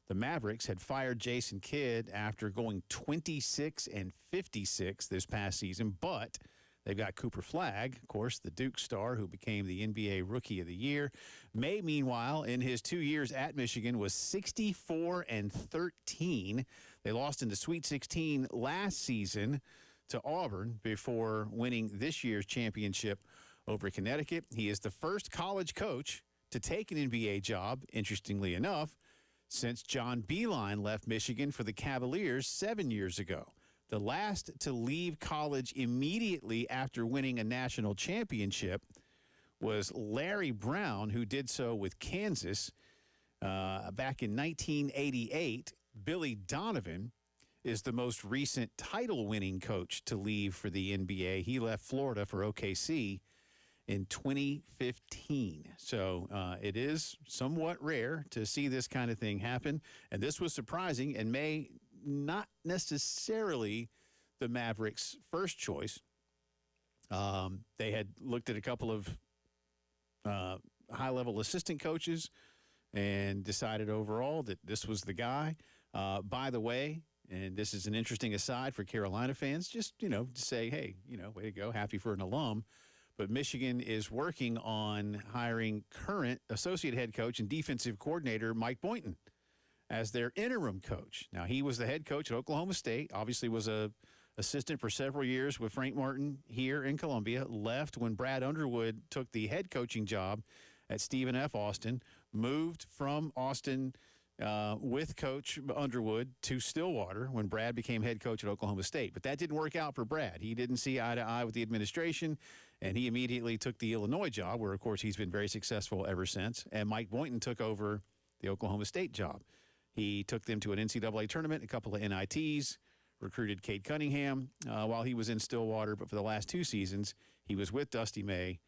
The Mavericks had fired Jason Kidd after going 26-56 this past season, but they've got Cooper Flagg, of course, the Duke star who became the NBA Rookie of the Year. May, meanwhile, in his 2 years at Michigan, was 64-13. They lost in the Sweet 16 last season to Auburn before winning this year's championship over Connecticut. He is the first college coach to take an NBA job, interestingly enough, since John Beilein left Michigan for the Cavaliers 7 years ago. The last to leave college immediately after winning a national championship was Larry Brown, who did so with Kansas back in 1988. Billy Donovan is the most recent title-winning coach to leave for the NBA. He left Florida for OKC in 2015. So it is somewhat rare to see this kind of thing happen. And this was surprising and may not necessarily the Mavericks' first choice. They had looked at a couple of high-level assistant coaches and decided overall that this was the guy. By the way, and this is an interesting aside for Carolina fans, just, to say, hey, way to go, happy for an alum. But Michigan is working on hiring current associate head coach and defensive coordinator Mike Boynton as their interim coach. Now, he was the head coach at Oklahoma State, obviously was a assistant for several years with Frank Martin here in Columbia, left when Brad Underwood took the head coaching job at Stephen F. Austin, moved from Austin with Coach Underwood to Stillwater when Brad became head coach at Oklahoma State. But that didn't work out for Brad. He didn't see eye to eye with the administration, and he immediately took the Illinois job, where, of course, he's been very successful ever since. And Mike Boynton took over the Oklahoma State job. He took them to an NCAA tournament, a couple of NITs, recruited Cade Cunningham while he was in Stillwater. But for the last 2 seasons, he was with Dusty May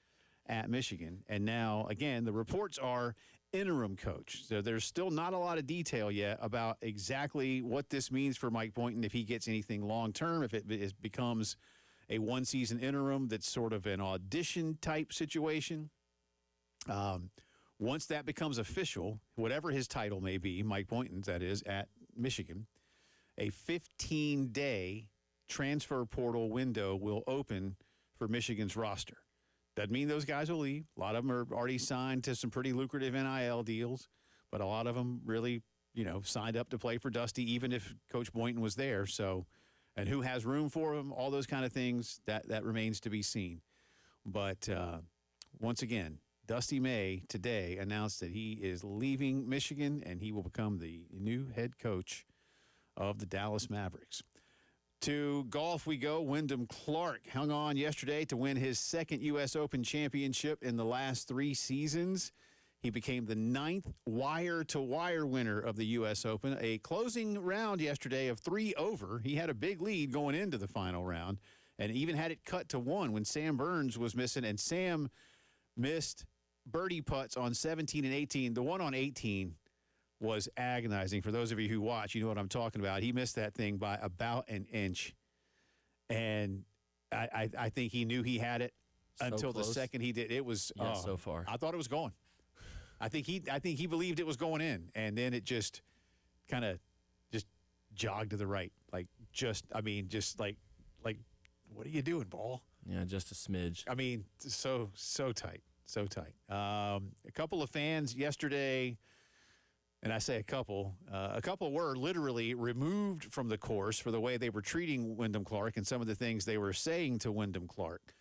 at Michigan. And now, again, the reports are interim coach. So there's still not a lot of detail yet about exactly what this means for Mike Boynton, if he gets anything long-term, if it becomes a one-season interim that's sort of an audition-type situation. Once that becomes official, whatever his title may be, Mike Boynton's, that is, at Michigan, a 15-day transfer portal window will open for Michigan's roster. Doesn't mean those guys will leave. A lot of them are already signed to some pretty lucrative NIL deals, but a lot of them really, signed up to play for Dusty, even if Coach Boynton was there. So, and who has room for him, all those kind of things, that remains to be seen. But once again, Dusty May today announced that he is leaving Michigan and he will become the new head coach of the Dallas Mavericks. To golf we go. Wyndham Clark hung on yesterday to win his second U.S. Open championship in the last 3 seasons. He became the 9th wire-to-wire winner of the U.S. Open. A closing round yesterday of 3 over. He had a big lead going into the final round and even had it cut to 1 when Sam Burns was missing. And Sam missed birdie putts on 17 and 18. The one on 18 was agonizing. For those of you who watch, you know what I'm talking about. He missed that thing by about an inch. And I think he knew he had it until the second he did. It was so far. I thought it was going. I think he believed it was going in, and then it just kind of just jogged to the right. Like what are you doing, ball? Yeah, just a smidge. I mean, so tight. So tight. A couple of fans yesterday, and I say a couple were literally removed from the course for the way they were treating Wyndham Clark and some of the things they were saying to Wyndham Clark.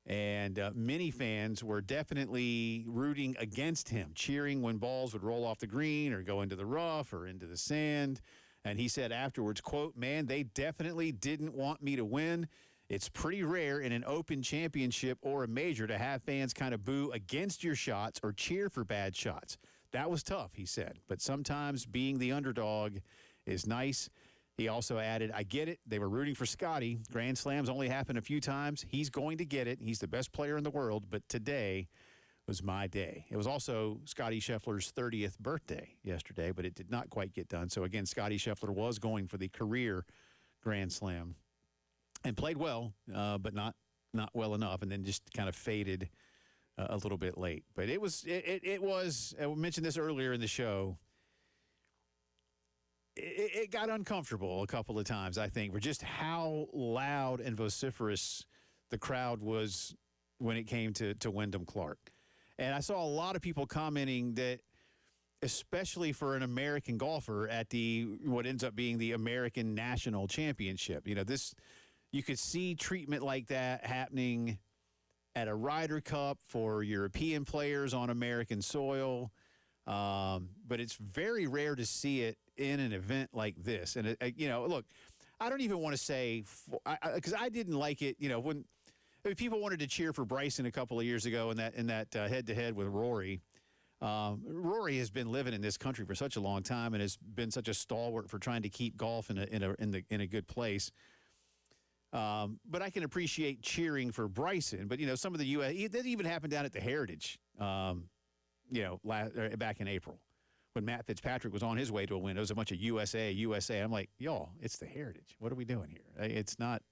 And many fans were definitely rooting against him, cheering when balls would roll off the green or go into the rough or into the sand. And he said afterwards, quote, "Man, they definitely didn't want me to win. It's pretty rare in an Open championship or a major to have fans kind of boo against your shots or cheer for bad shots. That was tough, he said. But sometimes being the underdog is nice. He also added, I get it. They were rooting for Scotty. Grand Slams only happen a few times. He's going to get it. He's the best player in the world. But today was my day. It was also Scotty Scheffler's 30th birthday yesterday, but it did not quite get done. So, again, Scotty Scheffler was going for the career Grand Slam and played well, but not well enough, and then just kind of faded a little bit late. But it was, I mentioned this earlier in the show, it got uncomfortable a couple of times, I think, for just how loud and vociferous the crowd was when it came to Wyndham Clark. And I saw a lot of people commenting that, especially for an American golfer at what ends up being the American National Championship, you could see treatment like that happening at a Ryder Cup for European players on American soil. But it's very rare to see it in an event like this. And, look, I don't even want to say, because I didn't like it, when people wanted to cheer for Bryson a couple of years ago in that head-to-head with Rory. Rory has been living in this country for such a long time and has been such a stalwart for trying to keep golf in a good place. But I can appreciate cheering for Bryson. But, some of the U.S. that even happened down at the Heritage, back in April when Matt Fitzpatrick was on his way to a win. It was a bunch of USA. I'm like, y'all, it's the Heritage. What are we doing here? It's not.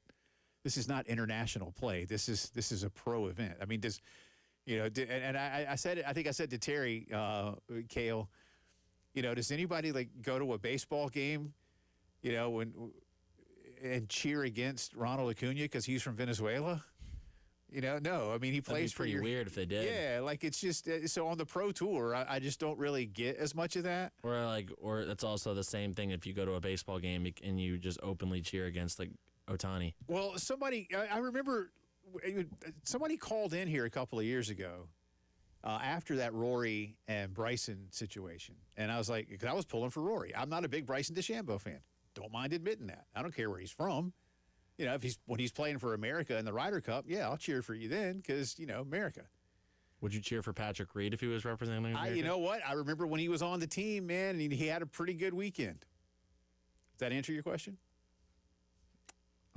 This is not international play. This is a pro event. I mean, I said it. I think I said to Terry Cale, does anybody go to a baseball game, and cheer against Ronald Acuna because he's from Venezuela? No. I mean, he plays for pretty weird if they did. Yeah, it's just so on the pro tour, I just don't really get as much of that. Or that's also the same thing if you go to a baseball game and you just openly cheer against Ohtani. Well, I remember somebody called in here a couple of years ago after that Rory and Bryson situation, and I was like, because I was pulling for Rory. I'm not a big Bryson DeChambeau fan. Don't mind admitting that. I don't care where he's from. When he's playing for America in the Ryder Cup, yeah, I'll cheer for you then because, America. Would you cheer for Patrick Reed if he was representing America? You know what? I remember when he was on the team, man, and he had a pretty good weekend. Does that answer your question?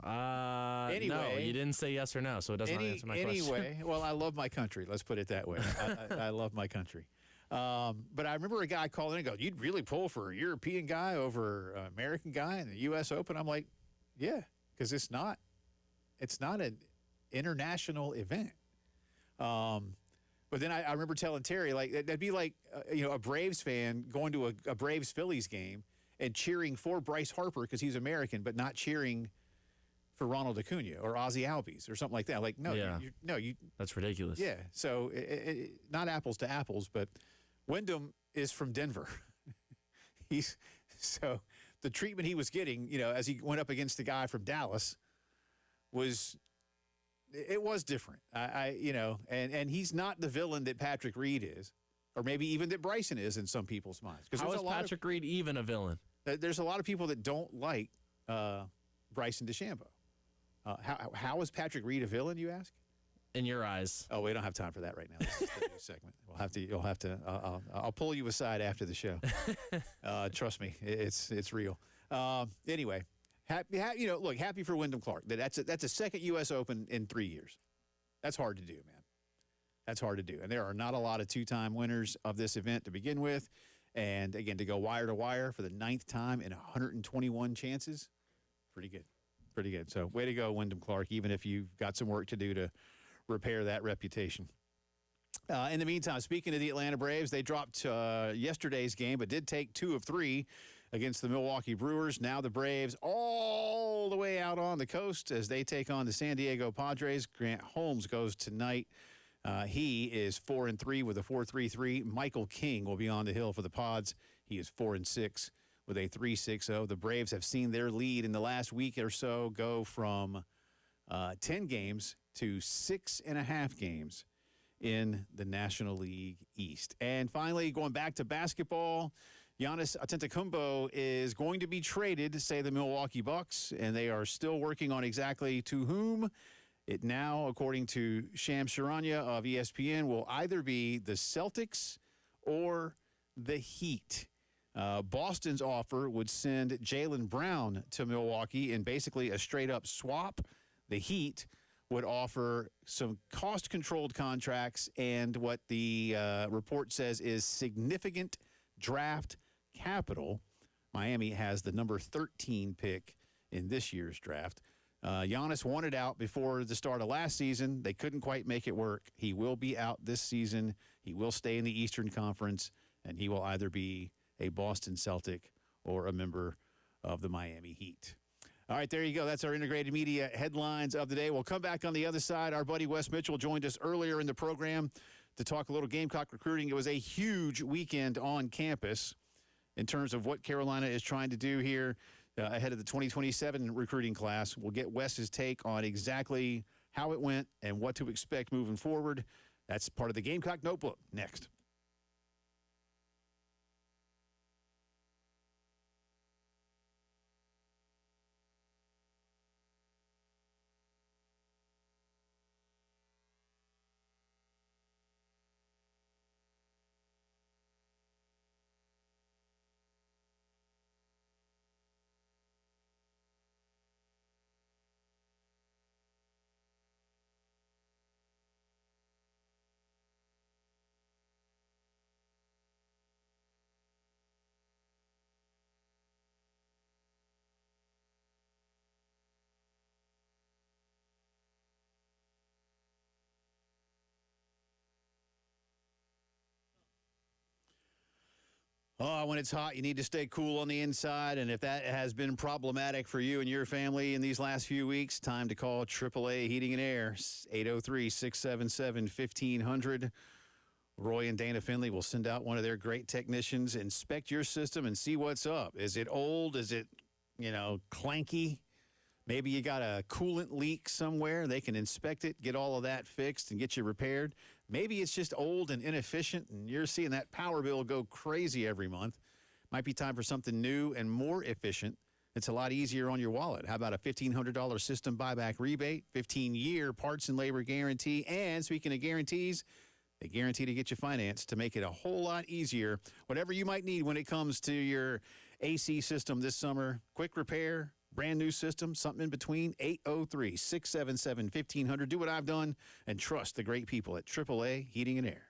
Anyway, no, you didn't say yes or no, so it doesn't answer my question. Anyway, well, I love my country. Let's put it that way. I love my country. But I remember a guy calling in and go, "You'd really pull for a European guy over an American guy in the U.S. Open?" I'm like, yeah, because it's not an international event. But then I remember telling Terry, that'd be like, a Braves fan going to a Braves-Phillies game and cheering for Bryce Harper because he's American, but not cheering for Ronald Acuna or Ozzie Albies or something like that. Like, no, yeah. That's ridiculous. Yeah, so not apples to apples, but Wyndham is from Denver. So the treatment he was getting, as he went up against the guy from Dallas was different. And he's not the villain that Patrick Reed is, or maybe even that Bryson is in some people's minds. How is Patrick Reed even a villain? There's a lot of people that don't like Bryson DeChambeau. How is Patrick Reed a villain, you ask? In your eyes. Oh, we don't have time for that right now. This is the news segment. You'll have to. I'll pull you aside after the show. Trust me, it's real. Anyway, happy for Wyndham Clark. That's a second U.S. Open in 3 years. That's hard to do, man. That's hard to do, and there are not a lot of two-time winners of this event to begin with. And again, to go wire to wire for the 9th time in 121 chances, pretty good. Pretty good. So way to go, Wyndham Clark, even if you've got some work to do to repair that reputation. In the meantime, speaking of the Atlanta Braves, they dropped yesterday's game, but did take 2 of 3 against the Milwaukee Brewers. Now the Braves all the way out on the coast as they take on the San Diego Padres. Grant Holmes goes tonight. He is 4-3 with a 4.33. Michael King will be on the hill for the Pods. He is 4-6 with a 3.60. The Braves have seen their lead in the last week or so go from 10 games to 6.5 games in the National League East. And finally, going back to basketball, Giannis Antetokounmpo is going to be traded, say the Milwaukee Bucks, and they are still working on exactly to whom. It now, according to Shams Charania of ESPN, will either be the Celtics or the Heat. Boston's offer would send Jaylen Brown to Milwaukee in basically a straight-up swap. The Heat would offer some cost-controlled contracts and what the report says is significant draft capital. Miami has the number 13 pick in this year's draft. Giannis wanted out before the start of last season. They couldn't quite make it work. He will be out this season. He will stay in the Eastern Conference, and he will either be a Boston Celtic or a member of the Miami Heat. All right, there you go. That's our integrated media headlines of the day. We'll come back on the other side. Our buddy Wes Mitchell joined us earlier in the program to talk a little Gamecock recruiting. It was a huge weekend on campus in terms of what Carolina is trying to do here ahead of the 2027 recruiting class. We'll get Wes's take on exactly how it went and what to expect moving forward. That's part of the Gamecock Notebook next. Oh, when it's hot, you need to stay cool on the inside. And if that has been problematic for you and your family in these last few weeks, time to call AAA Heating and Air, 803-677-1500. Roy and Dana Finley will send out one of their great technicians, inspect your system, and see what's up. Is it old? Is it, clanky? Maybe you got a coolant leak somewhere. They can inspect it, get all of that fixed, and get you repaired. Maybe it's just old and inefficient, and you're seeing that power bill go crazy every month. Might be time for something new and more efficient. It's a lot easier on your wallet. How about a $1,500 system buyback rebate, 15-year parts and labor guarantee, and speaking of guarantees, they guarantee to get you financed to make it a whole lot easier. Whatever you might need when it comes to your AC system this summer, quick repair, brand new system, something in between, 803-677-1500. Do what I've done and trust the great people at AAA Heating and Air.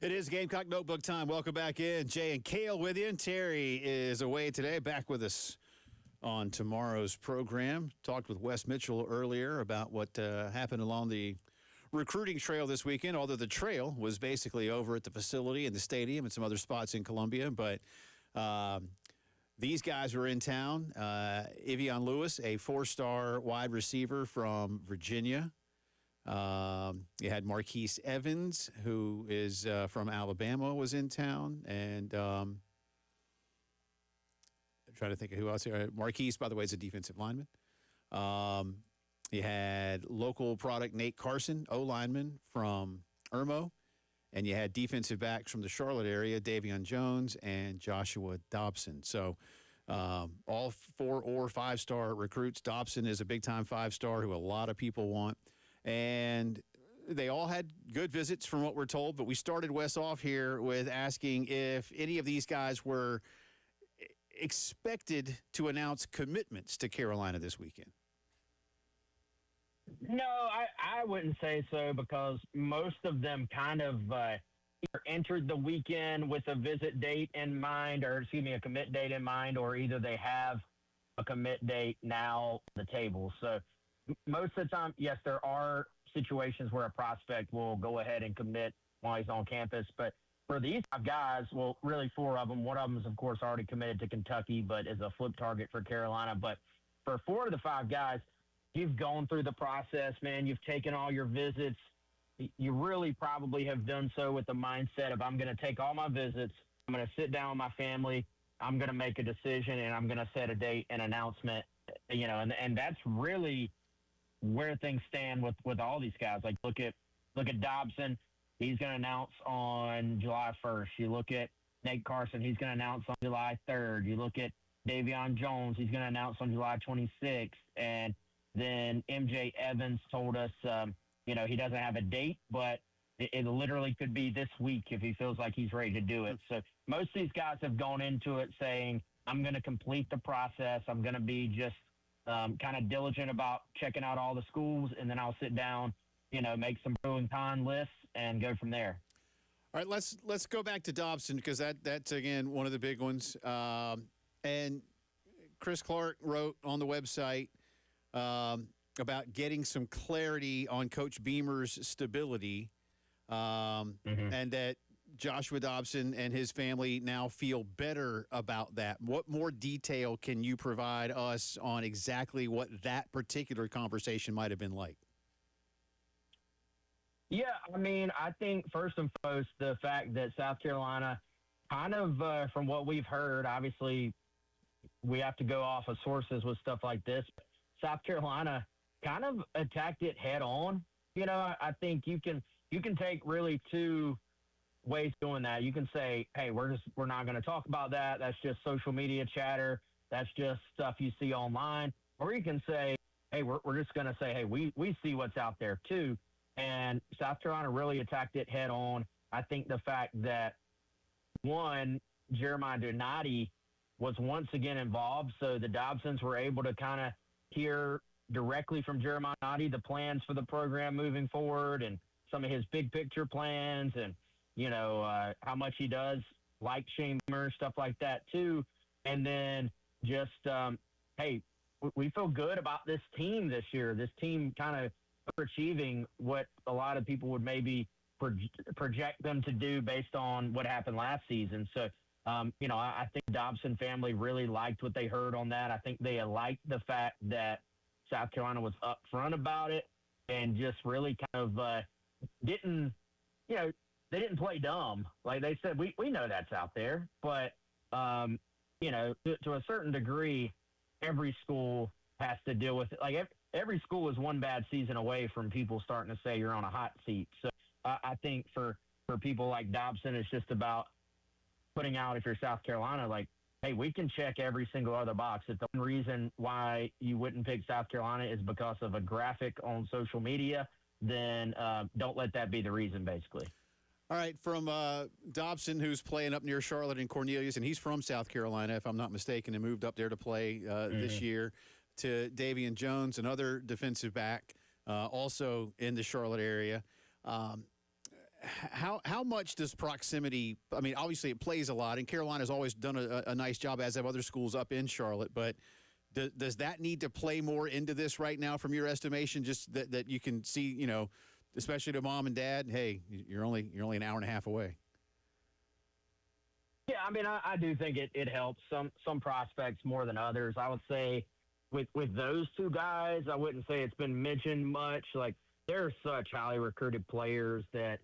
It is Gamecock Notebook time. Welcome back in. Jay and Cale with you. And Terry is away today, back with us on tomorrow's program. Talked with Wes Mitchell earlier about what happened along the recruiting trail this weekend, although the trail was basically over at the facility and the stadium and some other spots in Columbia. But these guys were in town. Ivion Lewis, a four-star wide receiver from Virginia. You had Marquise Evans, who is from Alabama, was in town. And I'm trying to think of who else here. Marquise, by the way, is a defensive lineman. You had local product Nate Carson, O-lineman from Irmo. And you had defensive backs from the Charlotte area, Davion Jones and Joshua Dobson. So all 4 or 5-star recruits. Dobson is a big-time 5-star who a lot of people want. And they all had good visits from what we're told. But we started Wes off here with asking if any of these guys were expected to announce commitments to Carolina this weekend. No, I wouldn't say so because most of them kind of either entered the weekend with a visit date in mind a commit date in mind, or either they have a commit date now on the table. So most of the time, yes, there are situations where a prospect will go ahead and commit while he's on campus. But for these 5 guys, well, really 4 of them, one of them is, of course, already committed to Kentucky, but is a flip target for Carolina. But for 4 of the 5 guys, you've gone through the process, man. You've taken all your visits. You really probably have done so with the mindset of, I'm going to take all my visits. I'm going to sit down with my family. I'm going to make a decision, and I'm going to set a date and announcement, and that's really where things stand with all these guys. Like, look at Dobson. He's going to announce on July 1st. You look at Nate Carson. He's going to announce on July 3rd. You look at Davion Jones. He's going to announce on July 26th. And then MJ Evans told us, he doesn't have a date, but it literally could be this week if he feels like he's ready to do it. So most of these guys have gone into it saying, I'm going to complete the process. I'm going to be just kind of diligent about checking out all the schools, and then I'll sit down, make some pro and con lists and go from there. All right, let's go back to Dobson because that's, again, one of the big ones. And Chris Clark wrote on the website about getting some clarity on Coach Beamer's stability, and that Joshua Dobson and his family now feel better about that. What more detail can you provide us on exactly what that particular conversation might have been like? Yeah, I think first and foremost, the fact that South Carolina kind of, from what we've heard, obviously we have to go off of sources with stuff like this. South Carolina kind of attacked it head on. I think you can take really 2 ways doing that. You can say, hey, we're not going to talk about that. That's just social media chatter. That's just stuff you see online. Or you can say, hey, we're just going to say, hey, we see what's out there too. And South Carolina really attacked it head on. I think the fact that, one, Jeremiah Donati was once again involved, so the Dobsons were able to kind of hear directly from Jeremiah Donati the plans for the program moving forward and some of his big picture plans and, how much he does like Shane Beamer, stuff like that too. And then just, hey, we feel good about this team this year. This team kind of achieving what a lot of people would maybe project them to do based on what happened last season. So, I think the Dobson family really liked what they heard on that. I think they liked the fact that South Carolina was upfront about it and just really kind of they didn't play dumb. Like they said, we know that's out there, but, to a certain degree, every school has to deal with it. Like every school is one bad season away from people starting to say you're on a hot seat. So I think for people like Dobson, it's just about putting out, if you're South Carolina, like, hey, we can check every single other box. If the one reason why you wouldn't pick South Carolina is because of a graphic on social media, then don't let that be the reason, basically. All right, from Dobson, who's playing up near Charlotte and Cornelius, and he's from South Carolina, if I'm not mistaken, and moved up there to play this year, to Davion Jones, another defensive back, also in the Charlotte area. how much does proximity? I mean, obviously it plays a lot, and Carolina's always done a nice job, as have other schools up in Charlotte. But does that need to play more into this right now, from your estimation? Just that you can see, especially to mom and dad. Hey, you're only an hour and a half away. Yeah, I mean, I do think it helps some prospects more than others. I would say with those two guys, I wouldn't say it's been mentioned much. Like, they're such highly recruited players that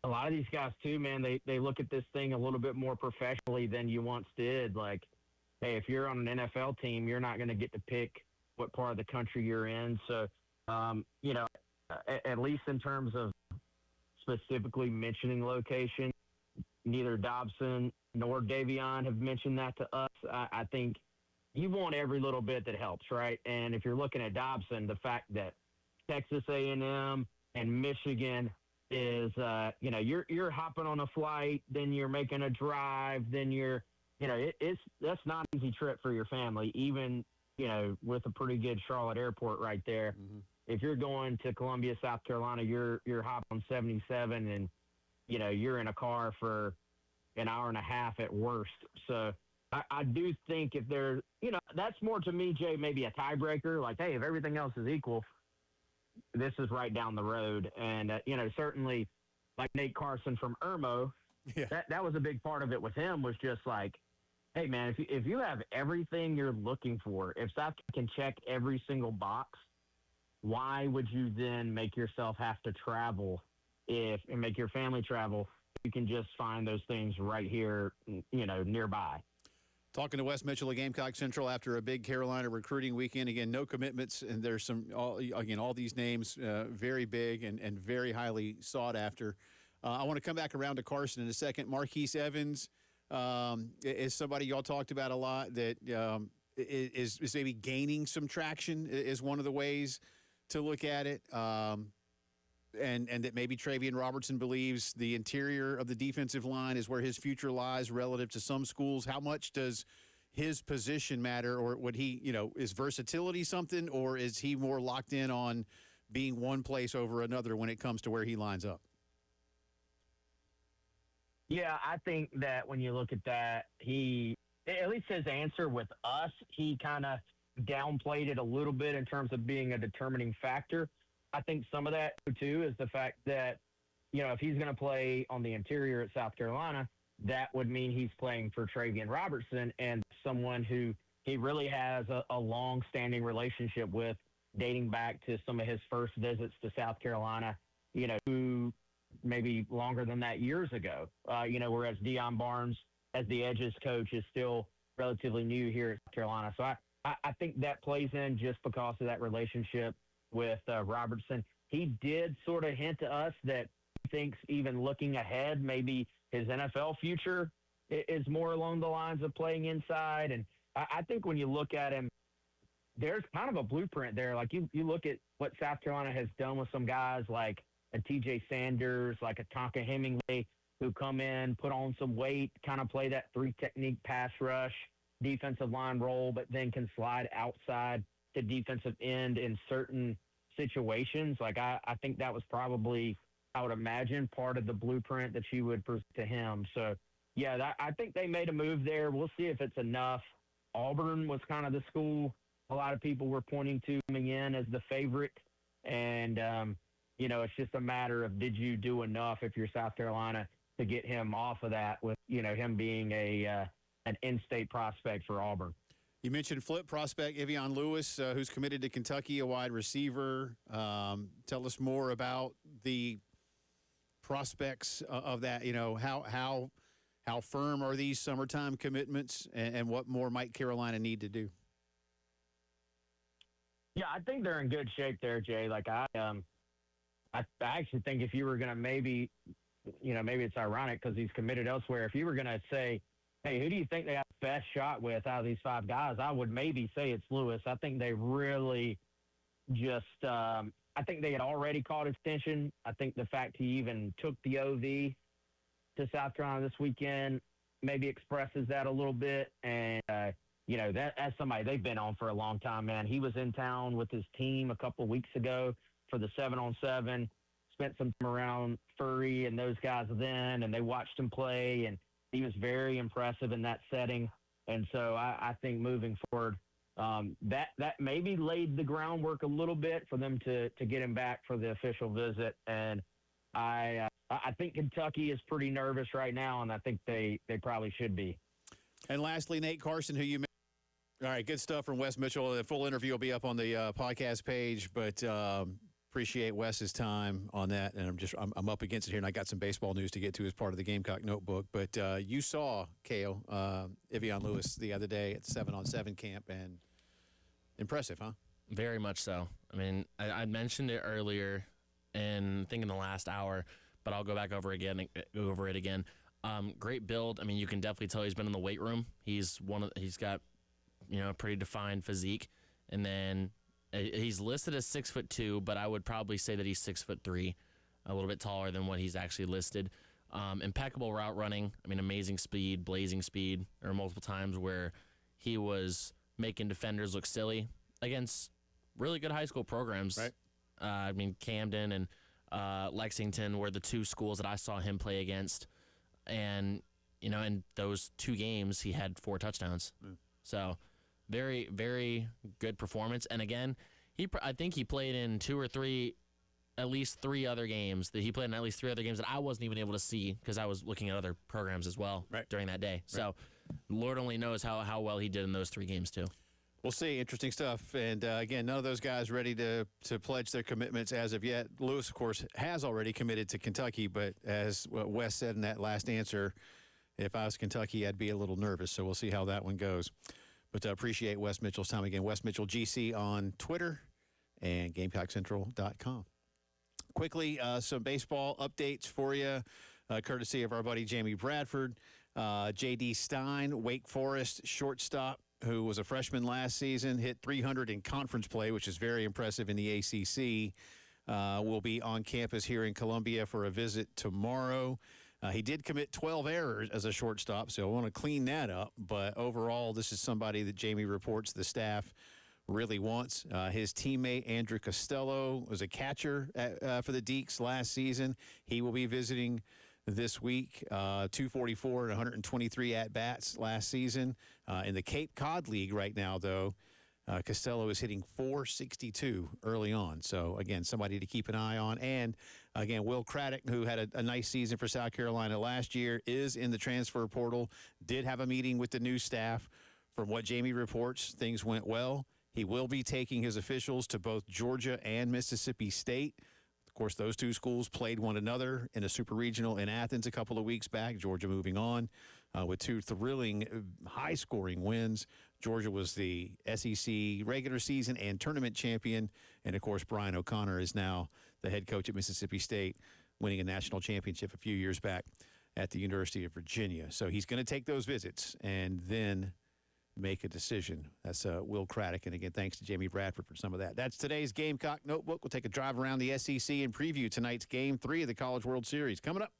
a lot of these guys too, man, they look at this thing a little bit more professionally than you once did. Like, hey, if you're on an NFL team, you're not going to get to pick what part of the country you're in. So, at least in terms of specifically mentioning location, neither Dobson nor Davion have mentioned that to us. I think you want every little bit that helps, right? And if you're looking at Dobson, the fact that Texas A&M and Michigan is, you're hopping on a flight, then you're making a drive, then that's not an easy trip for your family, even, with a pretty good Charlotte airport right there. Mm-hmm. If you're going to Columbia, South Carolina, you're hopping on 77 and, you're in a car for an hour and a half at worst. So I do think if there's, that's more to me, Jay, maybe a tiebreaker. Like, hey, if everything else is equal, this is right down the road. And, certainly like Nate Carson from Irmo, that was a big part of it with him, was just like, hey, man, if you have everything you're looking for, if South can check every single box, why would you then make yourself have to travel and make your family travel? You can just find those things right here, nearby. Talking to Wes Mitchell of Gamecock Central after a big Carolina recruiting weekend. Again, no commitments, and there's all these names very big and very highly sought after. I want to come back around to Carson in a second. Marquise Evans is somebody y'all talked about a lot that is maybe gaining some traction, is one of the ways to look at it. And that maybe Travian Robertson believes the interior of the defensive line is where his future lies relative to some schools. How much does his position matter, or would he, is versatility something, or is he more locked in on being one place over another when it comes to where he lines up? Yeah, I think that when you look at that, at least his answer with us, he kind of downplayed it a little bit in terms of being a determining factor. I think some of that, too, is the fact that, if he's going to play on the interior at South Carolina, that would mean he's playing for Travian Robertson, and someone who he really has a long-standing relationship with, dating back to some of his first visits to South Carolina, who maybe longer than that years ago, whereas Deion Barnes, as the edges coach, is still relatively new here at South Carolina. So I think that plays in just because of that relationship with Robertson. He did sort of hint to us that he thinks, even looking ahead, maybe his NFL future is more along the lines of playing inside. And I think when you look at him, there's kind of a blueprint there. Like, you look at what South Carolina has done with some guys like a TJ Sanders, like a Tonka Hemingway, who come in, put on some weight, kind of play that three-technique pass rush, defensive line role, but then can slide outside to defensive end in certain situations. Like, I think that was probably, I would imagine, part of the blueprint that you would present to him. So, yeah, I think they made a move there. We'll see if it's enough. Auburn was kind of the school a lot of people were pointing to coming in as the favorite. And, it's just a matter of, did you do enough if you're South Carolina to get him off of that with, him being an in-state prospect for Auburn. You mentioned flip prospect Ivion Lewis, who's committed to Kentucky, a wide receiver. Tell us more about the prospects of that. How firm are these summertime commitments, and what more might Carolina need to do? Yeah, I think they're in good shape there, Jay. Like, I actually think if you were going to maybe it's ironic because he's committed elsewhere. If you were going to say, hey, who do you think they have the best shot with out of these five guys, I would maybe say it's Lewis. I think they really just I think they had already caught his attention. I think the fact he even took the OV to South Carolina this weekend maybe expresses that a little bit. And, that's somebody they've been on for a long time, man. He was in town with his team a couple of weeks ago for the 7-on-7, spent some time around Furry and those guys then, and they watched him play, and he was very impressive in that setting. And so I think moving forward, that maybe laid the groundwork a little bit for them to get him back for the official visit. And I think Kentucky is pretty nervous right now, and I think they probably should be. And lastly, Nate Carson, who you mentioned. All right, good stuff from Wes Mitchell. The full interview will be up on the podcast page, but appreciate Wes's time on that. And I'm up against it here, and I got some baseball news to get to as part of the Gamecock Notebook. But you saw Kale Ivion Lewis the other day at 7-on-7 camp, and impressive, huh? Very much so. I mean, I mentioned it earlier, and I think in the last hour, but I'll go back over it again. Great build. I mean, you can definitely tell he's been in the weight room. He's got a pretty defined physique, and then he's listed as 6'2", but I would probably say that he's 6'3", a little bit taller than what he's actually listed. Impeccable route running. I mean, amazing speed, blazing speed. There were multiple times where he was making defenders look silly against really good high school programs. Right. I mean, Camden and Lexington were the two schools that I saw him play against, and in those two games he had 4 touchdowns. So very, very good performance. And again, I think he played in at least three other games that I wasn't even able to see because I was looking at other programs as well during that day. Right. So Lord only knows how well he did in those 3 games too. We'll see. Interesting stuff. And again, none of those guys ready to pledge their commitments as of yet. Lewis, of course, has already committed to Kentucky, but as Wes said in that last answer, if I was Kentucky, I'd be a little nervous. So we'll see how that one goes. But appreciate Wes Mitchell's time again. Wes Mitchell GC on Twitter and GamecockCentral.com. Quickly, some baseball updates for you, courtesy of our buddy Jamie Bradford. J.D. Stein, Wake Forest shortstop, who was a freshman last season, hit 300 in conference play, which is very impressive in the ACC. Will be on campus here in Columbia for a visit tomorrow. He did commit 12 errors as a shortstop, so I want to clean that up. But overall, this is somebody that Jamie reports the staff really wants. His teammate, Andrew Costello, was a catcher for the Deacs last season. He will be visiting this week. 244 and 123 at-bats last season. In the Cape Cod League right now, though, Costello is hitting .462 early on. So, again, somebody to keep an eye on. And, again, Will Craddock, who had a nice season for South Carolina last year, is in the transfer portal, did have a meeting with the new staff. From what Jamie reports, things went well. He will be taking his officials to both Georgia and Mississippi State. Of course, those two schools played one another in a super regional in Athens a couple of weeks back. Georgia moving on with 2 thrilling, high-scoring wins. Georgia was the SEC regular season and tournament champion. And, of course, Brian O'Connor is now the head coach at Mississippi State, winning a national championship a few years back at the University of Virginia. So he's going to take those visits and then make a decision. That's Will Craddock. And, again, thanks to Jamie Bradford for some of that. That's today's Gamecock Notebook. We'll take a drive around the SEC and preview tonight's Game 3 of the College World Series. Coming up.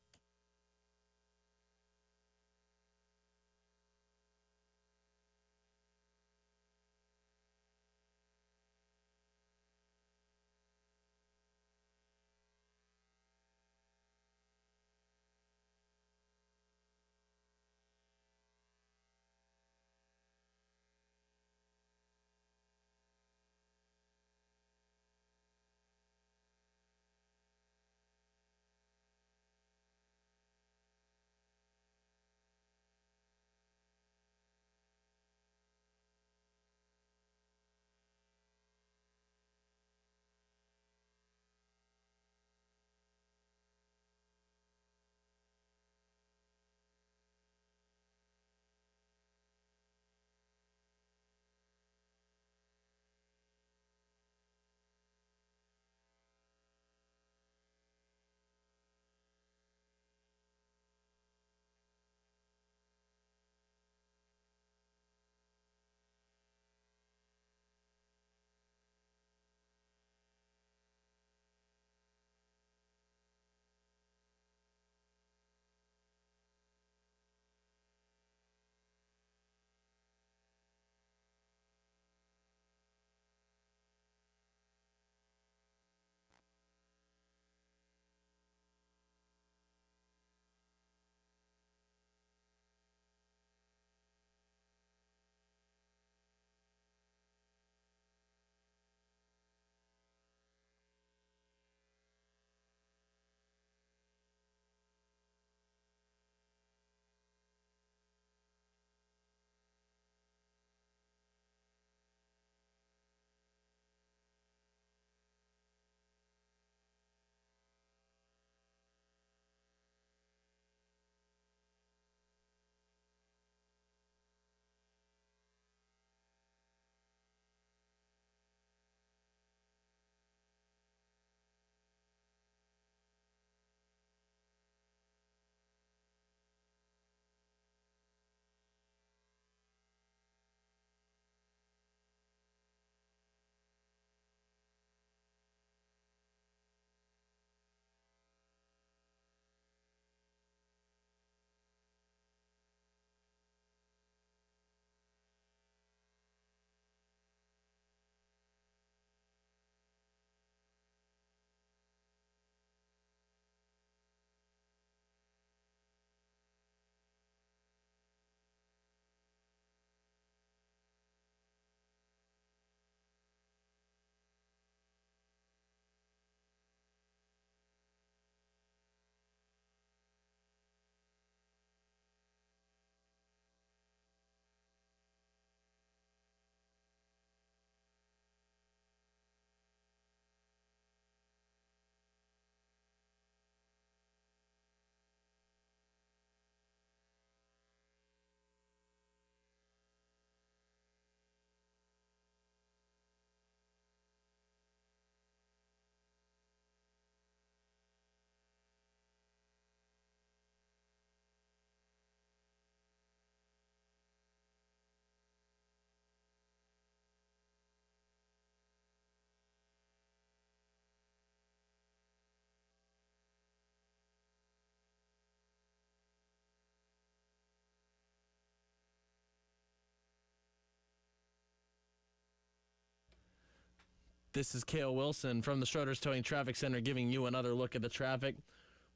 This is Kale Wilson from the Schroeder's Towing Traffic Center giving you another look at the traffic.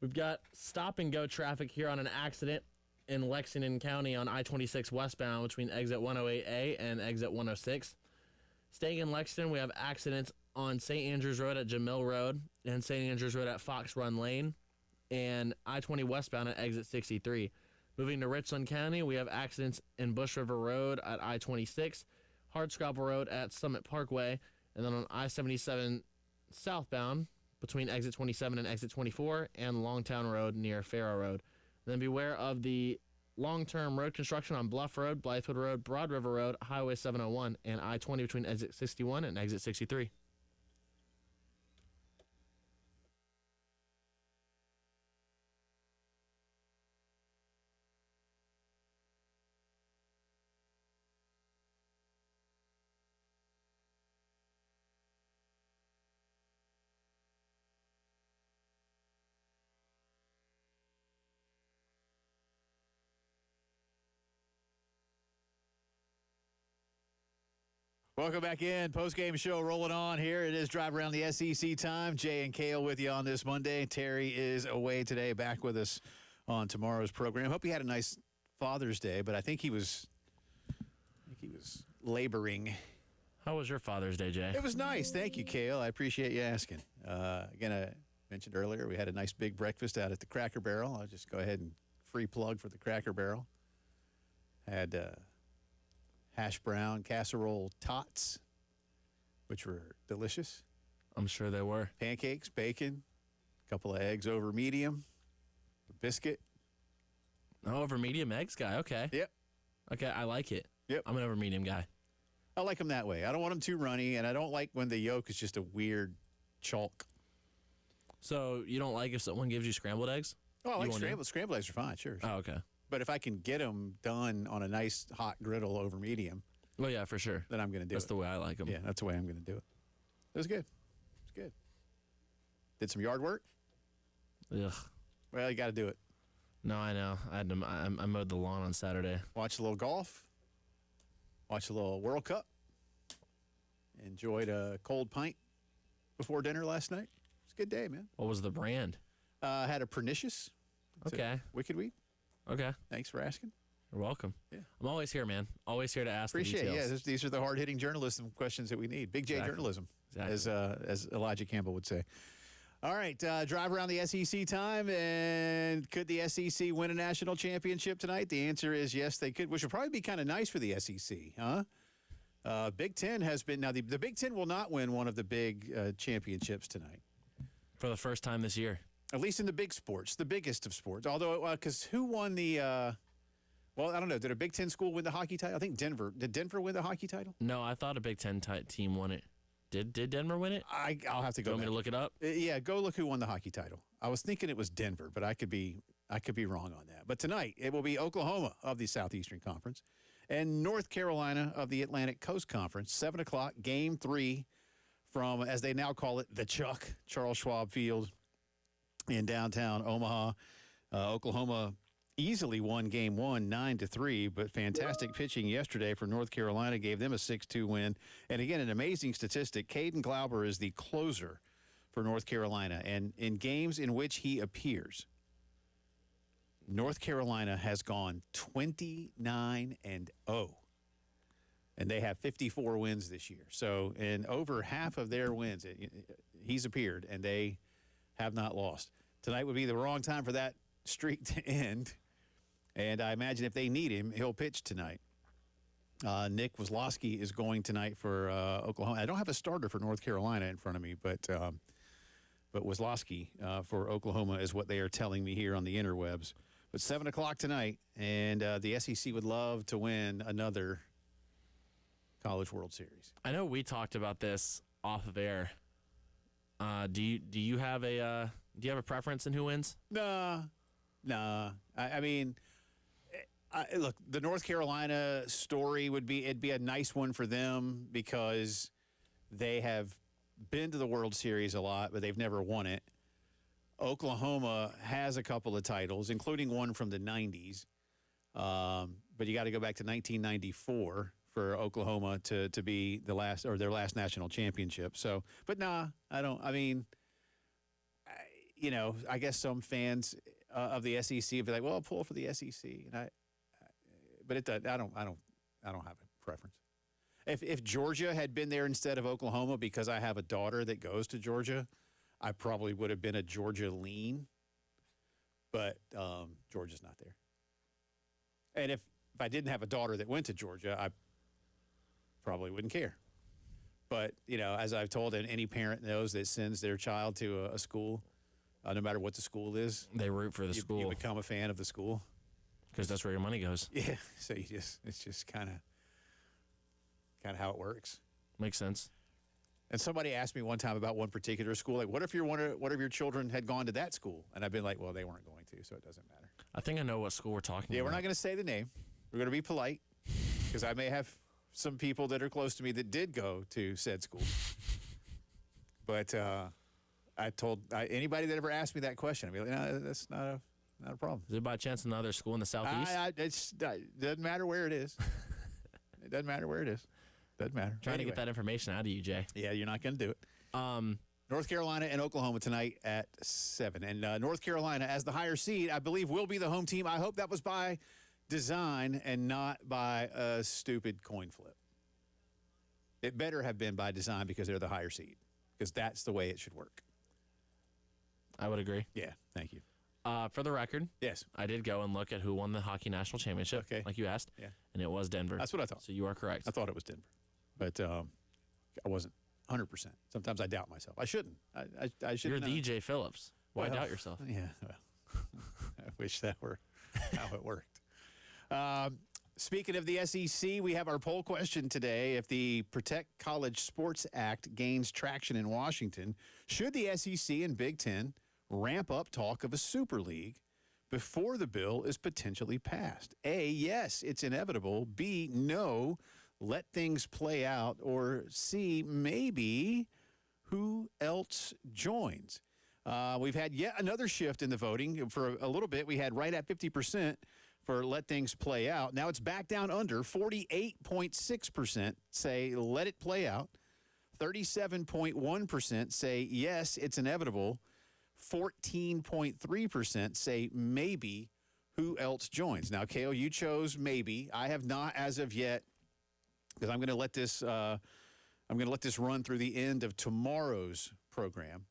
We've got stop-and-go traffic here on an accident in Lexington County on I-26 westbound between exit 108A and exit 106. Staying in Lexington, we have accidents on St. Andrews Road at Jamil Road and St. Andrews Road at Fox Run Lane and I-20 westbound at exit 63. Moving to Richland County, we have accidents in Bush River Road at I-26, Hardscrabble Road at Summit Parkway, and then on I-77 southbound between exit 27 and exit 24, and Longtown Road near Farrow Road. And then beware of the long-term road construction on Bluff Road, Blythewood Road, Broad River Road, Highway 701, and I-20 between exit 61 and exit 63. Welcome back in. Post-game show rolling on here. It is Drive Around the SEC time. Jay and Kale with you on this Monday. Terry is away today, back with us on tomorrow's program. Hope he had a nice Father's Day, but I think he was laboring. How was your Father's Day, Jay? It was nice. Thank you, Kale. I appreciate you asking. Again, I mentioned earlier we had a nice big breakfast out at the Cracker Barrel. I'll just go ahead and free plug for the Cracker Barrel. Had hash brown casserole tots, which were delicious. I'm sure they were. Pancakes, bacon, a couple of eggs over medium, a biscuit. Oh, over medium eggs guy. Okay. Yep. Okay, I like it. Yep. I'm an over medium guy. I like them that way. I don't want them too runny, and I don't like when the yolk is just a weird chalk. So you don't like if someone gives you scrambled eggs? Oh, I like want scrambled. Scrambled eggs are fine, sure. Oh, okay. But if I can get them done on a nice hot griddle over medium, Well, yeah, for sure. then I'm going to do That's it. the way I like them. Yeah, that's the way I'm going to do it. It was good. It was good. Did some yard work? Ugh. Well, you got to do it. No, I know. I mowed the lawn on Saturday. Watch a little golf. Watch a little World Cup. Enjoyed a cold pint before dinner last night. It's a good day, man. What was the brand? Had a pernicious. It's a Okay. wicked wheat. Okay. Thanks for asking. You're welcome. Yeah. I'm always here, man. Always here to ask Appreciate the it. details. Yeah, these are the hard-hitting journalism questions that we need. Big J Exactly. journalism, Exactly. as Elijah Campbell would say. All right, drive around the SEC time, and could the SEC win a national championship tonight? The answer is yes, they could, which would probably be kind of nice for the SEC, huh? Big Ten has been now. The Big Ten will not win one of the big championships tonight, For the first time this year. at least in the big sports, the biggest of sports. Although, because who won the? Well, I don't know. Did a Big Ten school win the hockey title? I think Denver. Did Denver win the hockey title? No, I thought a Big Ten team won it. Did Denver win it? I'll have to Do go. you want me back. to look it up? Yeah, go look who won the hockey title. I was thinking it was Denver, but I could be wrong on that. But tonight it will be Oklahoma of the Southeastern Conference and North Carolina of the Atlantic Coast Conference. 7 o'clock, Game 3 from, as they now call it, the Chuck, Charles Schwab Field in downtown Omaha. Oklahoma easily won Game 1, 9-3, but fantastic pitching yesterday for North Carolina gave them a 6-2 win. And again, an amazing statistic. Caden Glauber is the closer for North Carolina, and in games in which he appears, North Carolina has gone 29-0, and they have 54 wins this year. So in over half of their wins, he's appeared, and they have not lost. Tonight would be the wrong time for that streak to end, and I imagine if they need him, he'll pitch tonight. Nick Wazlowski is going tonight for Oklahoma. I don't have a starter for North Carolina in front of me, but Wazlowski for Oklahoma is what they are telling me here on the interwebs. But 7 o'clock tonight, and the SEC would love to win another College World Series. I know we talked about this off of air. Do you have a preference in who wins? Nah. I mean, look, the North Carolina story it'd be a nice one for them because they have been to the World Series a lot, but they've never won it. Oklahoma has a couple of titles, including one from the 90s. But you got to go back to 1994 for Oklahoma to be the last or their last national championship. So, but nah, I don't. I mean, I guess some fans of the SEC would be like, "Well, I'll pull for the SEC," and but it does. I don't have a preference. If Georgia had been there instead of Oklahoma, because I have a daughter that goes to Georgia, I probably would have been a Georgia lean. But Georgia's not there. And if I didn't have a daughter that went to Georgia, I probably wouldn't care. But, as I've told, and any parent knows that sends their child to a school, no matter what the school is. They root for the school. You become a fan of the school. Because that's where your money goes. Yeah. So it's just kind of how it works. Makes sense. And somebody asked me one time about one particular school, like, what if one of your children had gone to that school? And I've been like, well, they weren't going to, so it doesn't matter. I think I know what school we're talking about. Yeah, we're not going to say the name. We're going to be polite because I may have some people that are close to me that did go to said school. But I told anybody that ever asked me that question, I'd be like, no, that's not a problem. Is it by chance another school in the southeast? It doesn't matter where it is. It doesn't matter where it is. Doesn't matter. Trying to get that information out of you, Jay. Yeah, you're not going to do it. North Carolina and Oklahoma tonight at 7. And North Carolina, as the higher seed, I believe will be the home team. I hope that was by design and not by a stupid coin flip. It better have been by design because they're the higher seed, because that's the way it should work. I would agree. Yeah, thank you. For the record, yes, I did go and look at who won the hockey national championship, like you asked, and it was Denver. That's what I thought. So you are correct. I thought it was Denver, but I wasn't 100%. Sometimes I doubt myself. I shouldn't. I should. You're DJ Phillips. Why doubt yourself? Yeah, well, I wish that were how it worked. Speaking of the SEC, we have our poll question today. If the Protect College Sports Act gains traction in Washington, should the SEC and Big Ten ramp up talk of a Super League before the bill is potentially passed? A, yes, it's inevitable. B, no, let things play out. Or C, maybe, who else joins? We've had yet another shift in the voting. For a little bit, we had right at 50% for let things play out. Now it's back down under. 48.6% say let it play out. 37.1% say yes, it's inevitable. 14.3% say maybe, who else joins? Now, Kale, you chose maybe. I have not as of yet, because I'm going to let this run through the end of tomorrow's program,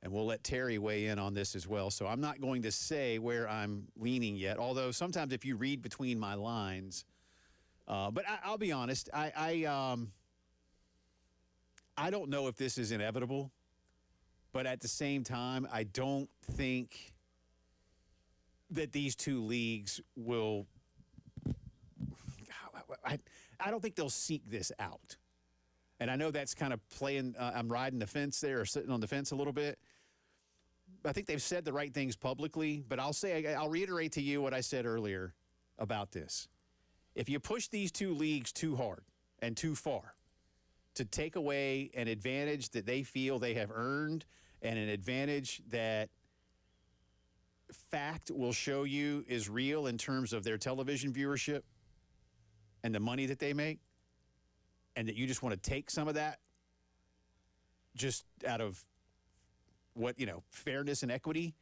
and we'll let Terry weigh in on this as well. So I'm not going to say where I'm leaning yet, although sometimes if you read between my lines, but I'll be honest, I don't know if this is inevitable. But at the same time, I don't think that these two leagues will I don't think they'll seek this out. And I know that's kind of playing I'm riding the fence there, or sitting on the fence a little bit. I think they've said the right things publicly, but I'll reiterate to you what I said earlier about this. If you push these two leagues too hard and too far to take away an advantage that they feel they have earned, and an advantage that fact will show you is real in terms of their television viewership and the money that they make, and that you just want to take some of that just out of fairness and equity,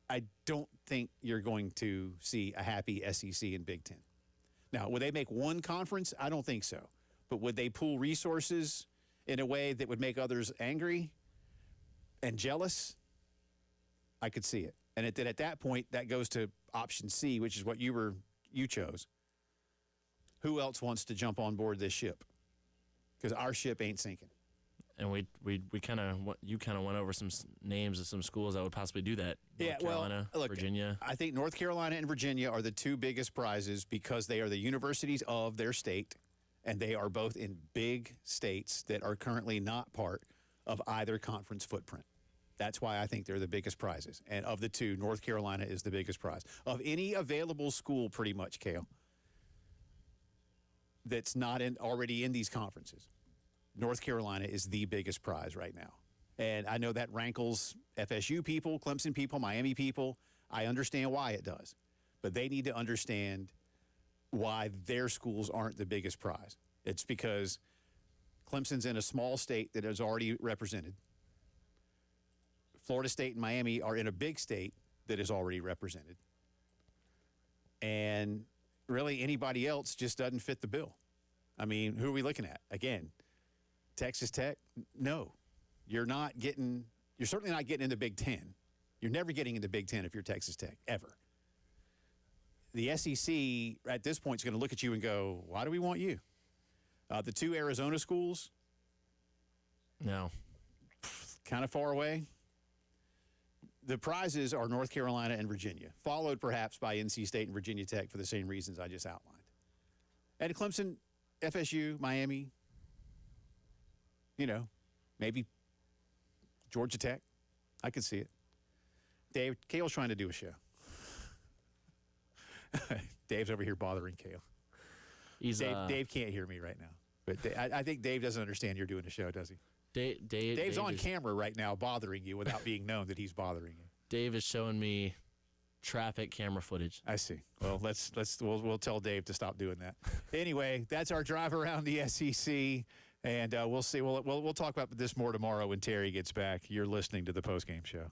I don't think you're going to see a happy SEC and Big Ten. Now, would they make one conference? I don't think so. But would they pool resources in a way that would make others angry and jealous? I could see it. And at that point, that goes to option C, which is what you chose. Who else wants to jump on board this ship? Because our ship ain't sinking. And you kind of went over some names of some schools that would possibly do that. North Carolina, Virginia. I think North Carolina and Virginia are the two biggest prizes because they are the universities of their state, and they are both in big states that are currently not part of either conference footprint. That's why I think they're the biggest prizes. And of the two, North Carolina is the biggest prize. Of any available school, pretty much, Kale, that's not already in these conferences, North Carolina is the biggest prize right now. And I know that rankles FSU people, Clemson people, Miami people. I understand why it does. But they need to understand why their schools aren't the biggest prize. It's because Clemson's in a small state that is already represented. Florida State and Miami are in a big state that is already represented. And really anybody else just doesn't fit the bill. I mean, who are we looking at? Again, Texas Tech? No. You're certainly not getting into Big Ten. You're never getting into Big Ten if you're Texas Tech, ever. The SEC at this point is going to look at you and go, why do we want you? The two Arizona schools? No. Kind of far away. The prizes are North Carolina and Virginia, followed perhaps by NC State and Virginia Tech for the same reasons I just outlined. And Clemson, FSU, Miami, maybe Georgia Tech. I could see it. Dave, Kale's trying to do a show. Dave's over here bothering Kale. Dave can't hear me right now. But I think Dave doesn't understand you're doing a show, does he? Dave's on camera right now bothering you without being known that he's bothering you. Dave is showing me traffic camera footage. I see. Well, we'll tell Dave to stop doing that. Anyway, that's our drive around the SEC, and we'll see. We'll talk about this more tomorrow when Terry gets back. You're listening to the postgame show.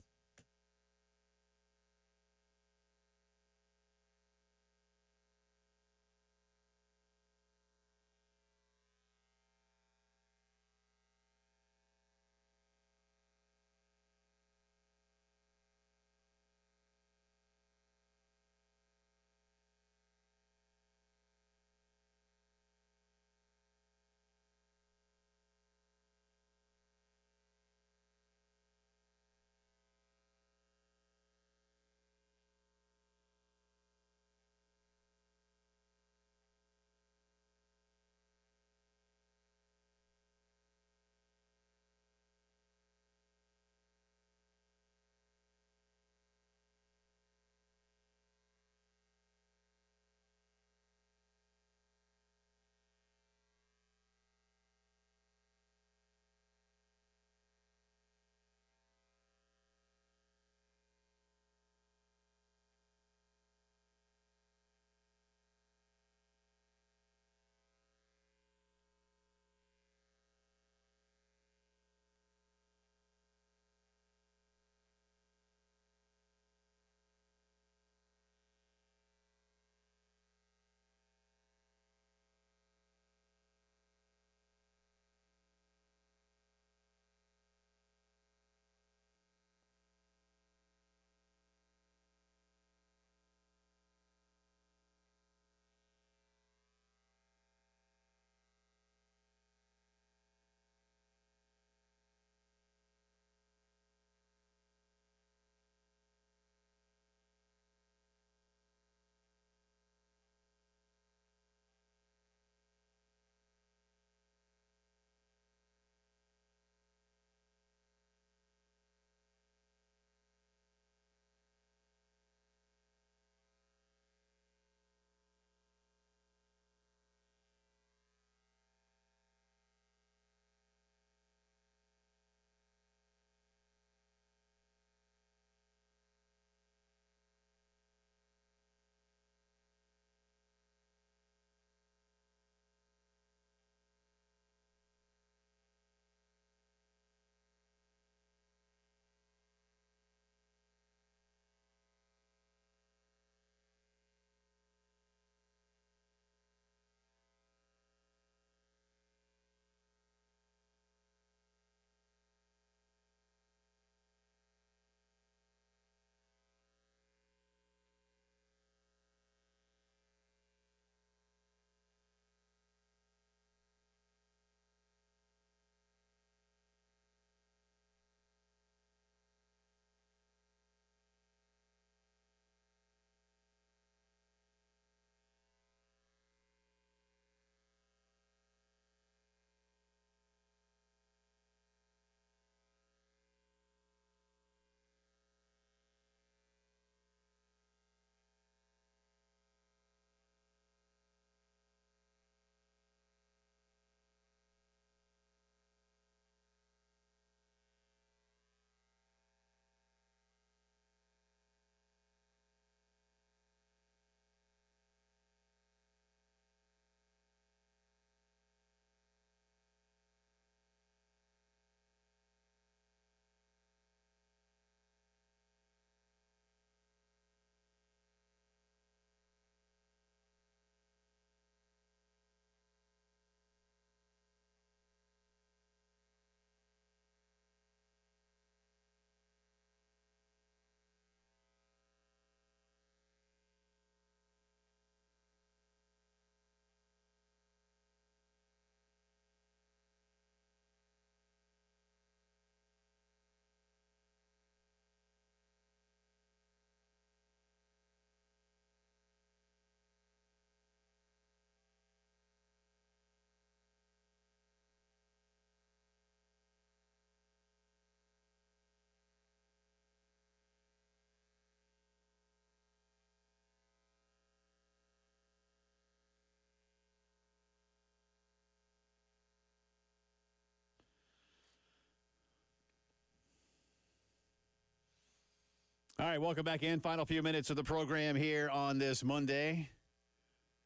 All right, welcome back in. Final few minutes of the program here on this Monday.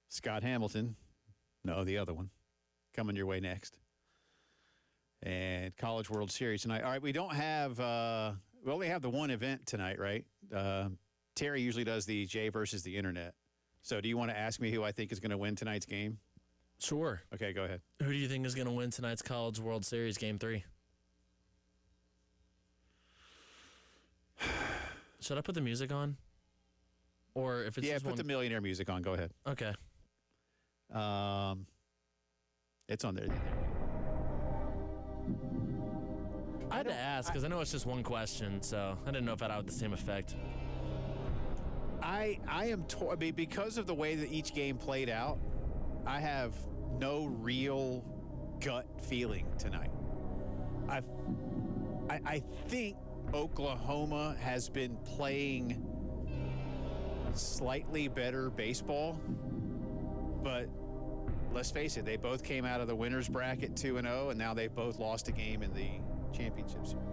Scott Hamilton, no, the other one, coming your way next. And College World Series tonight. All right, we don't have, we only have the one event tonight, right? Terry usually does the Jay versus the Internet. So do you want to ask me who I think is going to win tonight's game? Sure. Okay, go ahead. Who do you think is going to win tonight's College World Series Game 3? Should I put the music on? Or if it's Yeah, just put one... the millionaire music on. Go ahead. Okay. It's on there. I had to ask because I know it's just one question, so I didn't know if that had the same effect. I am because of the way that each game played out, I have no real gut feeling tonight. I think Oklahoma has been playing slightly better baseball, but let's face it, they both came out of the winner's bracket 2-0, and now they've both lost a game in the championship series.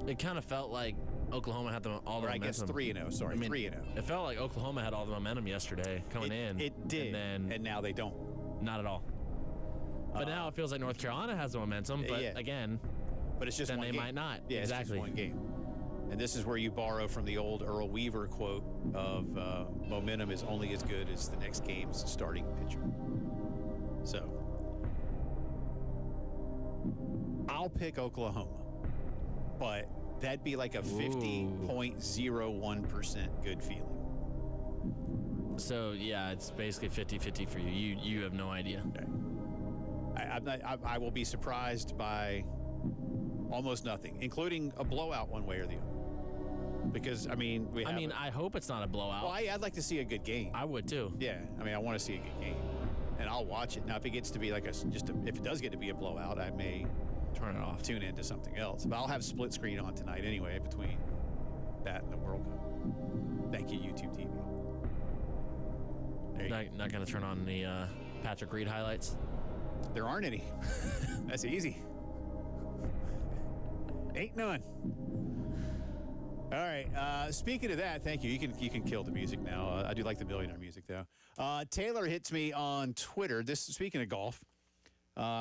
It kind of felt like Oklahoma had all the momentum. I guess 3-0, sorry, 3-0. It felt like Oklahoma had all the momentum yesterday coming in. It did, and now they don't. Not at all. But now it feels like North Carolina has the momentum, but again, but it's just then one they game. might not. Yeah, exactly. It's just one game. And this is where you borrow from the old Earl Weaver quote of momentum is only as good as the next game's starting pitcher. So I'll pick Oklahoma, but that'd be like a 50.01% good feeling. So, yeah, it's basically 50-50 for you. You have no idea. Okay. I will be surprised by almost nothing, including a blowout one way or the other. Because, I mean, I hope it's not a blowout. Well, I'd like to see a good game. I would, too. Yeah, I mean, I want to see a good game. And I'll watch it. Now, if it gets to be like if it does get to be a blowout, I may turn it off, tune into something else. But I'll have split screen on tonight anyway between that and the World Cup. Thank you, YouTube TV. Not going to turn on the Patrick Reed highlights? There aren't any. That's easy. Ain't none. All right. Speaking of that, thank you. You can kill the music now. I do like the millionaire music though. Taylor hits me on Twitter. Speaking of golf,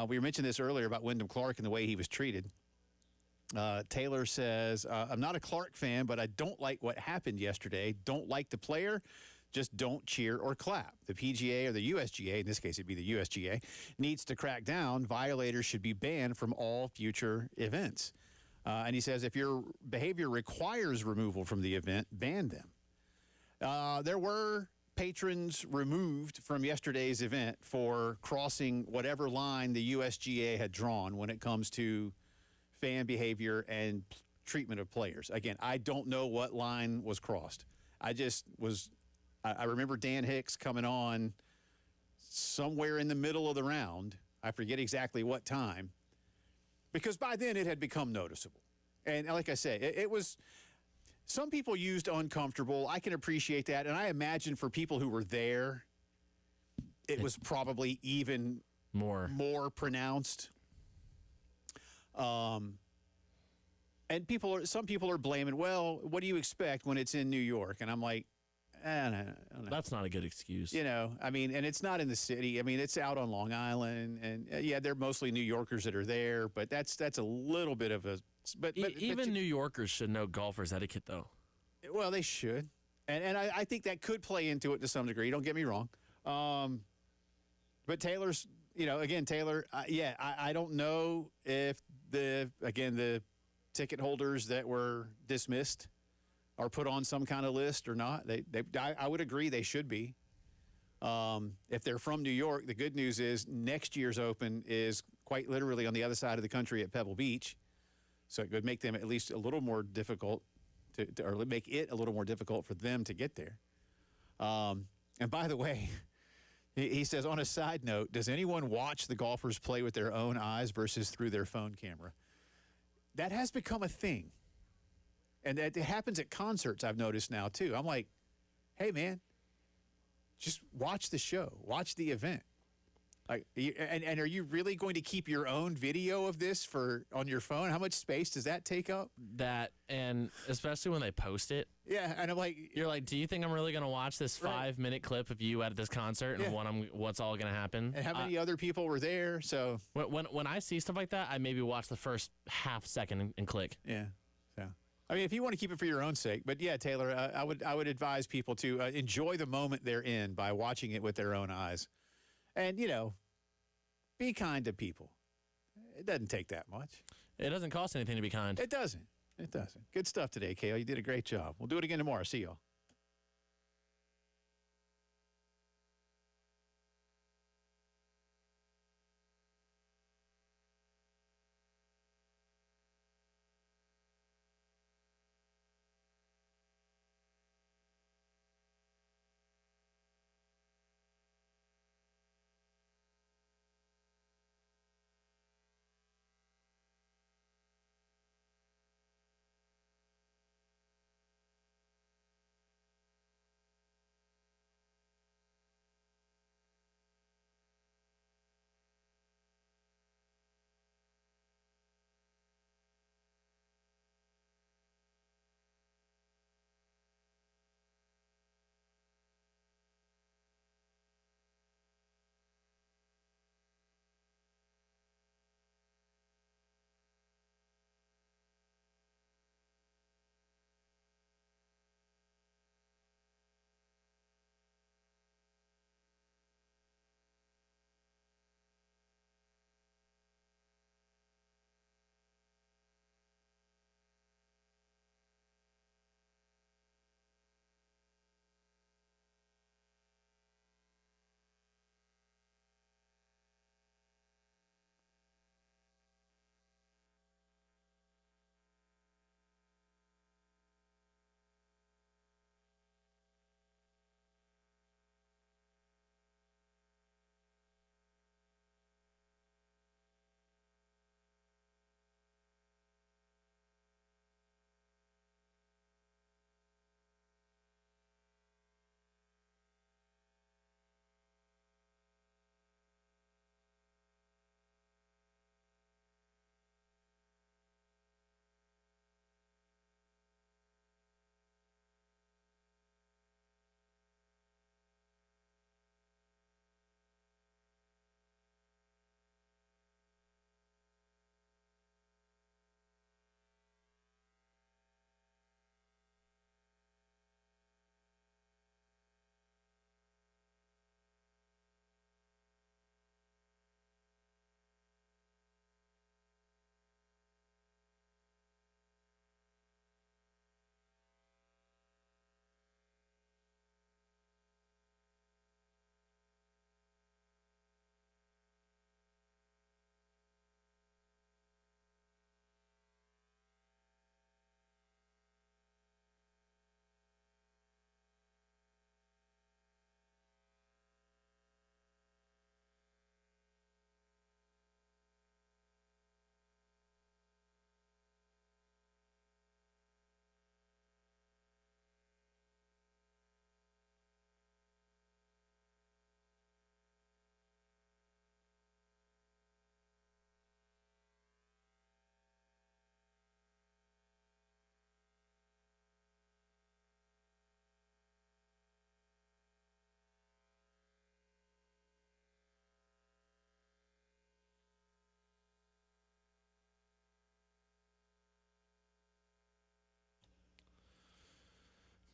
we mentioned this earlier about Wyndham Clark and the way he was treated. Taylor says, "I'm not a Clark fan, but I don't like what happened yesterday. Don't like the player. Just don't cheer or clap. The PGA or the USGA, in this case it'd be the USGA, needs to crack down. Violators should be banned from all future events." And he says if your behavior requires removal from the event, ban them. There were patrons removed from yesterday's event for crossing whatever line the USGA had drawn when it comes to fan behavior and treatment of players. Again, I don't know what line was crossed. I remember Dan Hicks coming on somewhere in the middle of the round. I forget exactly what time, because by then it had become noticeable. And like I say, it was, some people used uncomfortable. I can appreciate that. And I imagine for people who were there, it was probably even more pronounced. And some people are blaming, well, what do you expect when it's in New York? And I'm like, I don't know. That's not a good excuse. You know, I mean, and it's not in the city. I mean, it's out on Long Island, and yeah, they're mostly New Yorkers that are there, but that's a little bit of a. But even New Yorkers should know golfers etiquette, though. Well, they should, and I think that could play into it to some degree. Don't get me wrong, but Taylor's, Taylor, I don't know if the ticket holders that were dismissed are put on some kind of list or not. I would agree they should be. If they're from New York, the good news is next year's Open is quite literally on the other side of the country at Pebble Beach. So it would make them at least a little more difficult or make it a little more difficult for them to get there. And by the way, he says, on a side note, does anyone watch the golfers play with their own eyes versus through their phone camera? That has become a thing. And it happens at concerts, I've noticed now, too. I'm like, hey, man, just watch the show. Watch the event. And are you really going to keep your own video of this on your phone? How much space does that take up? That, and especially when they post it. Yeah, and I'm like, you're like, do you think I'm really going to watch this 5-minute clip of you at this concert and what's all going to happen? And how many other people were there? So when I see stuff like that, I maybe watch the first half second and click. Yeah. So I mean, if you want to keep it for your own sake, but yeah, Taylor, I would advise people to enjoy the moment they're in by watching it with their own eyes. And, be kind to people. It doesn't take that much. It doesn't cost anything to be kind. It doesn't. It doesn't. Good stuff today, Kale. You did a great job. We'll do it again tomorrow. See y'all.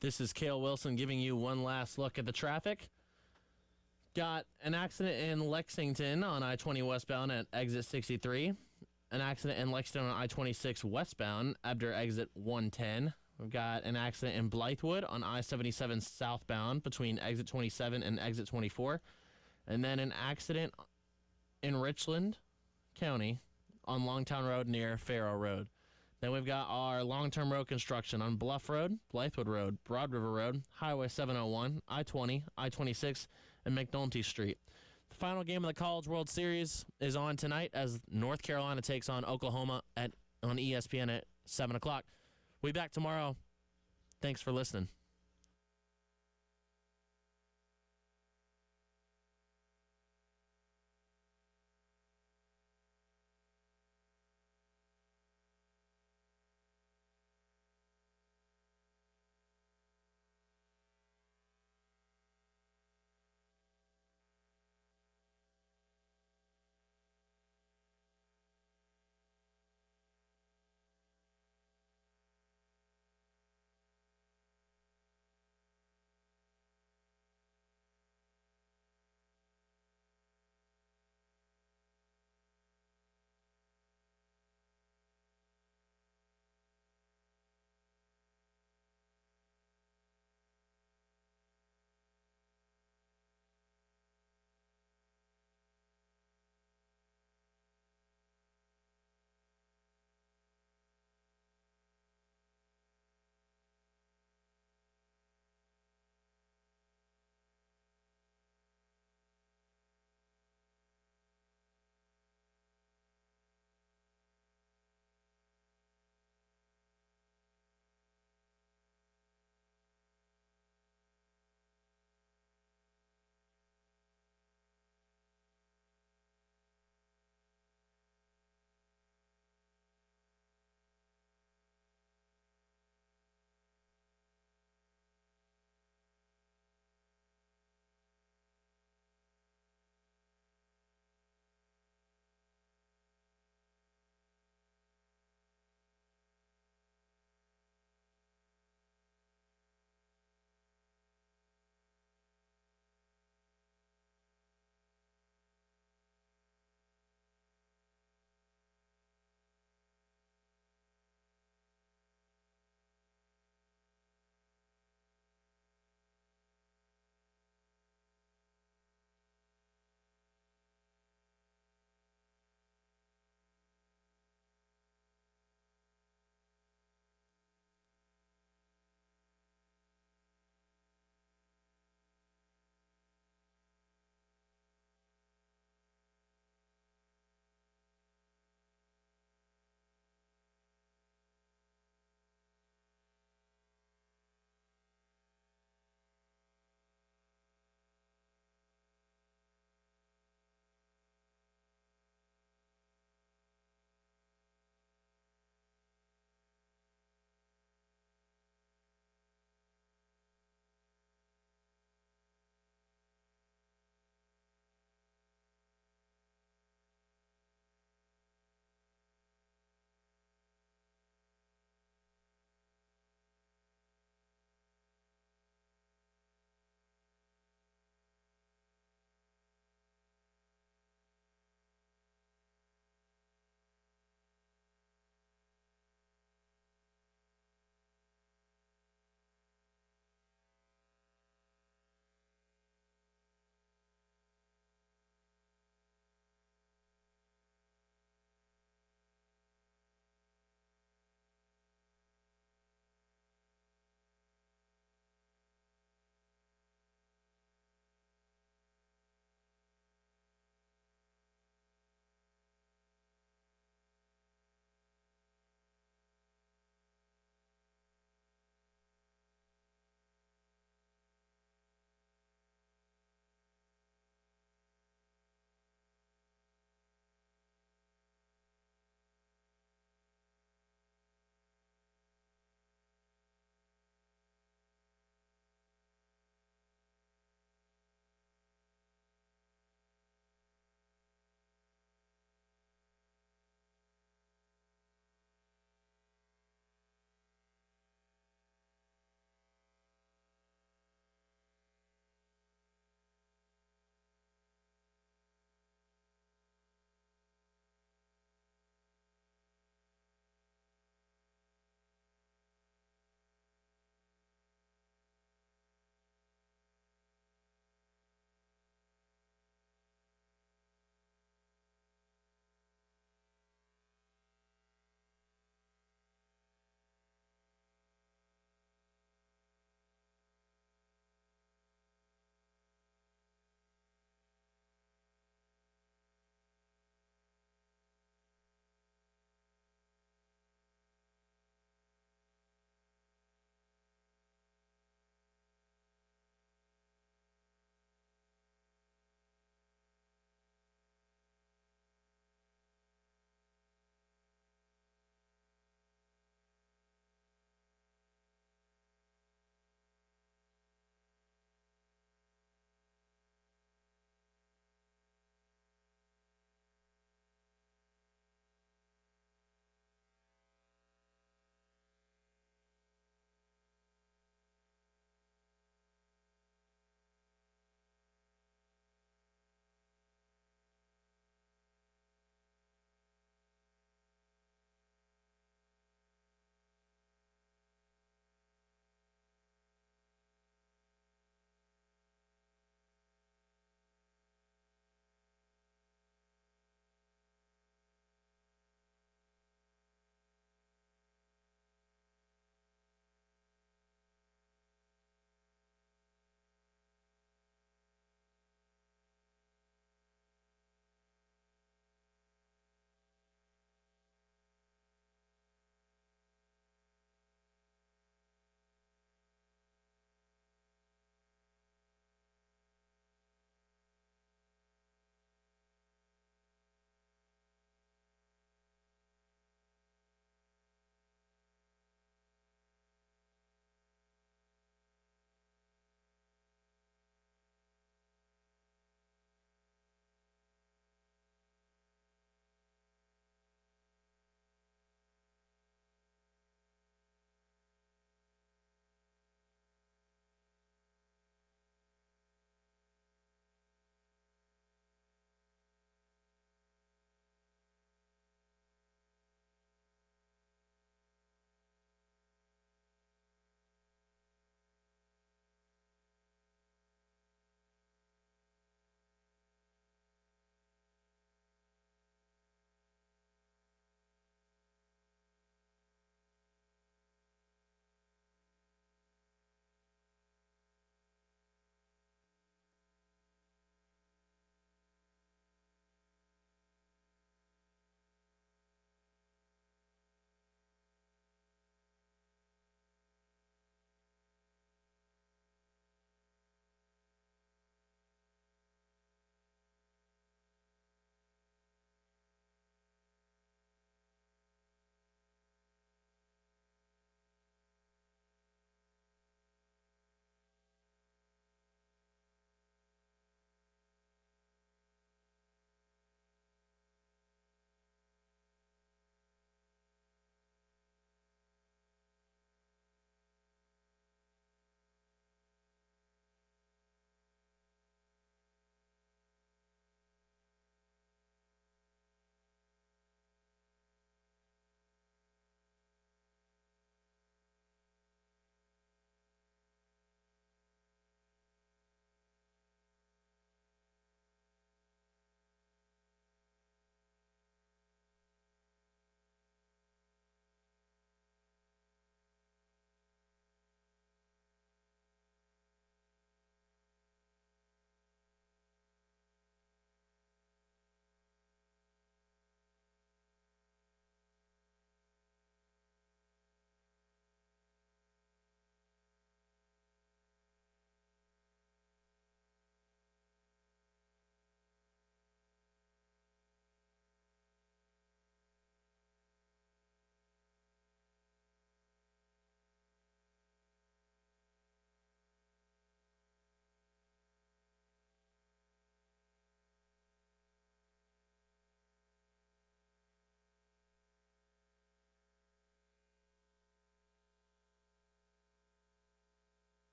This is Cale Wilson giving you one last look at the traffic. Got an accident in Lexington on I-20 westbound at exit 63. An accident in Lexington on I-26 westbound after exit 110. We've got an accident in Blythewood on I-77 southbound between exit 27 and exit 24. And then an accident in Richland County on Longtown Road near Faro Road. Then we've got our long-term road construction on Bluff Road, Blythewood Road, Broad River Road, Highway 701, I-20, I-26, and McNulty Street. The final game of the College World Series is on tonight as North Carolina takes on Oklahoma on ESPN at 7 o'clock. We'll be back tomorrow. Thanks for listening.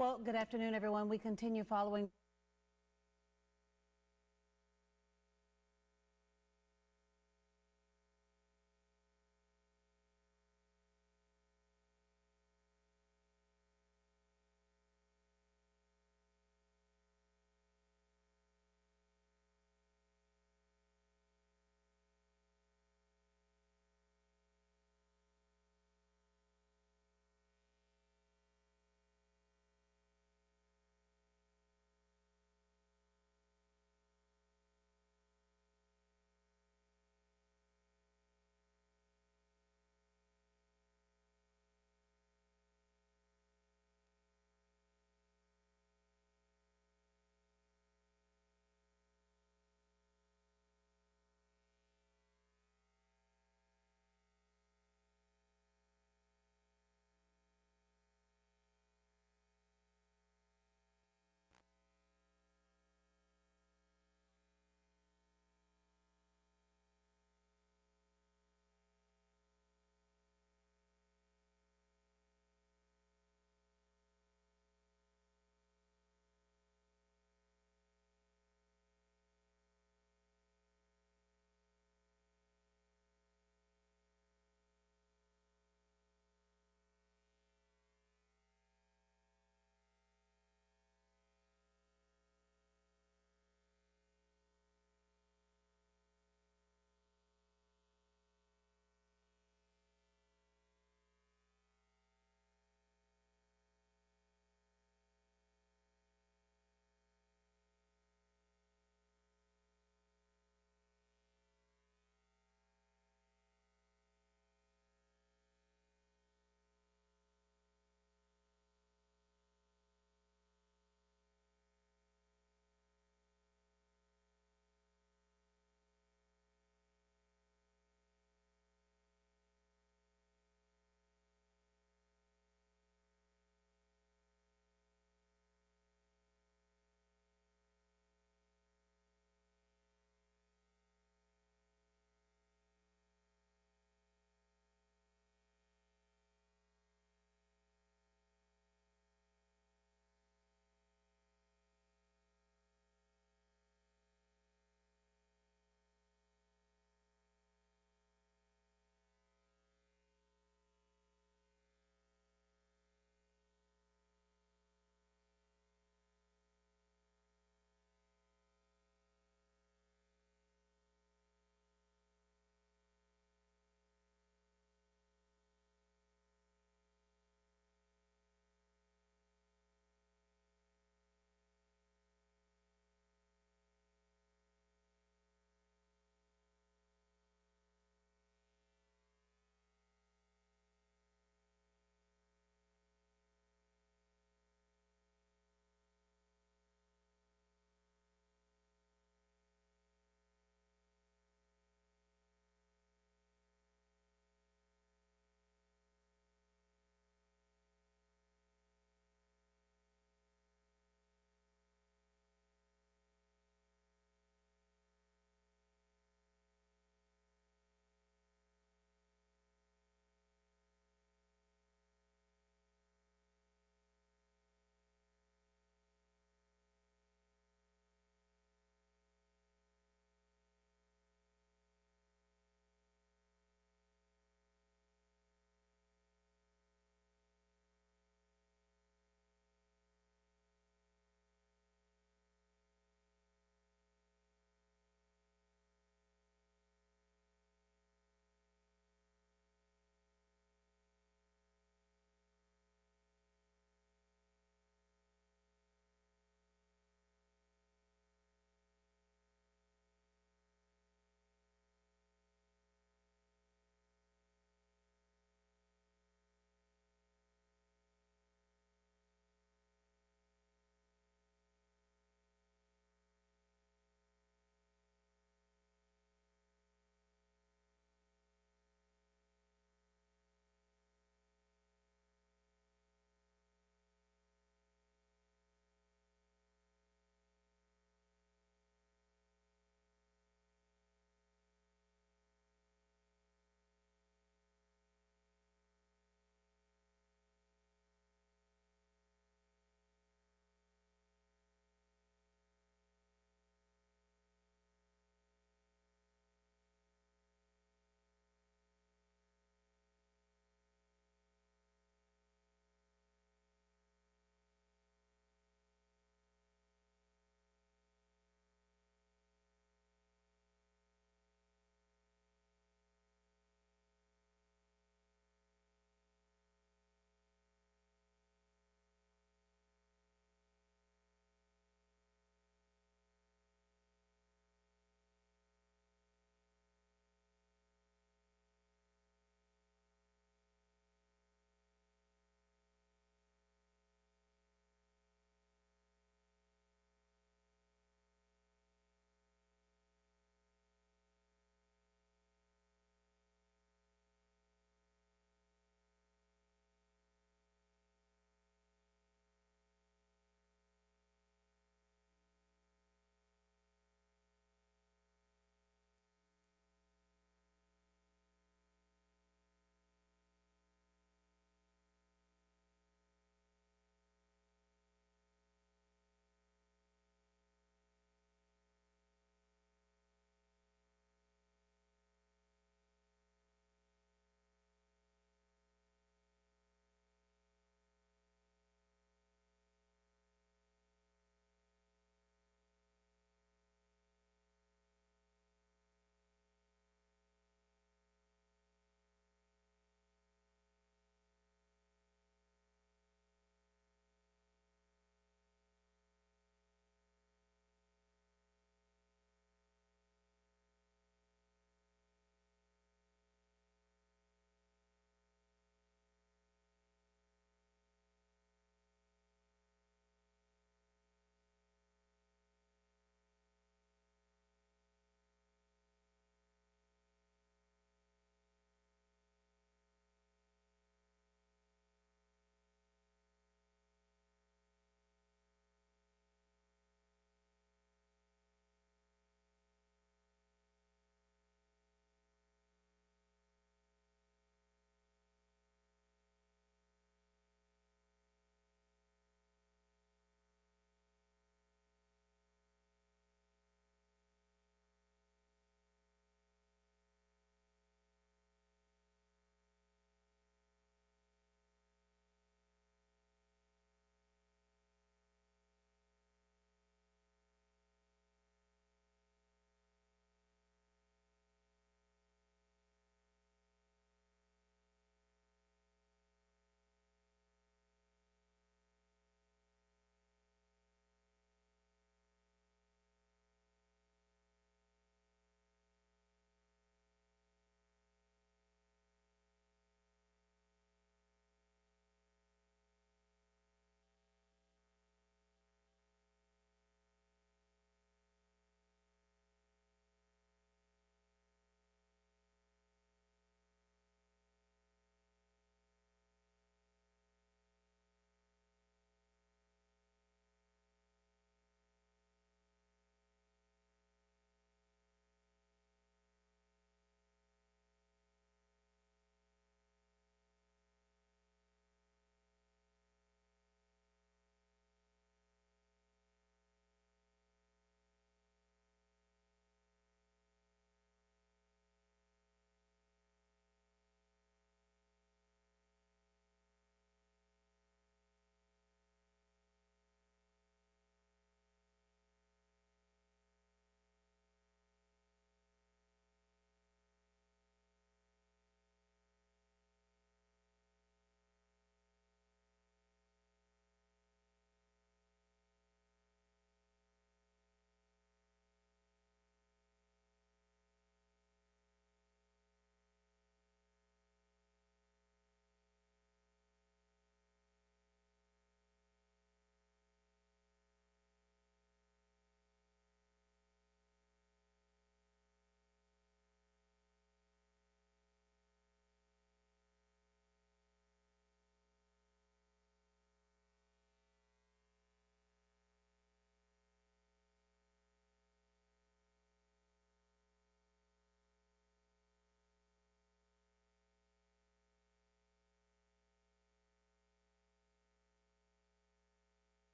Well, good afternoon, everyone. We continue following